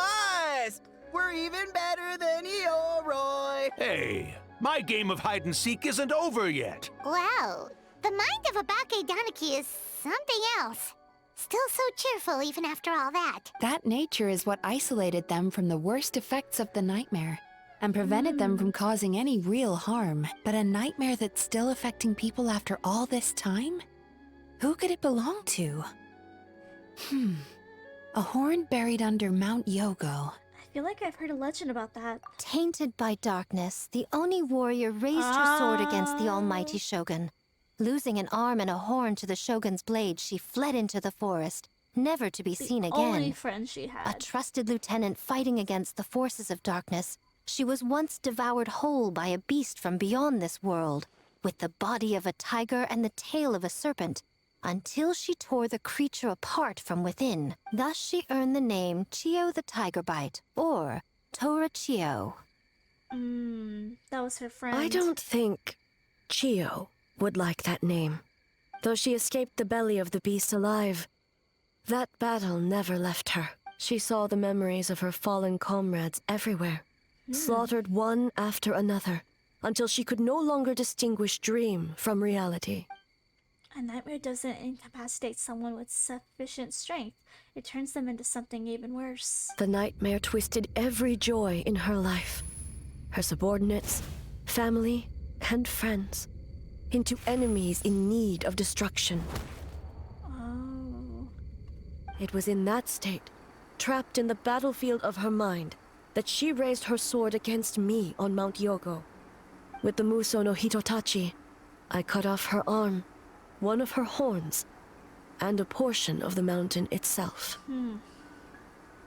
us! We're even better than Yoroi. Hey, my game of hide and seek isn't over yet. Wow, the mind of a Bakedaniki is something else. Still so cheerful even after all that. That nature is what isolated them from the worst effects of the nightmare and prevented them from causing any real harm. But a nightmare that's still affecting people after all this time? Who could it belong to? A horn buried under Mount Yogo. I feel like I've heard a legend about that. Tainted by darkness, the Oni warrior raised her sword against the almighty shogun. Losing an arm and a horn to the shogun's blade, she fled into the forest, never to be seen again. Only friend she had. A trusted lieutenant fighting against the forces of darkness, she was once devoured whole by a beast from beyond this world, with the body of a tiger and the tail of a serpent, until she tore the creature apart from within. Thus she earned the name Chio the Tigerbite, or Tora Chio. That was her friend. I don't think Chio would like that name. Though she escaped the belly of the beast alive, that battle never left her. She saw the memories of her fallen comrades everywhere, slaughtered one after another, until she could no longer distinguish dream from reality. A nightmare doesn't incapacitate someone with sufficient strength. It turns them into something even worse. The nightmare twisted every joy in her life, her subordinates, family, and friends, into enemies in need of destruction. Oh. It was in that state, trapped in the battlefield of her mind, that she raised her sword against me on Mount Yogo. With the Muso no Hitotachi, I cut off her arm, one of her horns, and a portion of the mountain itself.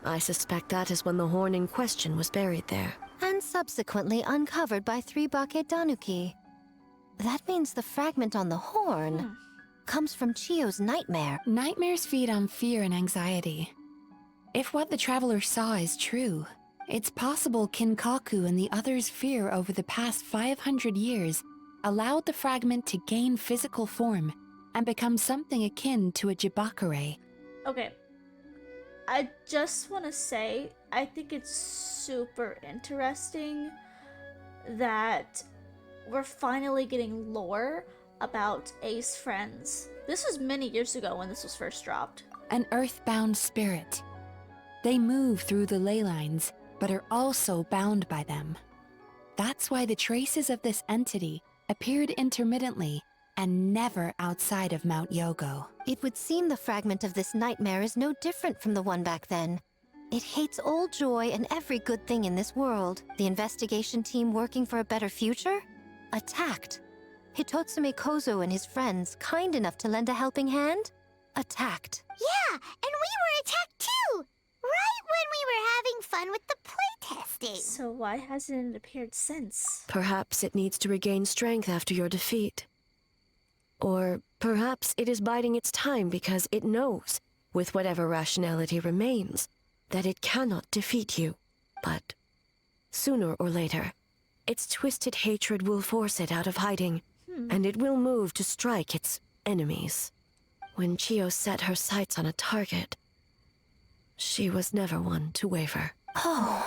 I suspect that is when the horn in question was buried there. And subsequently uncovered by 3 Bake Danuki. That means the fragment on the horn comes from Chiyo's nightmare. Nightmares feed on fear and anxiety. If what the traveler saw is true, it's possible Kinkaku and the others' fear over the past 500 years allowed the fragment to gain physical form and become something akin to a jibakure. Okay. I just want to say, I think it's super interesting that we're finally getting lore about A's friends. This was many years ago when this was first dropped. An earthbound spirit. They move through the ley lines, but are also bound by them. That's why the traces of this entity appeared intermittently and never outside of Mount Yogo. It would seem the fragment of this nightmare is no different from the one back then. It hates all joy and every good thing in this world. The investigation team working for a better future? Attacked. Hitotsume Kozo and his friends, kind enough to lend a helping hand? Attacked. Yeah, and we were attacked too! Right when we were having fun with the playtesting. So why hasn't it appeared since? Perhaps it needs to regain strength after your defeat. Or perhaps it is biding its time because it knows, with whatever rationality remains, that it cannot defeat you. But sooner or later, its twisted hatred will force it out of hiding, and it will move to strike its enemies. When Chiyo set her sights on a target, she was never one to waver. Oh.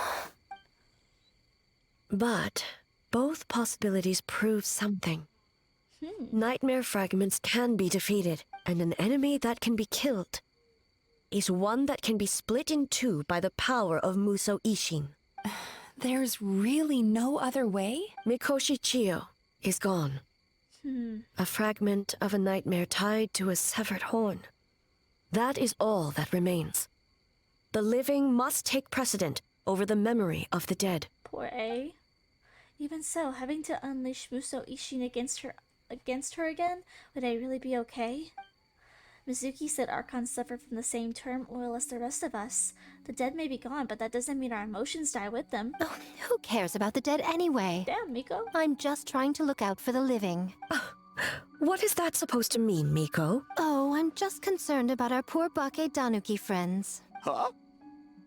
But both possibilities prove something. Nightmare fragments can be defeated, and an enemy that can be killed is one that can be split in two by the power of Muso Ishin. There's really no other way? Mikoshi Chiyo is gone. A fragment of a nightmare tied to a severed horn. That is all that remains. The living must take precedent over the memory of the dead. Poor A. Even so, having to unleash Muso Ishin against her again, would I really be okay? Mizuki said Archons suffer from the same turmoil as the rest of us. The dead may be gone, but that doesn't mean our emotions die with them. Oh, who cares about the dead anyway? Damn, Miko. I'm just trying to look out for the living. What is that supposed to mean, Miko? Oh, I'm just concerned about our poor Bake Danuki friends. Huh?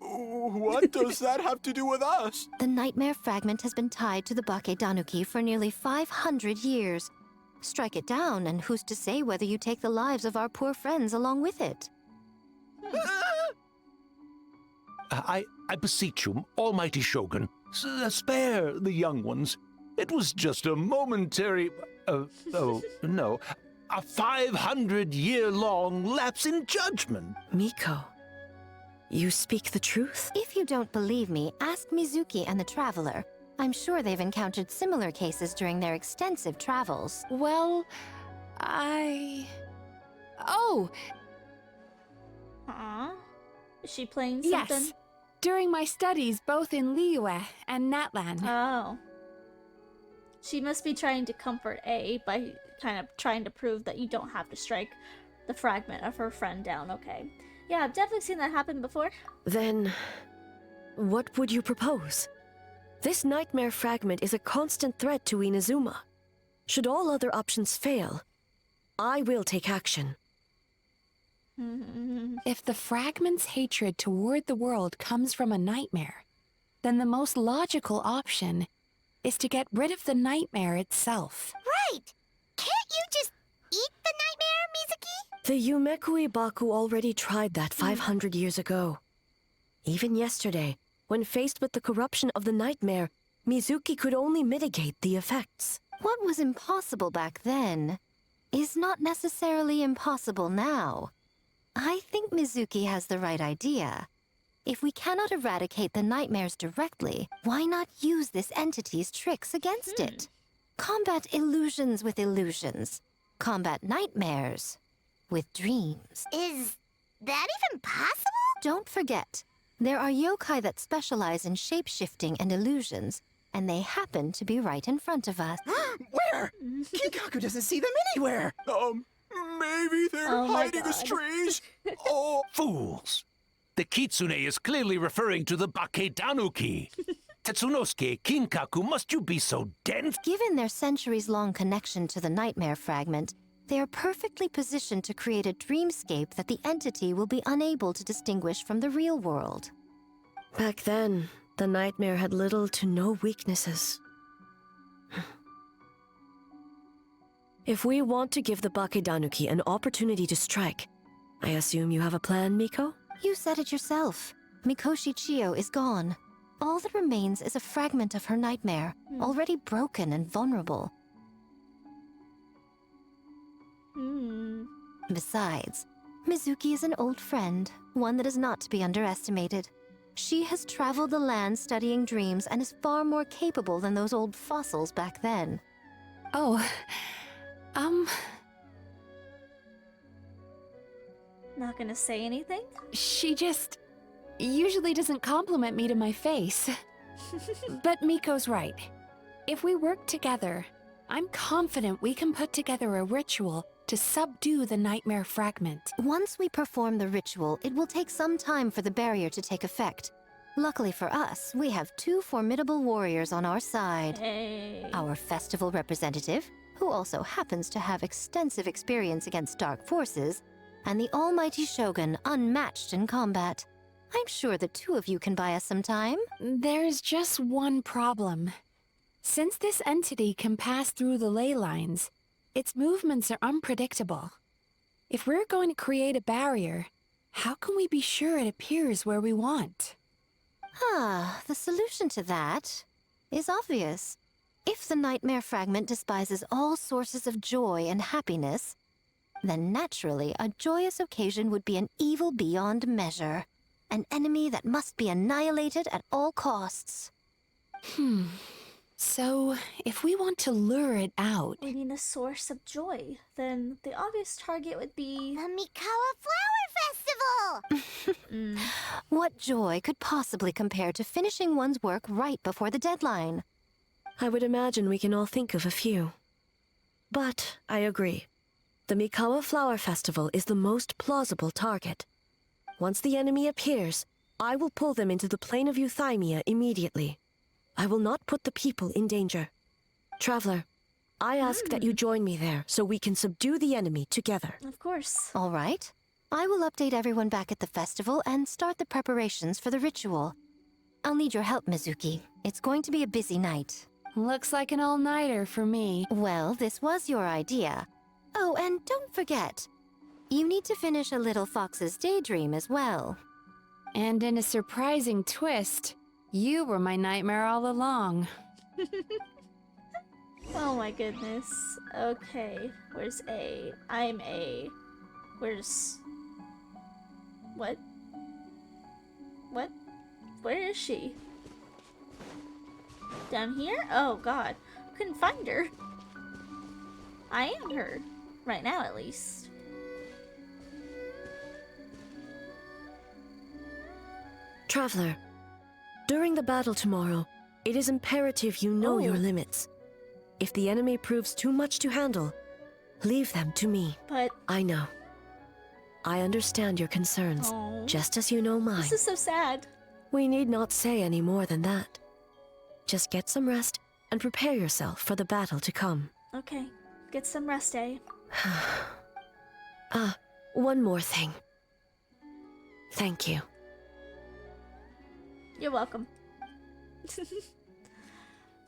What does that have to do with us? The nightmare fragment has been tied to the Bake Danuki for nearly 500 years. Strike it down, and who's to say whether you take the lives of our poor friends along with it? I beseech you, almighty Shogun, spare the young ones. It was just a momentary... no. A 500-year-long lapse in judgment. Miko, you speak the truth? If you don't believe me, ask Mizuki and the Traveler. I'm sure they've encountered similar cases during their extensive travels. Well, Oh! Huh? Is she playing something? Yes. During my studies both in Liyue and Natlan. Oh. She must be trying to comfort A by kind of trying to prove that you don't have to strike the fragment of her friend down, okay. Yeah, I've definitely seen that happen before. Then, what would you propose? This nightmare fragment is a constant threat to Inazuma. Should all other options fail, I will take action. If the fragment's hatred toward the world comes from a nightmare, then the most logical option is to get rid of the nightmare itself. Right! Can't you just eat the nightmare, Mizuki? The Yumekui Baku already tried that 500 years ago. Even yesterday, when faced with the corruption of the nightmare, Mizuki could only mitigate the effects. What was impossible back then is not necessarily impossible now. I think Mizuki has the right idea. If we cannot eradicate the nightmares directly, why not use this entity's tricks against it? Combat illusions with illusions. Combat nightmares with dreams. Is that even possible? Don't forget, there are yokai that specialize in shape-shifting and illusions, and they happen to be right in front of us. Where? Kinkaku doesn't see them anywhere. Maybe they're hiding us trees. Fools! The kitsune is clearly referring to the Bakedanuki. Tetsunosuke, Kinkaku, must you be so dense? Given their centuries-long connection to the nightmare fragment, they are perfectly positioned to create a dreamscape that the entity will be unable to distinguish from the real world. Back then, the nightmare had little to no weaknesses. If we want to give the Bakedanuki an opportunity to strike, I assume you have a plan, Miko? You said it yourself. Mikoshi Chiyo is gone. All that remains is a fragment of her nightmare, already broken and vulnerable. Besides, Mizuki is an old friend, one that is not to be underestimated. She has traveled the land studying dreams and is far more capable than those old fossils back then. Oh, Not gonna say anything? She just usually doesn't compliment me to my face. But Miko's right. If we work together, I'm confident we can put together a ritual to subdue the nightmare fragment. Once we perform the ritual, it will take some time for the barrier to take effect. Luckily for us, we have two formidable warriors on our side. Hey. Our festival representative, who also happens to have extensive experience against dark forces, and the almighty Shogun, unmatched in combat. I'm sure the two of you can buy us some time. There's just one problem. Since this entity can pass through the ley lines, its movements are unpredictable. If we're going to create a barrier, how can we be sure it appears where we want? The solution to that is obvious. If the nightmare fragment despises all sources of joy and happiness, then naturally a joyous occasion would be an evil beyond measure. An enemy that must be annihilated at all costs. So, if we want to lure it out... We need a source of joy. Then the obvious target would be... The Mikawa Flower Festival! What joy could possibly compare to finishing one's work right before the deadline? I would imagine we can all think of a few. But I agree. The Mikawa Flower Festival is the most plausible target. Once the enemy appears, I will pull them into the plane of Euthymia immediately. I will not put the people in danger. Traveler, I ask that you join me there so we can subdue the enemy together. Of course. All right. I will update everyone back at the festival and start the preparations for the ritual. I'll need your help, Mizuki. It's going to be a busy night. Looks like an all-nighter for me. Well, this was your idea. Oh, and don't forget, you need to finish a little fox's daydream as well. And in a surprising twist, you were my nightmare all along. Oh my goodness. Okay, where's A? I'm A. Where's... What? What? Where is she? Down here? Oh god. Couldn't find her. I am her. Right now, at least. Traveler, during the battle tomorrow, it is imperative you know your limits. If the enemy proves too much to handle, leave them to me. But... I know. I understand your concerns, just as you know mine. This is so sad. We need not say any more than that. Just get some rest and prepare yourself for the battle to come. Okay. Get some rest, eh? One more thing. Thank you. You're welcome.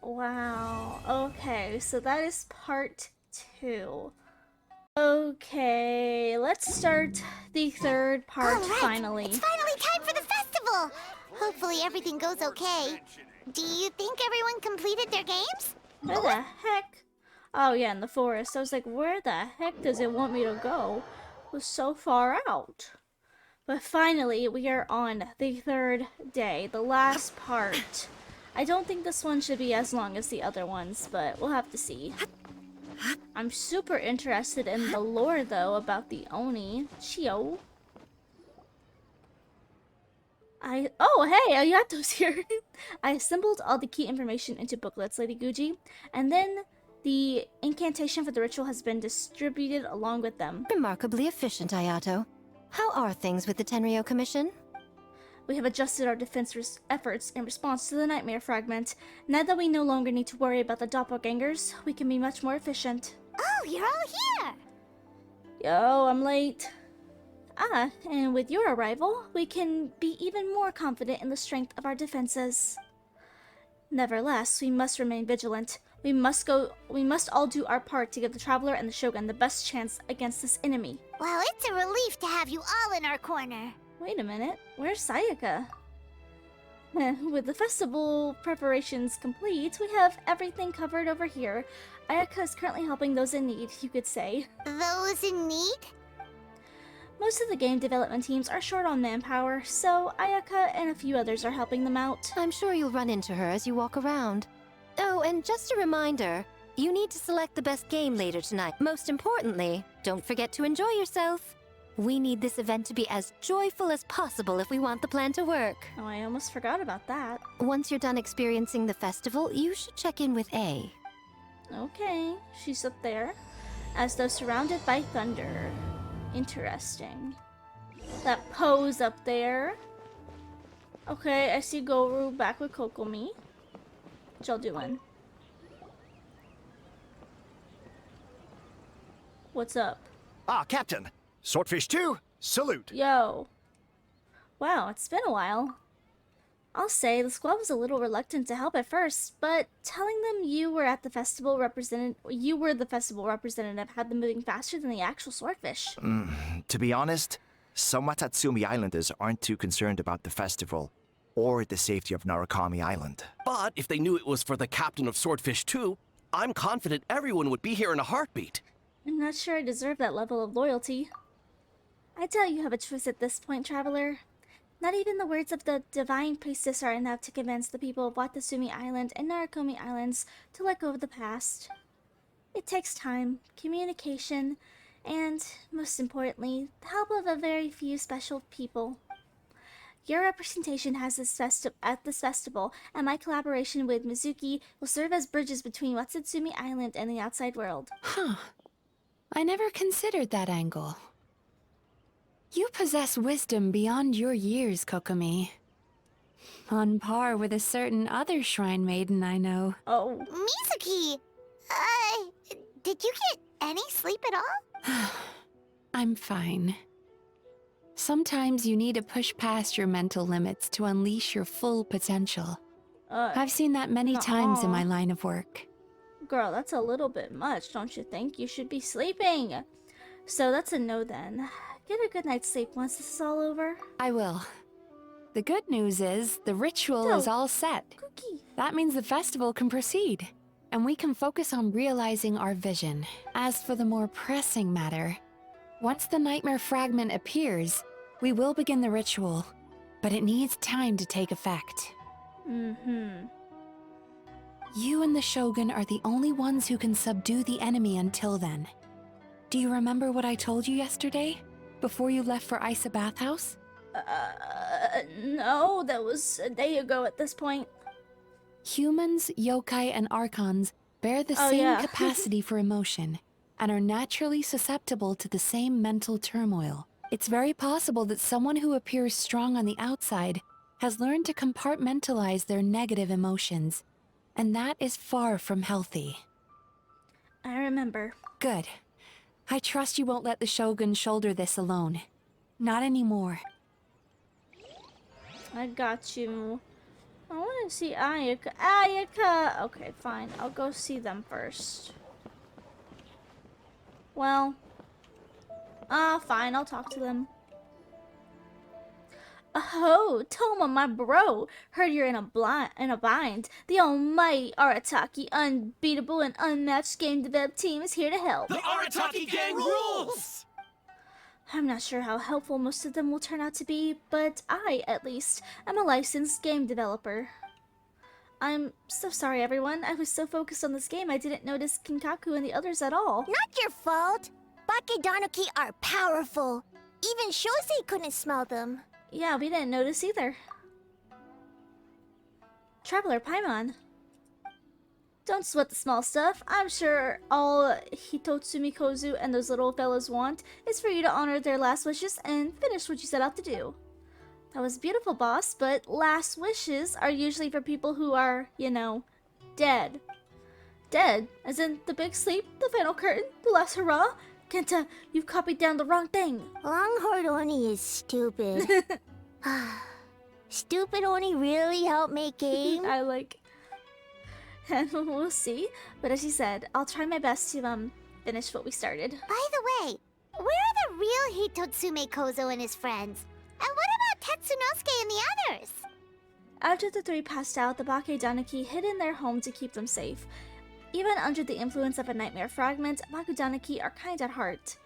Wow. Okay, so that is part 2. Okay, let's start the third part finally. It's finally time for the festival! Hopefully everything goes okay. Do you think everyone completed their games? Where the heck? Oh yeah, in the forest. I was like, where the heck does it want me to go? It was so far out. But finally, we are on the third day, the last part. I don't think this one should be as long as the other ones, but we'll have to see. I'm super interested in the lore, though, about the Oni. Chiyo. Oh, hey, Ayato's here. I assembled all the key information into booklets, Lady Guji, and then the incantation for the ritual has been distributed along with them. Remarkably efficient, Ayato. How are things with the Tenryo Commission? We have adjusted our defense efforts in response to the nightmare fragment. Now that we no longer need to worry about the doppelgangers, we can be much more efficient. Oh, you're all here! Yo, I'm late. And with your arrival, we can be even more confident in the strength of our defenses. Nevertheless, we must remain vigilant. We must all do our part to give the Traveler and the Shogun the best chance against this enemy. Well, it's a relief to have you all in our corner. Wait a minute, where's Sayaka? With the festival preparations complete, we have everything covered over here. Ayaka is currently helping those in need, you could say. Those in need? Most of the game development teams are short on manpower, so Ayaka and a few others are helping them out. I'm sure you'll run into her as you walk around. Oh, and just a reminder, you need to select the best game later tonight. Most importantly, don't forget to enjoy yourself. We need this event to be as joyful as possible if we want the plan to work. Oh, I almost forgot about that. Once you're done experiencing the festival, you should check in with A. Okay, she's up there, as though surrounded by thunder. Interesting. That pose up there. Okay, I see Goru back with Kokomi. What y'all doing? What's up? Ah, Captain. Swordfish 2, salute. Yo. Wow, it's been a while. I'll say, the squad was a little reluctant to help at first, but telling them you were the festival representative had them moving faster than the actual swordfish. To be honest, some Watatsumi Islanders aren't too concerned about the festival or the safety of Narukami Island. But if they knew it was for the captain of Swordfish 2, I'm confident everyone would be here in a heartbeat. I'm not sure I deserve that level of loyalty. I doubt you have a choice at this point, Traveler. Not even the words of the Divine Priestess are enough to convince the people of Watatsumi Island and Narukami Islands to let go of the past. It takes time, communication, and, most importantly, the help of a very few special people. Your representation at this festival, and my collaboration with Mizuki will serve as bridges between Watatsumi Island and the outside world. Huh. I never considered that angle. You possess wisdom beyond your years, Kokomi. On par with a certain other shrine maiden I know. Oh. Mizuki! Did you get any sleep at all? I'm fine. Sometimes you need to push past your mental limits to unleash your full potential. I've seen that many times in my line of work. Girl, that's a little bit much, don't you think? You should be sleeping. So that's a no then. Get a good night's sleep once this is all over. I will. The good news is, the ritual is all set. Cookie. That means the festival can proceed, and we can focus on realizing our vision. As for the more pressing matter, once the nightmare fragment appears, we will begin the ritual, but it needs time to take effect. You and the Shogun are the only ones who can subdue the enemy until then. Do you remember what I told you yesterday? Before you left for Isa Bathhouse? No, that was a day ago at this point. Humans, yokai, and archons bear the same capacity for emotion, and are naturally susceptible to the same mental turmoil. It's very possible that someone who appears strong on the outside has learned to compartmentalize their negative emotions, and that is far from healthy. I remember. Good. I trust you won't let the Shogun shoulder this alone. Not anymore. I got you. I want to see Ayaka. Ayaka! Okay, fine. I'll go see them first. Well. Fine. I'll talk to them. Oh, Toma, my bro. Heard you're in a bind. The almighty Arataki, unbeatable and unmatched game develop team is here to help. The Arataki gang rules! I'm not sure how helpful most of them will turn out to be, but I, at least, am a licensed game developer. I'm so sorry, everyone. I was so focused on this game I didn't notice Kinkaku and the others at all. Not your fault. Bakedanuki are powerful. Even Shosei couldn't smell them. Yeah, we didn't notice either. Traveler Paimon. Don't sweat the small stuff. I'm sure all Hitotsumi Kozu and those little fellows want is for you to honor their last wishes and finish what you set out to do. That was beautiful, boss, but last wishes are usually for people who are, you know, dead. Dead, as in the big sleep, the final curtain, the last hurrah. Kenta, you've copied down the wrong thing. Longhorn Oni is stupid. Stupid Oni really helped make game? I like... And we'll see. But as you said, I'll try my best to, finish what we started. By the way, where are the real Hitotsume Kozo and his friends? And what about Tetsunosuke and the others? After the three passed out, the Bakedaniki hid in their home to keep them safe. Even under the influence of a nightmare fragment, Bakudaniki are kind at heart.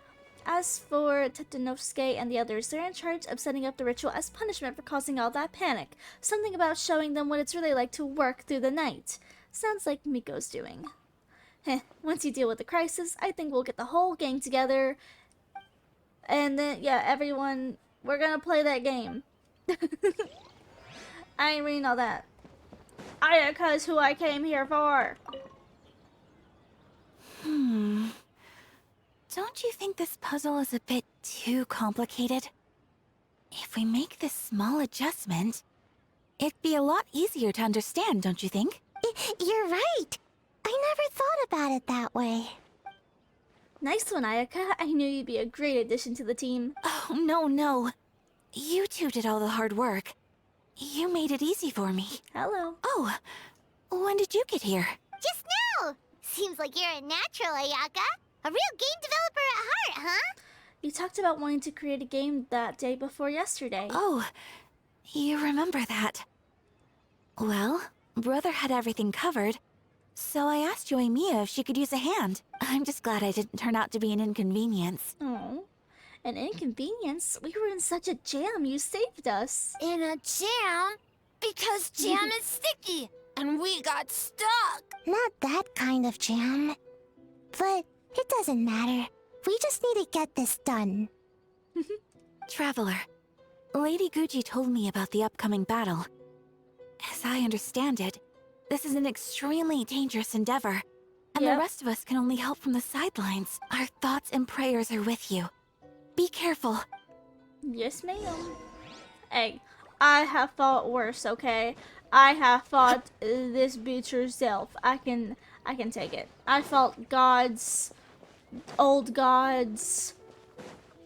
As for Tetsunosuke and the others, they're in charge of setting up the ritual as punishment for causing all that panic. Something about showing them what it's really like to work through the night. Sounds like Miko's doing. Heh, once you deal with the crisis, I think we'll get the whole gang together. And then, yeah, everyone, we're gonna play that game. I ain't reading all that. Ayaka's who I came here for. Don't you think this puzzle is a bit too complicated? If we make this small adjustment, it'd be a lot easier to understand, don't you think? You're right. I never thought about it that way. Nice one, Ayaka. I knew you'd be a great addition to the team. Oh, no. You two did all the hard work. You made it easy for me. Hello. Oh, when did you get here? Just now. Seems like you're a natural, Ayaka. A real game developer at heart, huh? You talked about wanting to create a game that day before yesterday. Oh, you remember that. Well, Brother had everything covered, so I asked Yoimiya if she could use a hand. I'm just glad I didn't turn out to be an inconvenience. Oh, an inconvenience? We were in such a jam, you saved us. In a jam? Because jam is sticky, and we got stuck. Not that kind of jam. But it doesn't matter. We just need to get this done. Traveler, Lady Guji told me about the upcoming battle. As I understand it, this is an extremely dangerous endeavor, and the rest of us can only help from the sidelines. Our thoughts and prayers are with you. Be careful. Yes, ma'am. Hey, I have fought worse, okay? I have fought this bitch herself. I can take it. I fought gods, old gods,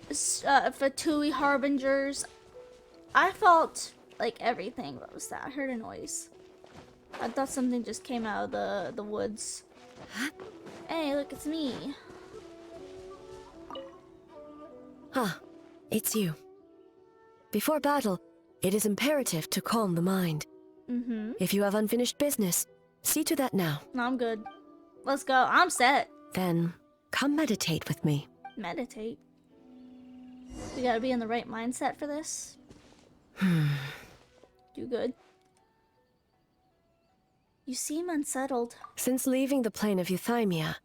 Fatui harbingers. I fought like everything. What was that? I heard a noise. I thought something just came out of the woods. Hey, look, it's me. It's you. Before battle, it is imperative to calm the mind. If you have unfinished business, see to that now. No, I'm good. Let's go. I'm set. Then, come meditate with me. Meditate? We gotta be in the right mindset for this. You good? You seem unsettled. Since leaving the plane of Euthymia,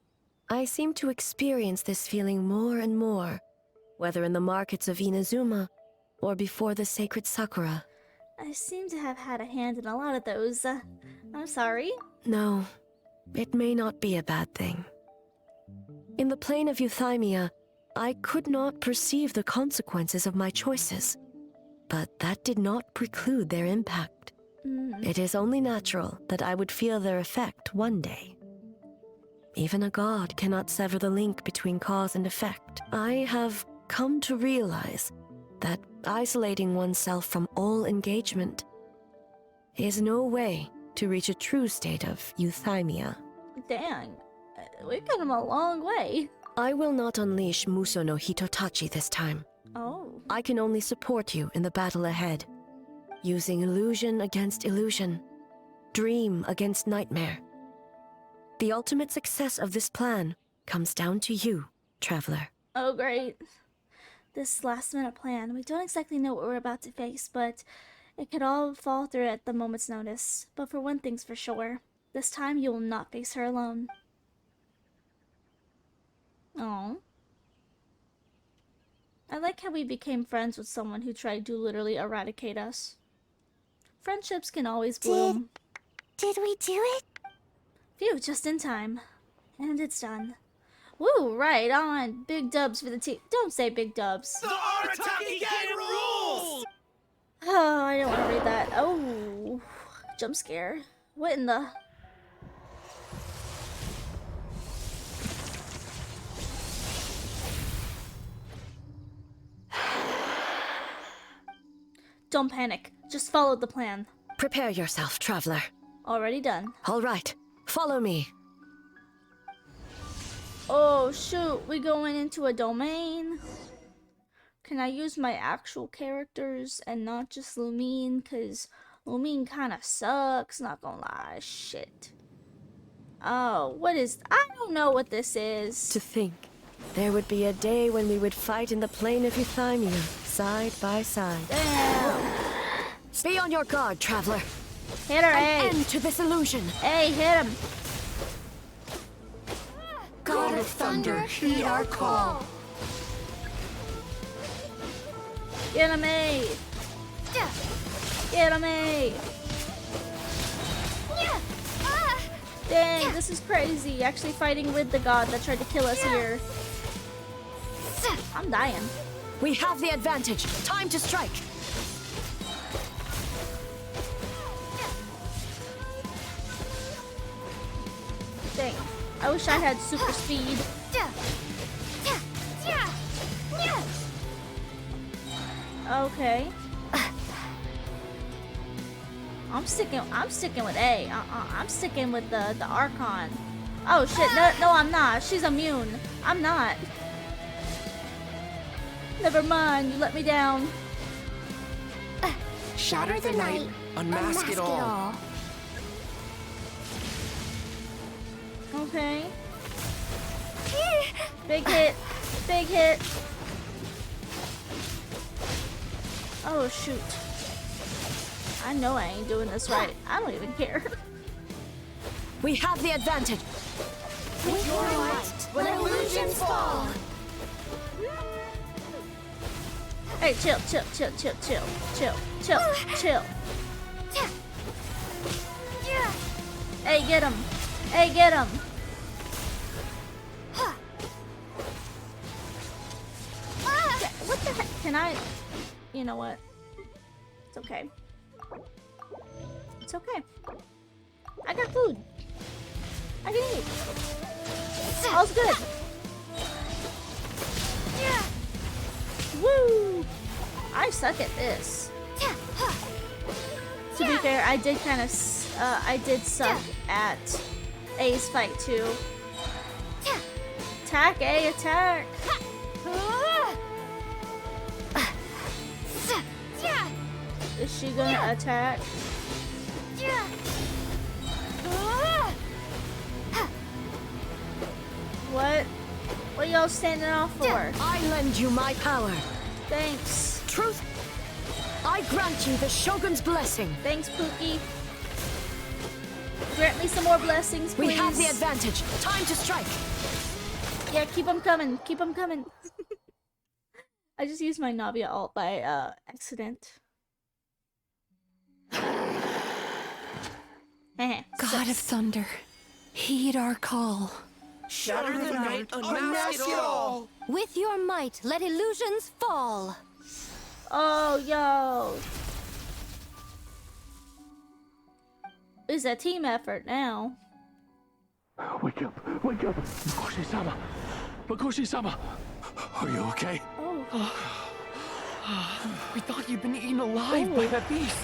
I seem to experience this feeling more and more, whether in the markets of Inazuma or before the sacred Sakura. I seem to have had a hand in a lot of those. I'm sorry. No, it may not be a bad thing. In the plane of Euthymia, I could not perceive the consequences of my choices, but that did not preclude their impact. It is only natural that I would feel their effect one day. Even a god cannot sever the link between cause and effect. I have come to realize that isolating oneself from all engagement is no way to reach a true state of euthymia. Dang, we've come a long way. I will not unleash Muso no Hitotachi this time. Oh. I can only support you in the battle ahead, using illusion against illusion, dream against nightmare. The ultimate success of this plan comes down to you, Traveler. Oh, great. This last-minute plan, we don't exactly know what we're about to face, but it could all fall through at the moment's notice. But for one thing's for sure, this time you will not face her alone. Oh. I like how we became friends with someone who tried to literally eradicate us. Friendships can always bloom. Did we do it? Phew, just in time. And it's done. Woo, right on. Big dubs for the team. Don't say big dubs. The Arataki Gang rules! Oh, I don't want to read that. Oh, jump scare. What in the... Don't panic. Just follow the plan. Prepare yourself, traveler. Already done. All right, follow me. Oh shoot, we going into a domain. Can I use my actual characters and not just Lumine? Cause Lumine kinda sucks, not gonna lie. Shit. Oh, what is... I don't know what this is. To think, there would be a day when we would fight in the plain of Euthymia, side by side. Damn. Be on your guard, traveler. Hit her, An A. end to this illusion. Hey, hit him. God of Thunder, heed our call. Get him, A. Get him, A. Dang, this is crazy. Actually fighting with the god that tried to kill us here. I'm dying. We have the advantage. Time to strike. Dang. I wish I had super speed. Okay. I'm sticking with A. I'm sticking with the Archon. Oh shit, no I'm not. She's immune. I'm not. Never mind, you let me down. Shatter the night, Unmask it all. Okay. Big hit. Big hit. Oh shoot. I know I ain't doing this right. I don't even care. We have the advantage. With your light, let illusions fall. Hey, chill. Hey, get him. Hey, get him. What the heck? Can I? You know what? It's okay. It's okay. I got food. I can eat. All's good. Woo! I suck at this. To be fair, I did kind of, I did suck at A's fight too. Attack, A, attack! Is she gonna attack? What? What y'all standing off for? I lend you my power. Thanks. Truth, I grant you the Shogun's blessing. Thanks, Pookie. Grant me some more blessings, please. We have the advantage. Time to strike. Yeah, keep them coming. Keep them coming. I just used my Navia ult by accident. God of Thunder, heed our call. Shatter the night, unmask it all! With your might, let illusions fall. Oh, yo. It's a team effort now. Wake up! Wake up! Makoshi-sama! Makoshi-sama! Are you okay? Oh. We thought you'd been eaten alive by that beast!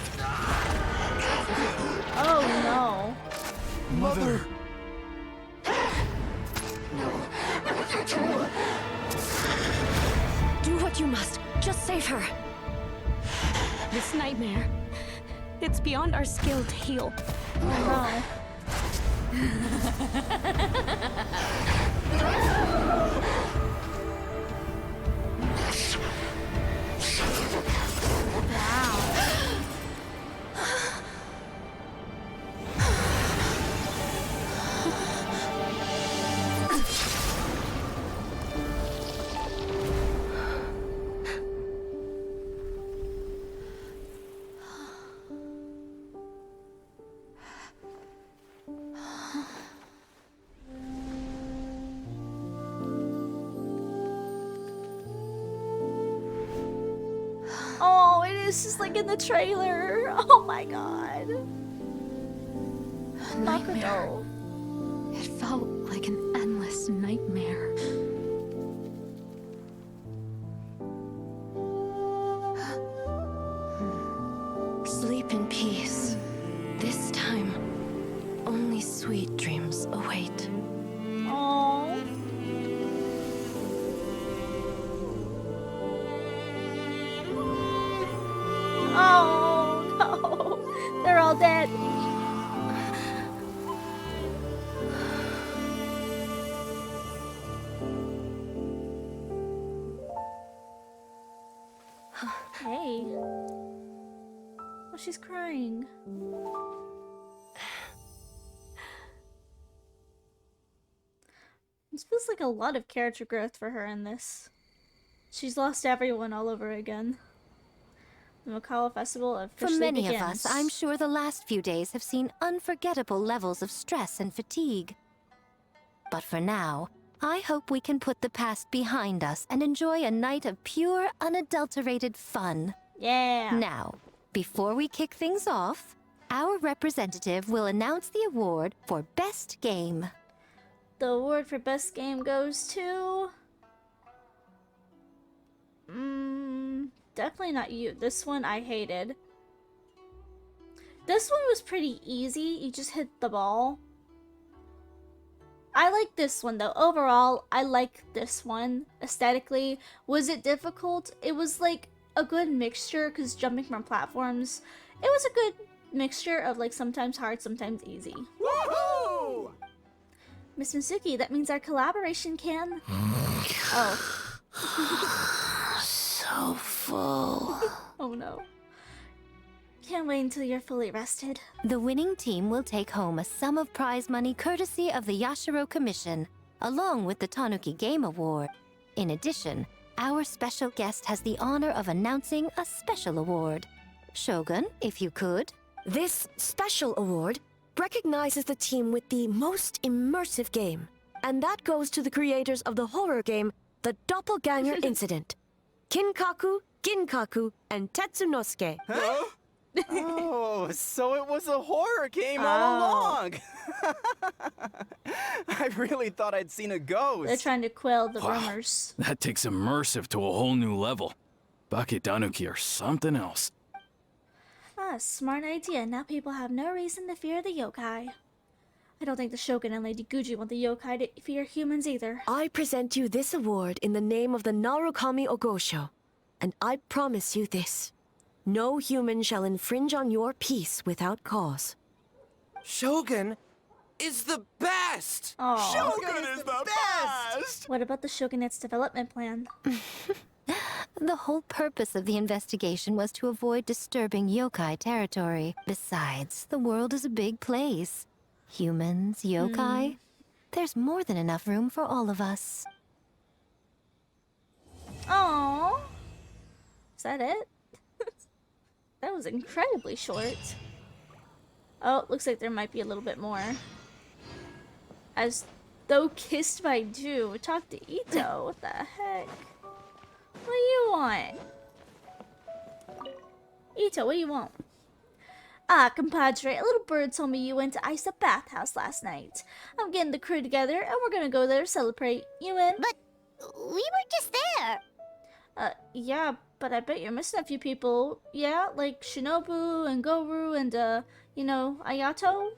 Oh, no. Mother! Do what you must. Just save her. This nightmare, it's beyond our skill to heal. Oh, This is like in the trailer. Oh my god. Nightmare. Makoto. It felt like an endless nightmare. Sleep in peace. This time, only sweet dreams await. Aww. Oh no. They're all dead. Hey. Oh, she's crying. This feels like a lot of character growth for her in this. She's lost everyone all over again. The Mikawa Festival officially For many begins. of us, I'm sure the last few days have seen unforgettable levels of stress and fatigue. But for now, I hope we can put the past behind us and enjoy a night of pure, unadulterated fun. Yeah. Now, before we kick things off, our representative will announce the award for Best Game. The award for best game goes to... definitely not you. This one I hated. This one was pretty easy. You just hit the ball. I like this one though. Overall, I like this one. Aesthetically, was it difficult? It was like a good mixture because jumping from platforms, it was a good mixture of like sometimes hard, sometimes easy. Woohoo! Miss Mitsuki, that means our collaboration can... Oh. So full. Oh no. Can't wait until you're fully rested. The winning team will take home a sum of prize money courtesy of the Yashiro Commission, along with the Tanuki Game Award. In addition, our special guest has the honor of announcing a special award. Shogun, if you could. This special award recognizes the team with the most immersive game, and that goes to the creators of the horror game, The Doppelganger Incident. Kinkaku, Ginkaku, and Tetsunosuke. Huh? Oh, so it was a horror game all along. I really thought I'd seen a ghost. They're trying to quell the rumors. That takes immersive to a whole new level. Baketanuki are something else. Ah, smart idea. Now people have no reason to fear the yokai. I don't think the Shogun and Lady Guji want the yokai to fear humans either. I present you this award in the name of the Narukami Ogosho, and I promise you this. No human shall infringe on your peace without cause. Shogun is the best! Aww. Shogun is the best! What about the Shogunette's development plan? The whole purpose of the investigation was to avoid disturbing yokai territory. Besides, the world is a big place. Humans, yokai, there's more than enough room for all of us. Aww. Is that it? That was incredibly short. Oh, looks like there might be a little bit more. As though kissed by Dew, talk to Ito. What the heck? What do you want? Ito, what do you want? Ah, compadre, a little bird told me you went to Ice Up Bathhouse last night. I'm getting the crew together, and we're gonna go there to celebrate. You in? But we were just there. Yeah, but I bet you're missing a few people. Yeah, like Shinobu and Goru and, you know, Ayato?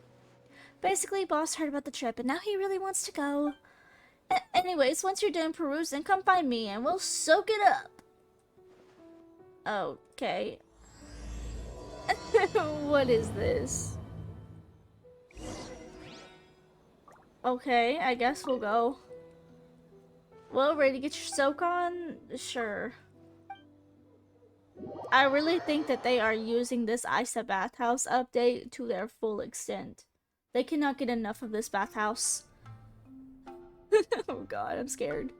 Basically, boss heard about the trip, and now he really wants to go. Anyways, once you're done perusing, come find me, and we'll soak it up. Okay. What is this? Okay, I guess we'll go. Well, ready to get your soak on? Sure. I really think that they are using this Isa bathhouse update to their full extent. They cannot get enough of this bathhouse. Oh god, I'm scared.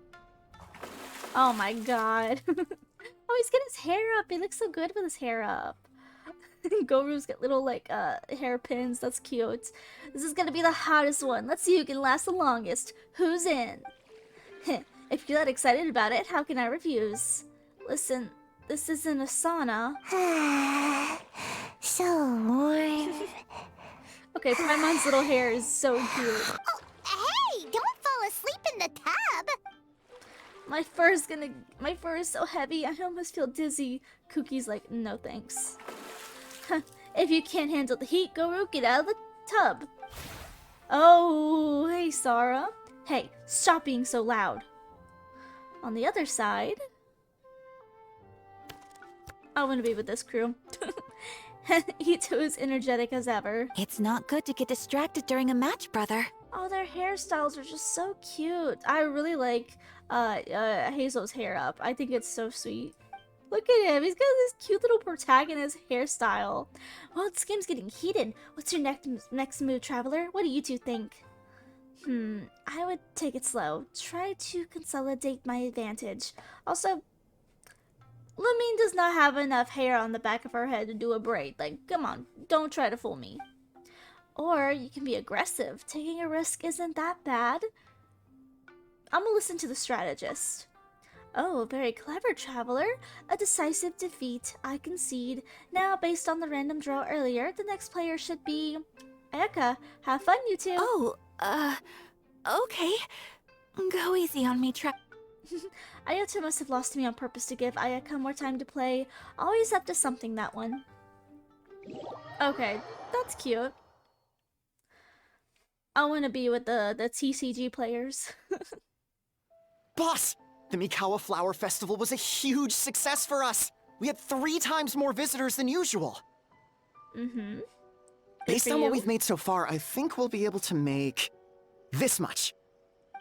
Oh my god. Oh, he's getting his hair up. He looks so good with his hair up. Goru's got little, like, hairpins. That's cute. This is gonna be the hottest one. Let's see who can last the longest. Who's in? If you're that excited about it, how can I refuse? Listen, This isn't a sauna. So warm. Okay, Paimon's little hair is so cute. Hey, don't fall asleep in the tub. My fur is so heavy, I almost feel dizzy. Cookie's like, no thanks. If you can't handle the heat, Guru, get out of the tub. Oh, hey, Sarah. Hey, stop being so loud. On the other side, I want to be with this crew. Ito is energetic as ever. It's not good to get distracted during a match, brother. Oh, their hairstyles are just so cute. I really like Hazel's hair up. I think it's so sweet. Look at him. He's got this cute little protagonist hairstyle. Well, this game's getting heated. What's your next move, Traveler? What do you two think? I would take it slow. Try to consolidate my advantage. Also, Lumine does not have enough hair on the back of her head to do a braid. Like, come on, don't try to fool me. Or you can be aggressive. Taking a risk isn't that bad. I'm gonna listen to the strategist. Oh, very clever, Traveler. A decisive defeat, I concede. Now, based on the random draw earlier, the next player should be Ayaka. Have fun, you two. Oh, okay. Go easy on me, Ayato must have lost me on purpose to give Ayaka more time to play. Always up to something, that one. Okay, that's cute. I want to be with the TCG players. Boss! The Mikawa Flower Festival was a huge success for us! We had 3 times more visitors than usual! Mm-hmm. Based on what we've made so far, I think we'll be able to make this much.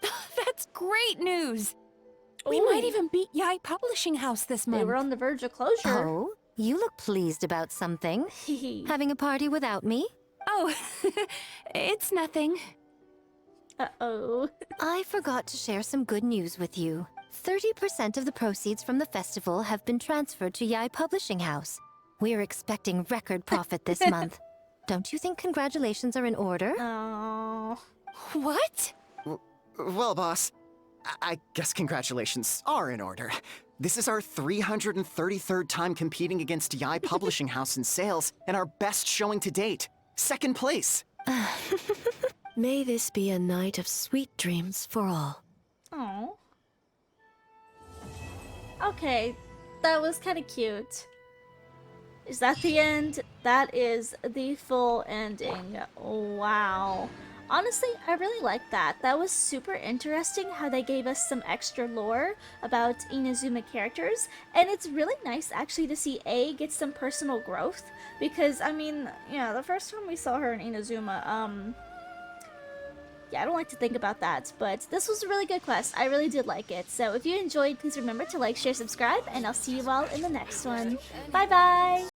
That's great news! We might even beat Yai Publishing House this month. They were on the verge of closure. Oh, you look pleased about something. Having a party without me? Oh, it's nothing. Uh-oh. I forgot to share some good news with you. 30% of the proceeds from the festival have been transferred to Yai Publishing House. We're expecting record profit this month. Don't you think congratulations are in order? Oh. What? Well, boss, I guess congratulations are in order. This is our 333rd time competing against Yai Publishing House in sales, and our best showing to date. 2nd place. May this be a night of sweet dreams for all. Oh. Okay, that was kind of cute. Is that the end? That is the full ending. Wow. Honestly, I really like that. That was super interesting how they gave us some extra lore about Inazuma characters. And it's really nice actually to see A get some personal growth. Because, I mean, yeah, the first time we saw her in Inazuma, yeah, I don't like to think about that. But this was a really good quest. I really did like it. So if you enjoyed, please remember to like, share, subscribe. And I'll see you all in the next one. Bye-bye!